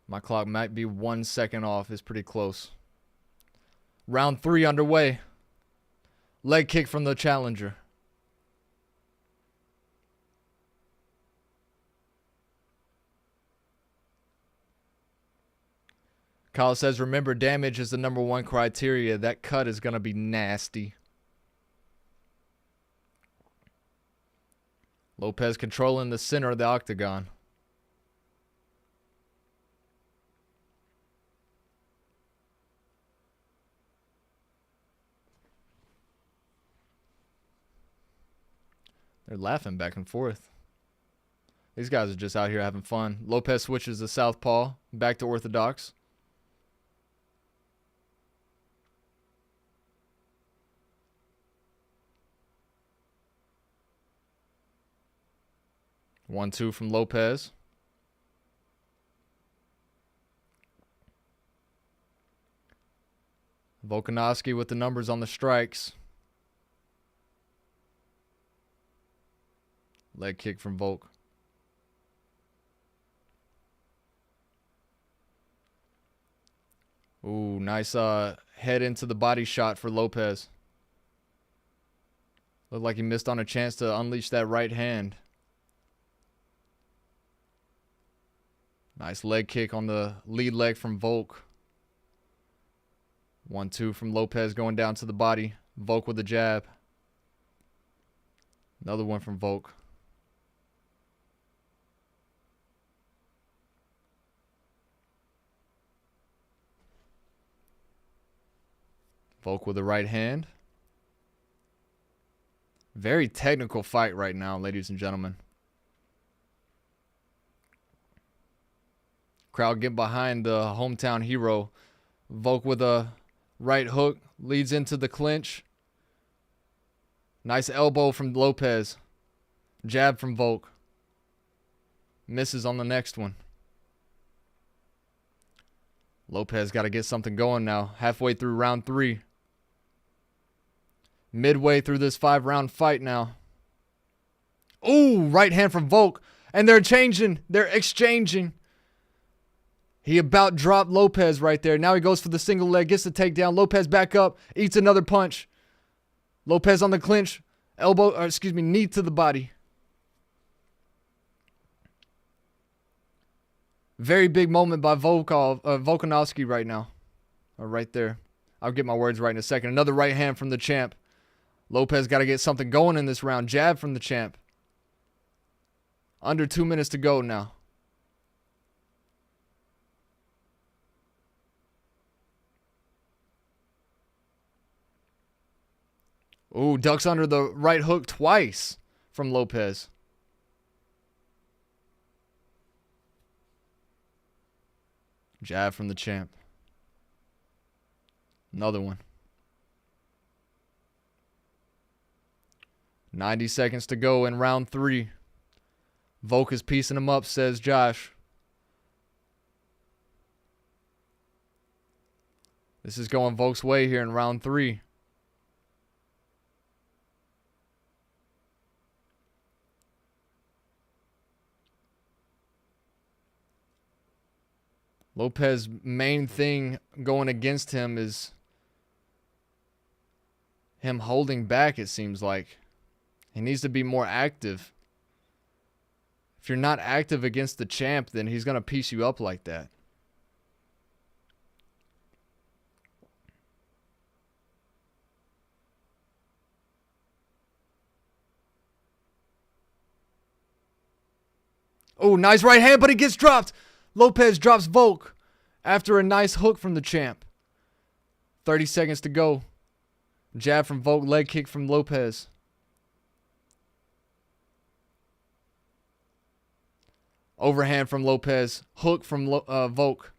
My clock might be 1 second off. It's pretty close. Round 3 underway. Leg kick from the challenger. Kyle says, remember, damage is the #1 criteria. That cut is going to be nasty. Lopez controlling the center of the octagon. They're laughing back and forth. These guys are just out here having fun. Lopez switches to southpaw, back to orthodox. One, two from Lopez. Volkanovski with the numbers on the strikes. Leg kick from Volk. Ooh, nice head into the body shot for Lopez. Looked like he missed on a chance to unleash that right hand. Nice leg kick on the lead leg from Volk. 1-2 from Lopez going down to the body. Volk with a jab. Another one from Volk. Volk with the right hand. Very technical fight right now, ladies and gentlemen. Crowd get behind the hometown hero. Volk with a right hook. Leads into the clinch. Nice elbow from Lopez. Jab from Volk. Misses on the next one. Lopez got to get something going now. Halfway through round 3. Midway through this 5-round fight now. Ooh, right hand from Volk. And they're changing. They're exchanging. He about dropped Lopez right there. Now he goes for the single leg. Gets the takedown. Lopez back up. Eats another punch. Lopez on the clinch. Knee to the body. Very big moment by Volkanovski right now. Right there. I'll get my words right in a second. Another right hand from the champ. Lopez got to get something going in this round. Jab from the champ. Under 2 minutes to go now. Ooh, ducks under the right hook twice from Lopes. Jab from the champ. Another one. 90 seconds to go in round 3. Volk is piecing him up, says Josh. This is going Volk's way here in round 3. Lopes' main thing going against him is him holding back, it seems like. He needs to be more active. If you're not active against the champ, then he's going to piece you up like that. Oh, nice right hand, but it gets dropped. Lopes drops Volk after a nice hook from the champ. 30 seconds to go. Jab from Volk, leg kick from Lopes. Overhand from Lopes, hook from Volk.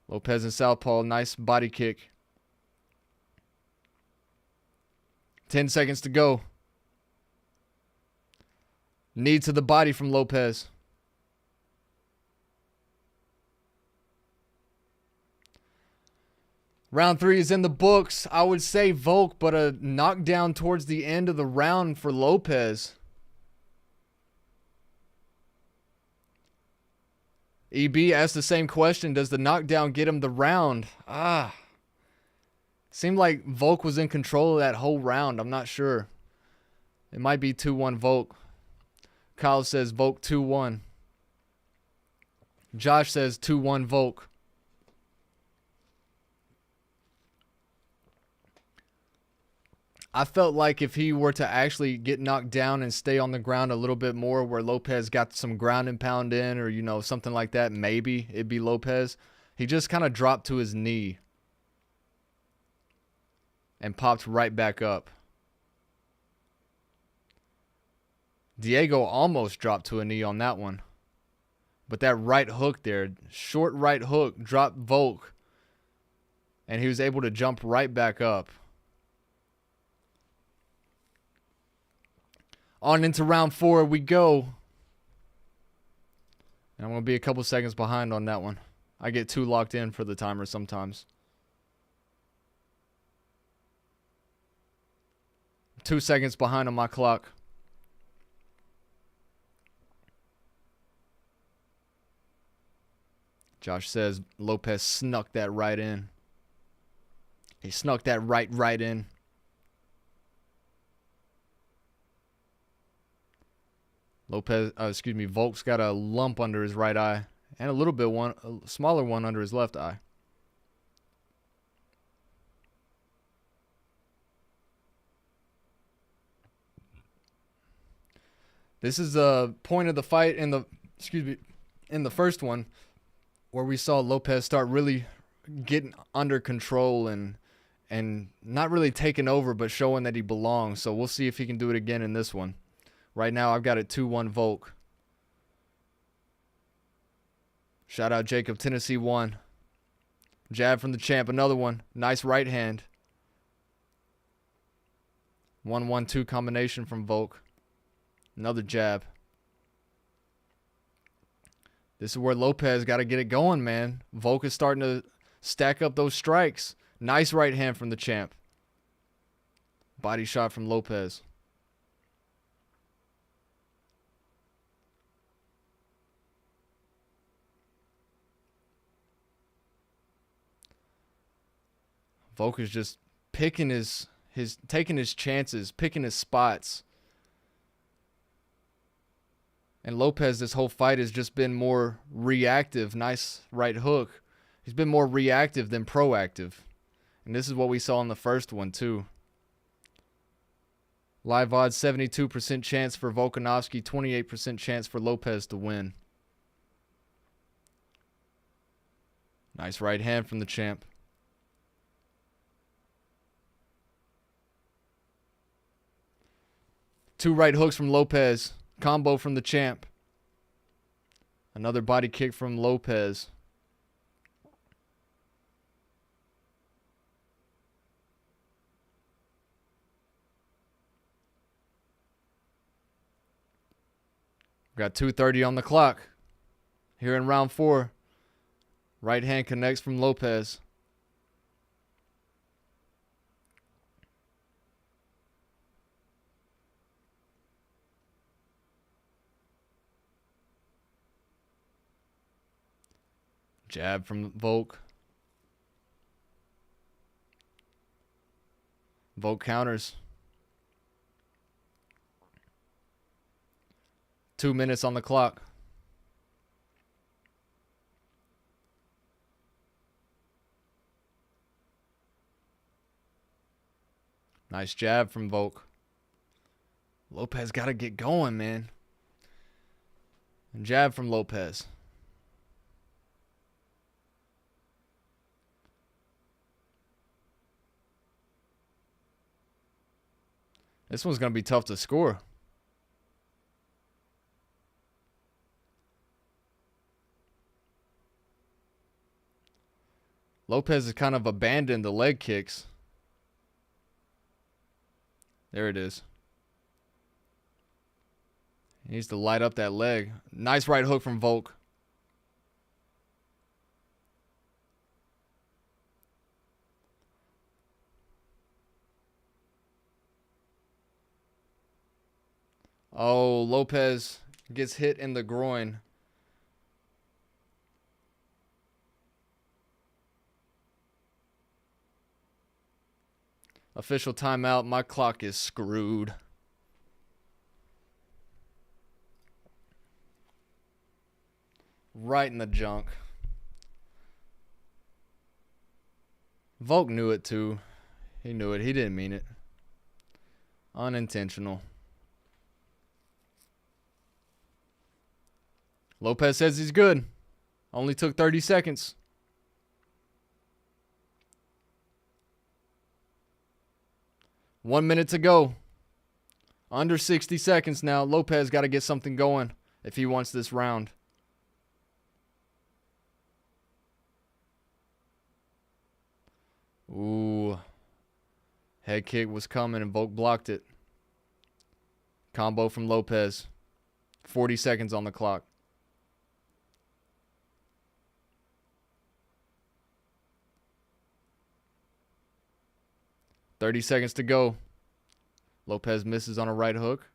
Lopes and southpaw, nice body kick. 10 seconds to go. Knee to the body from Lopes. Round 3 is in the books. I would say Volk, but a knockdown towards the end of the round for Lopes. EB asked the same question. Does the knockdown get him the round? Seemed like Volk was in control of that whole round. I'm not sure. It might be 2-1 Volk. Kyle says Volk 2-1. Josh says 2-1 Volk. I felt like if he were to actually get knocked down and stay on the ground a little bit more, where Lopes got some ground and pound in, or, you know, something like that, maybe it'd be Lopes. He just kind of dropped to his knee and popped right back up. Diego almost dropped to a knee on that one. But that right hook there, short right hook, dropped Volk. And he was able to jump right back up. On into round 4 we go. And I'm going to be a couple seconds behind on that one. I get too locked in for the timer sometimes. 2 seconds behind on my clock. Josh says Lopes snuck that right in. He snuck that right in. Volk's got a lump under his right eye and a smaller one under his left eye. This is the point of the fight in the first one where we saw Lopes start really getting under control and not really taking over, but showing that he belongs. So we'll see if he can do it again in this one. Right now, I've got it 2-1 Volk. Shout out Jacob, Tennessee 1. Jab from the champ, another one. Nice right hand. 1-1-2 combination from Volk. Another jab. This is where Lopes got to get it going, man. Volk is starting to stack up those strikes. Nice right hand from the champ. Body shot from Lopes. Volk is just picking taking his chances, picking his spots. And Lopes this whole fight has just been more reactive. Nice right hook. He's been more reactive than proactive. And this is what we saw in the first one too. Live odds 72% chance for Volkanovski, 28% chance for Lopes to win. Nice right hand from the champ. Two right hooks from Lopes. Combo from the champ. Another body kick from Lopes. Got 2:30 on the clock. Here in round 4. Right hand connects from Lopes. Jab from Volk. Volk counters. 2 minutes on the clock. Nice jab from Volk. Lopes got to get going, man. And jab from Lopes. This one's going to be tough to score. Lopes has kind of abandoned the leg kicks. There it is. He needs to light up that leg. Nice right hook from Volk. Oh, Lopes gets hit in the groin. Official timeout. My clock is screwed. Right in the junk. Volk knew it too. He knew it. He didn't mean it. Unintentional. Lopes says he's good. Only took 30 seconds. One minute to go. Under 60 seconds now. Lopes got to get something going if he wants this round. Ooh. Head kick was coming and Volk blocked it. Combo from Lopes. 40 seconds on the clock. $30 seconds to go. Lopes misses on a right hook.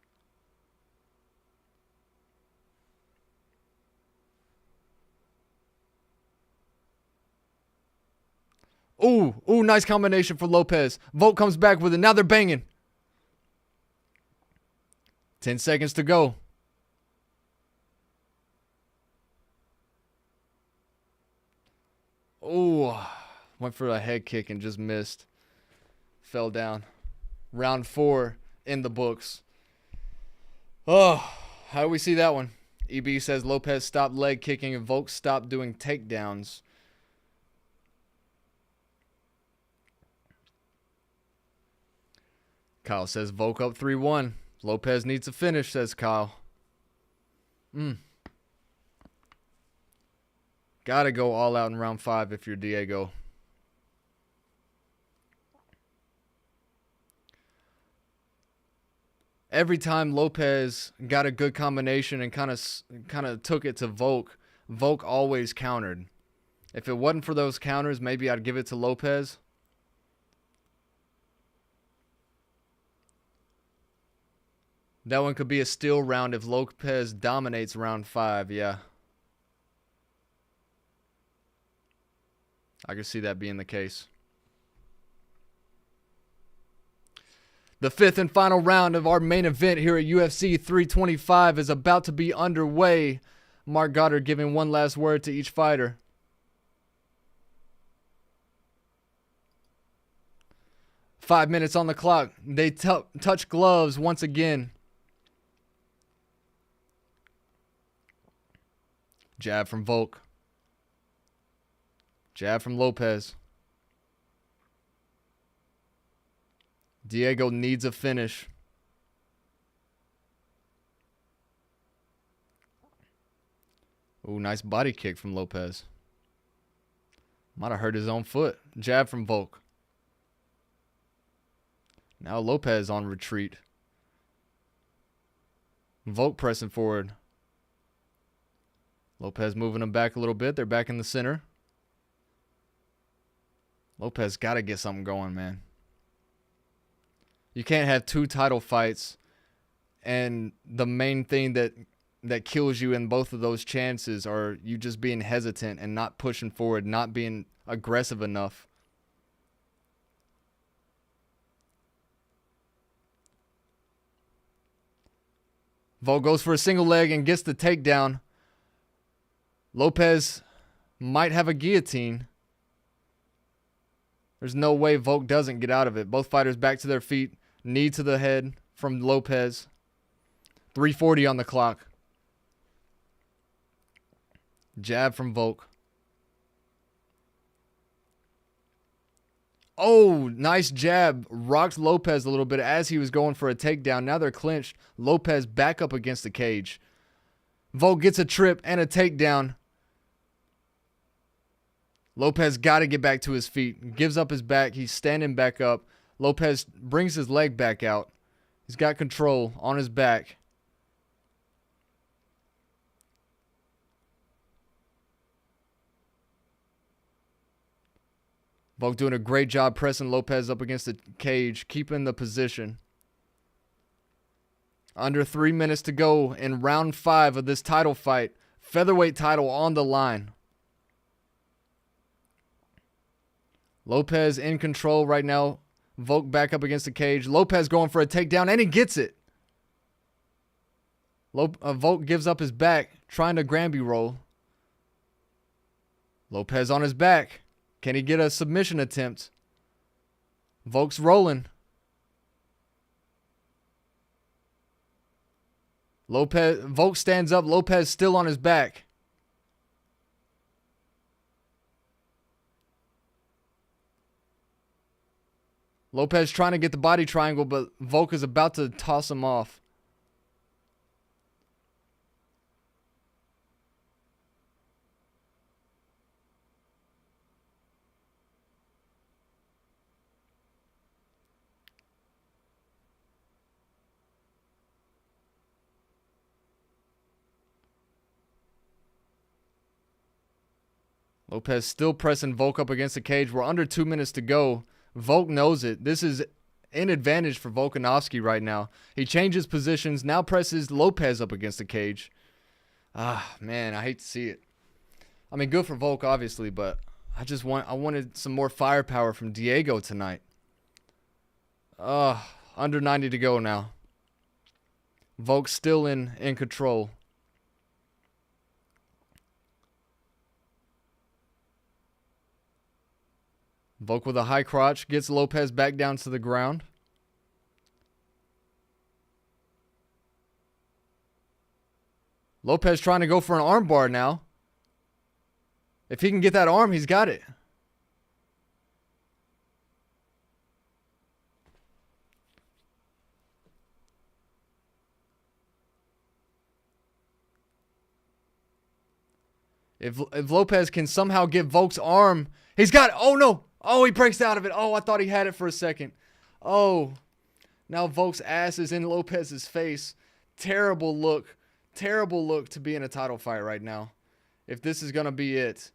Ooh, nice combination for Lopes. Volk comes back with it. Now they're banging. 10 seconds to go. Ooh, went for a head kick and just missed. Fell down. Round 4 in the books. Oh, how do we see that one? EB says Lopes stopped leg kicking and Volk stopped doing takedowns. Kyle says Volk up 3-1. Lopes needs a finish, says Kyle. Gotta go all out in round 5 if you're Diego. Every time Lopes got a good combination and kind of took it to Volk, Volk always countered. If it wasn't for those counters, maybe I'd give it to Lopes. That one could be a steal round if Lopes dominates round 5, yeah. I could see that being the case. The 5th and final round of our main event here at UFC 325 is about to be underway. Mark Goddard giving one last word to each fighter. Five minutes on the clock. They touch gloves once again. Jab from Volk. Jab from Lopes. Diego needs a finish. Ooh, nice body kick from Lopes. Might have hurt his own foot. Jab from Volk. Now Lopes on retreat. Volk pressing forward. Lopes moving him back a little bit. They're back in the center. Lopes got to get something going, man. You can't have 2 title fights, and the main thing that kills you in both of those chances are you just being hesitant and not pushing forward, not being aggressive enough. Volk goes for a single leg and gets the takedown. Lopes might have a guillotine. There's no way Volk doesn't get out of it. Both fighters back to their feet. Knee to the head from Lopes. 3:40 on the clock. Jab from Volk. Oh, nice jab. Rocked Lopes a little bit as he was going for a takedown. Now they're clinched. Lopes back up against the cage. Volk gets a trip and a takedown. Lopes got to get back to his feet. Gives up his back. He's standing back up. Lopes brings his leg back out. He's got control on his back. Volk doing a great job pressing Lopes up against the cage, keeping the position. Under 3 minutes to go in round 5 of this title fight. Featherweight title on the line. Lopes in control right now. Volk back up against the cage. Lopes going for a takedown, and he gets it. Volk gives up his back, trying to Granby roll. Lopes on his back. Can he get a submission attempt? Volk's rolling. Volk stands up. Lopes still on his back. Lopes trying to get the body triangle, but Volk is about to toss him off. Lopes still pressing Volk up against the cage. We're under 2 minutes to go. Volk knows it. This is an advantage for Volkanovski right now. He changes positions, now presses Lopes up against the cage. Ah, man, I hate to see it. I mean, good for Volk, obviously, but I wanted some more firepower from Diego tonight. Under 90 to go now. Volk still in control. Volk with a high crotch gets Lopes back down to the ground. Lopes trying to go for an armbar now. If he can get that arm, he's got it. If Lopes can somehow get Volk's arm, he's got it. Oh, no. Oh, he breaks out of it. Oh, I thought he had it for a second. Oh, now Volk's ass is in Lopes's face. Terrible look. Terrible look to be in a title fight right now. If this is going to be it.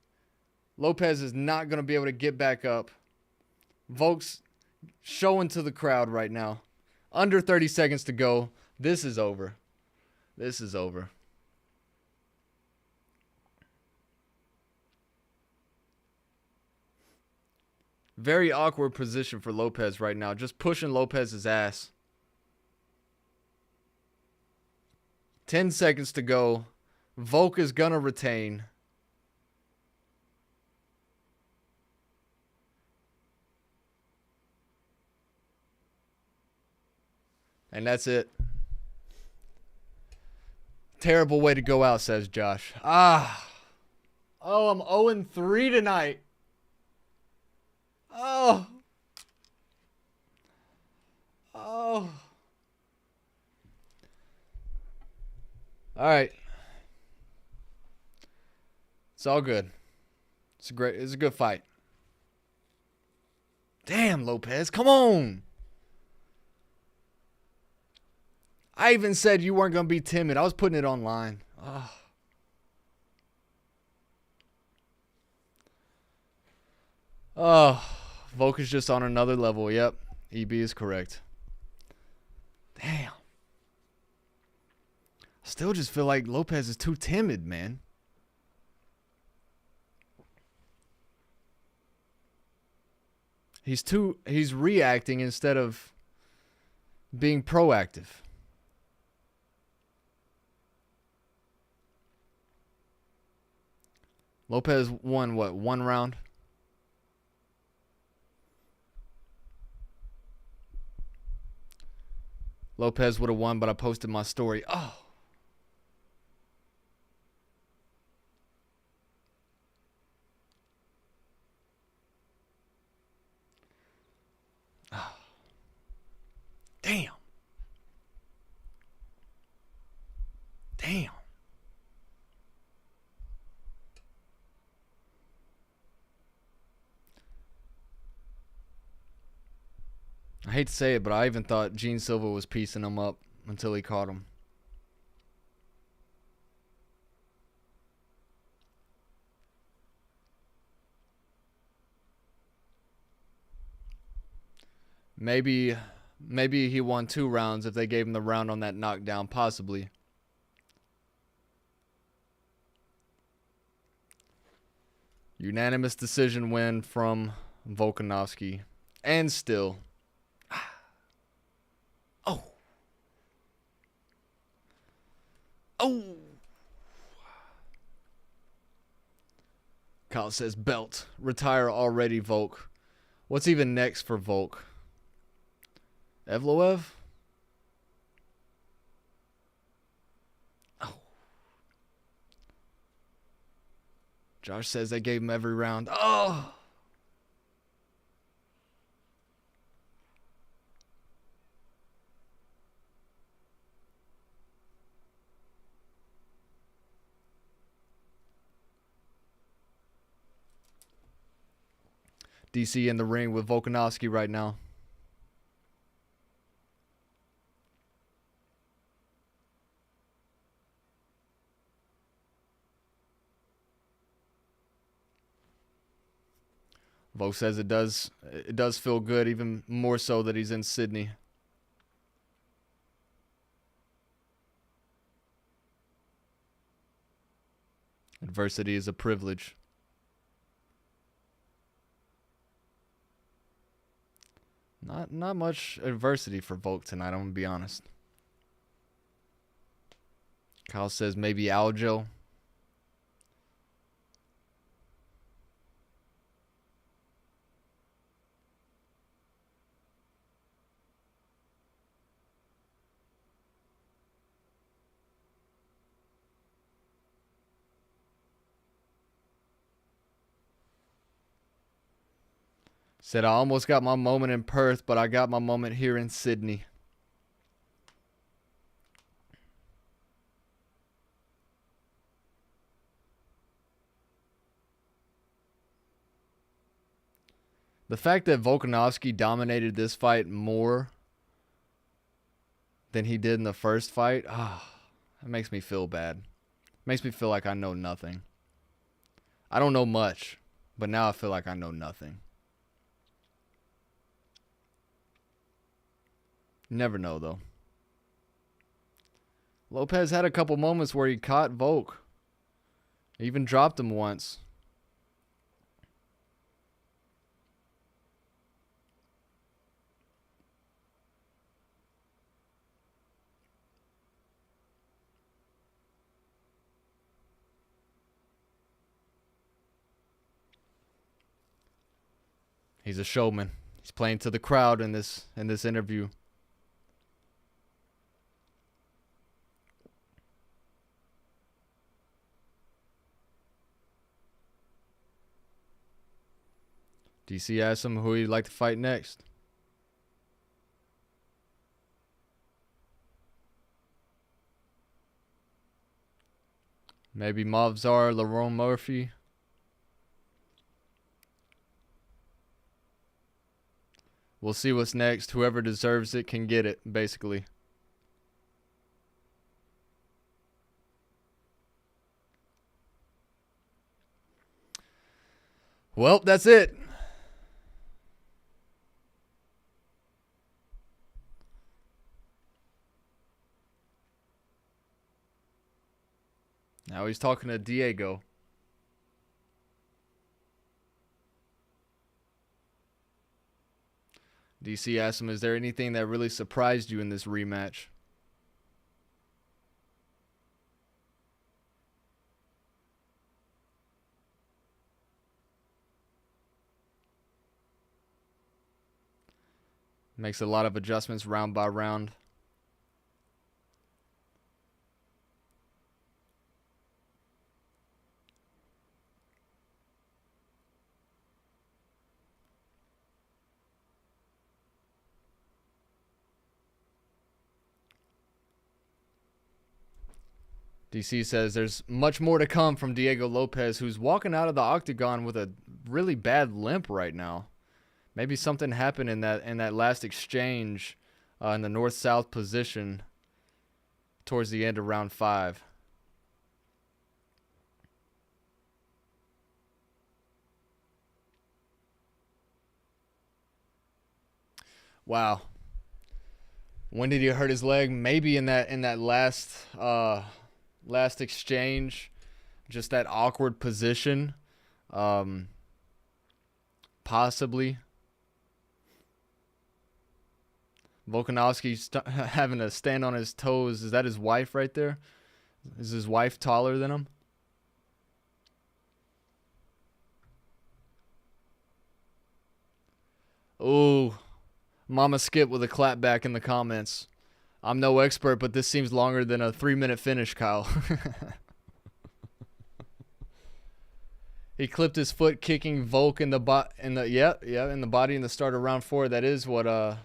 Lopes is not going to be able to get back up. Volk's showing to the crowd right now. Under 30 seconds to go. This is over. This is over. Very awkward position for Lopes right now. Just pushing Lopes's ass. 10 seconds to go. Volk is going to retain. And that's it. Terrible way to go out, says Josh. Oh, I'm 0-3 tonight. Oh. Oh. All right. It's all good. It's a good fight. Damn, Lopez, come on. I even said you weren't going to be timid. I was putting it online. Oh. Oh, Volk is just on another level. Yep, EB is correct. Damn. I still just feel like Lopez is too timid, man. He's reacting instead of being proactive. Lopez won what, one round? Lopez would have won, but I posted my story. Oh. Oh. Damn. Damn. I hate to say it, but I even thought Gene Silva was piecing him up until he caught him. Maybe he won 2 rounds if they gave him the round on that knockdown, possibly. Unanimous decision win from Volkanovski. And still. Oh. Oh. Kyle says belt. Retire already, Volk. What's even next for Volk? Evloev? Oh. Josh says they gave him every round. Oh. DC in the ring with Volkanovski right now. Volk says it does feel good, even more so that he's in Sydney. Adversity is a privilege. Not much adversity for Volk tonight, I'm going to be honest. Kyle says maybe Aljo. Said I almost got my moment in Perth, but I got my moment here in Sydney. The fact that Volkanovski dominated this fight more than he did in the first fight, that makes me feel bad. Makes me feel like I know nothing. I don't know much, but now I feel like I know nothing. Never know, though. Lopez had a couple moments where he caught Volk. He even dropped him once. He's a showman. He's playing to the crowd in this interview. DC asked him who he'd like to fight next. Maybe Movzar, Lerone Murphy. We'll see what's next. Whoever deserves it can get it, basically. Well, that's it. Now he's talking to Diego. DC asked him, is there anything that really surprised you in this rematch? Makes a lot of adjustments round by round. DC says there's much more to come from Diego Lopes, who's walking out of the octagon with a really bad limp right now. Maybe something happened in that last exchange in the north-south position towards the end of round 5. Wow. When did he hurt his leg? Maybe in that last exchange, just that awkward position, possibly. Volkanovski having to stand on his toes. Is that his wife right there? Is his wife taller than him? Ooh, Mama Skip with a clap back in the comments. I'm no expert, but this seems longer than a 3-minute finish, Kyle. He clipped his foot kicking Volk in the body in the start of round 4. That is what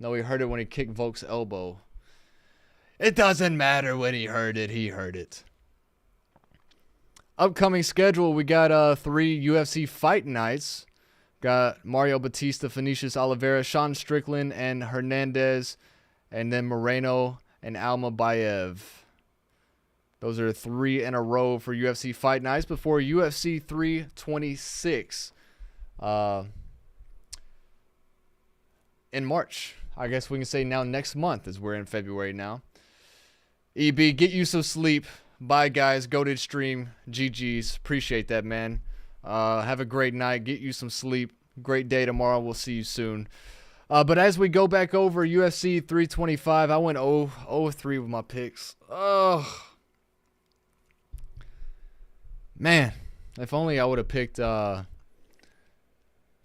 no, he heard it when he kicked Volk's elbow. It doesn't matter when he heard it, he heard it. Upcoming schedule, we got 3 UFC fight nights. Got Mario Batista, Vinicius Oliveira, Sean Strickland, and Hernandez, and then Moreno and Almabayev. Those are 3 in a row for UFC fight nights before UFC 326 in March. I guess we can say now next month, as we're in February now. EB, get you some sleep. Bye, guys. Goated stream. GG's. Appreciate that, man. Have a great night. Get you some sleep. Great day tomorrow. We'll see you soon. But as we go back over UFC 325, I went 0-3 with my picks. Oh, man. If only I would have picked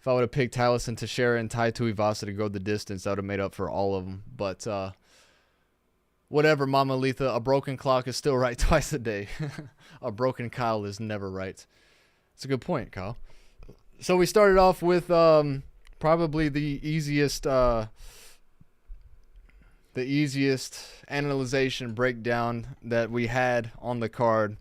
Tallison, Teixeira, and Tuivasa to go the distance, that would have made up for all of them. But whatever, Mama Letha. A broken clock is still right twice a day. A broken Kyle is never right. It's a good point, Kyle. So we started off with probably the easiest analyzation breakdown that we had on the card.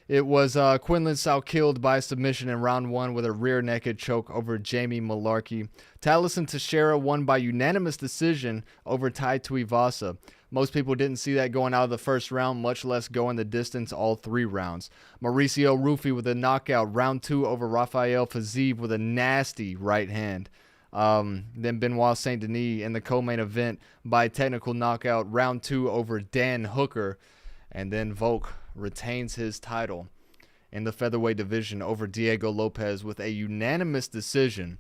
It was Quillan Salkilld by submission in round 1 with a rear naked choke over Jamie Mullarkey. Tallison Teixeira won by unanimous decision over Tuivasa. Most people didn't see that going out of the first round, much less going the distance all 3 rounds. Mauricio Ruffy with a knockout, round 2 over Rafael Fiziev with a nasty right hand. Then Benoit St. Denis in the co-main event by technical knockout, round 2 over Dan Hooker. And then Volk retains his title in the featherweight division over Diego Lopes with a unanimous decision.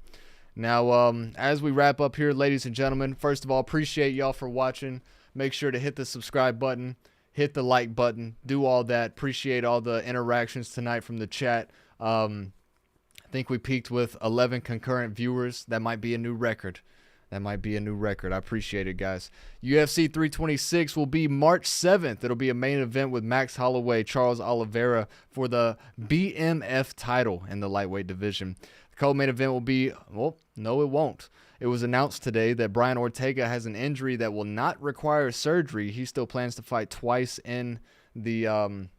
Now, as we wrap up here, ladies and gentlemen, first of all, appreciate y'all for watching. Make sure to hit the subscribe button, hit the like button, do all that. Appreciate all the interactions tonight from the chat. I think we peaked with 11 concurrent viewers. That might be a new record. That might be a new record. I appreciate it, guys. UFC 326 will be March 7th. It'll be a main event with Max Holloway, Charles Oliveira for the BMF title in the lightweight division. The co-main event will be, well, no, it won't. It was announced today that Brian Ortega has an injury that will not require surgery. He still plans to fight twice in the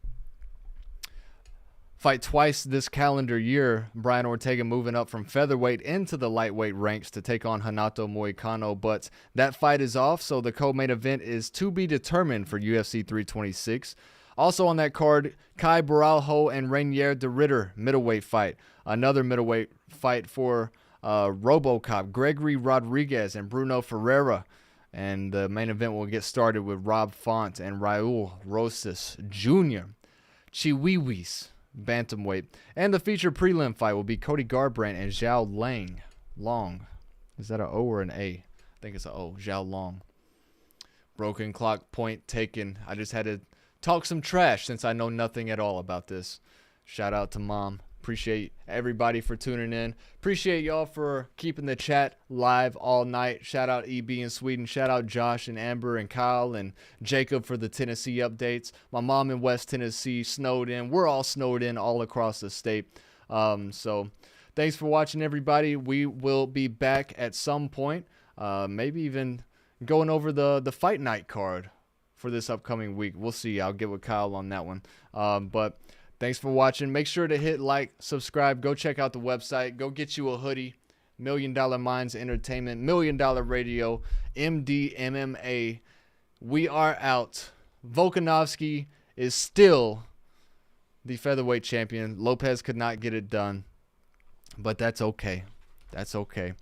twice this calendar year. Brian Ortega moving up from featherweight into the lightweight ranks to take on Renato Moicano, but that fight is off, so the co-main event is to be determined for UFC 326. Also on that card, Kai Baralho and Rainier de Ritter middleweight fight. Another middleweight fight for RoboCop, Gregory Rodriguez and Bruno Ferreira. And the main event will get started with Rob Font and Raul Rosas Jr. Chiwiwis bantamweight. And the featured prelim fight will be Cody Garbrandt and Zhao Long. Is that an O or an A? I think it's an O. Zhao Long. Broken clock, point taken. I just had to talk some trash since I know nothing at all about this. Shout out to Mom. Appreciate everybody for tuning in. Appreciate y'all for keeping the chat live all night. Shout out EB in Sweden. Shout out Josh and Amber and Kyle and Jacob for the Tennessee updates. My mom in West Tennessee snowed in. We're all snowed in all across the state. So thanks for watching, everybody. We will be back at some point. Maybe even going over the fight night card for this upcoming week. We'll see. I'll get with Kyle on that one. But thanks for watching. Make sure to hit like, subscribe. Go check out the website. Go get you a hoodie. $1 Million Minds Entertainment, $1 Million Radio, Mdmma. We are out. Volkanovski is still the featherweight champion. Lopez could not get it done, but that's okay. That's okay.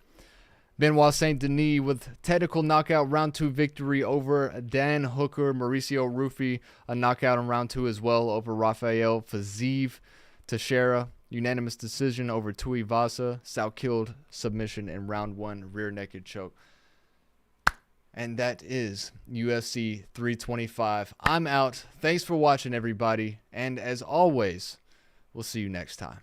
Benoit St. Denis with technical knockout round 2 victory over Dan Hooker. Mauricio Ruffy, a knockout in round 2 as well over Rafael Fiziev. Teixeira, unanimous decision over Tuivasa. Salkilld submission in round 1, rear naked choke. And that is UFC 325. I'm out. Thanks for watching, everybody. And as always, we'll see you next time.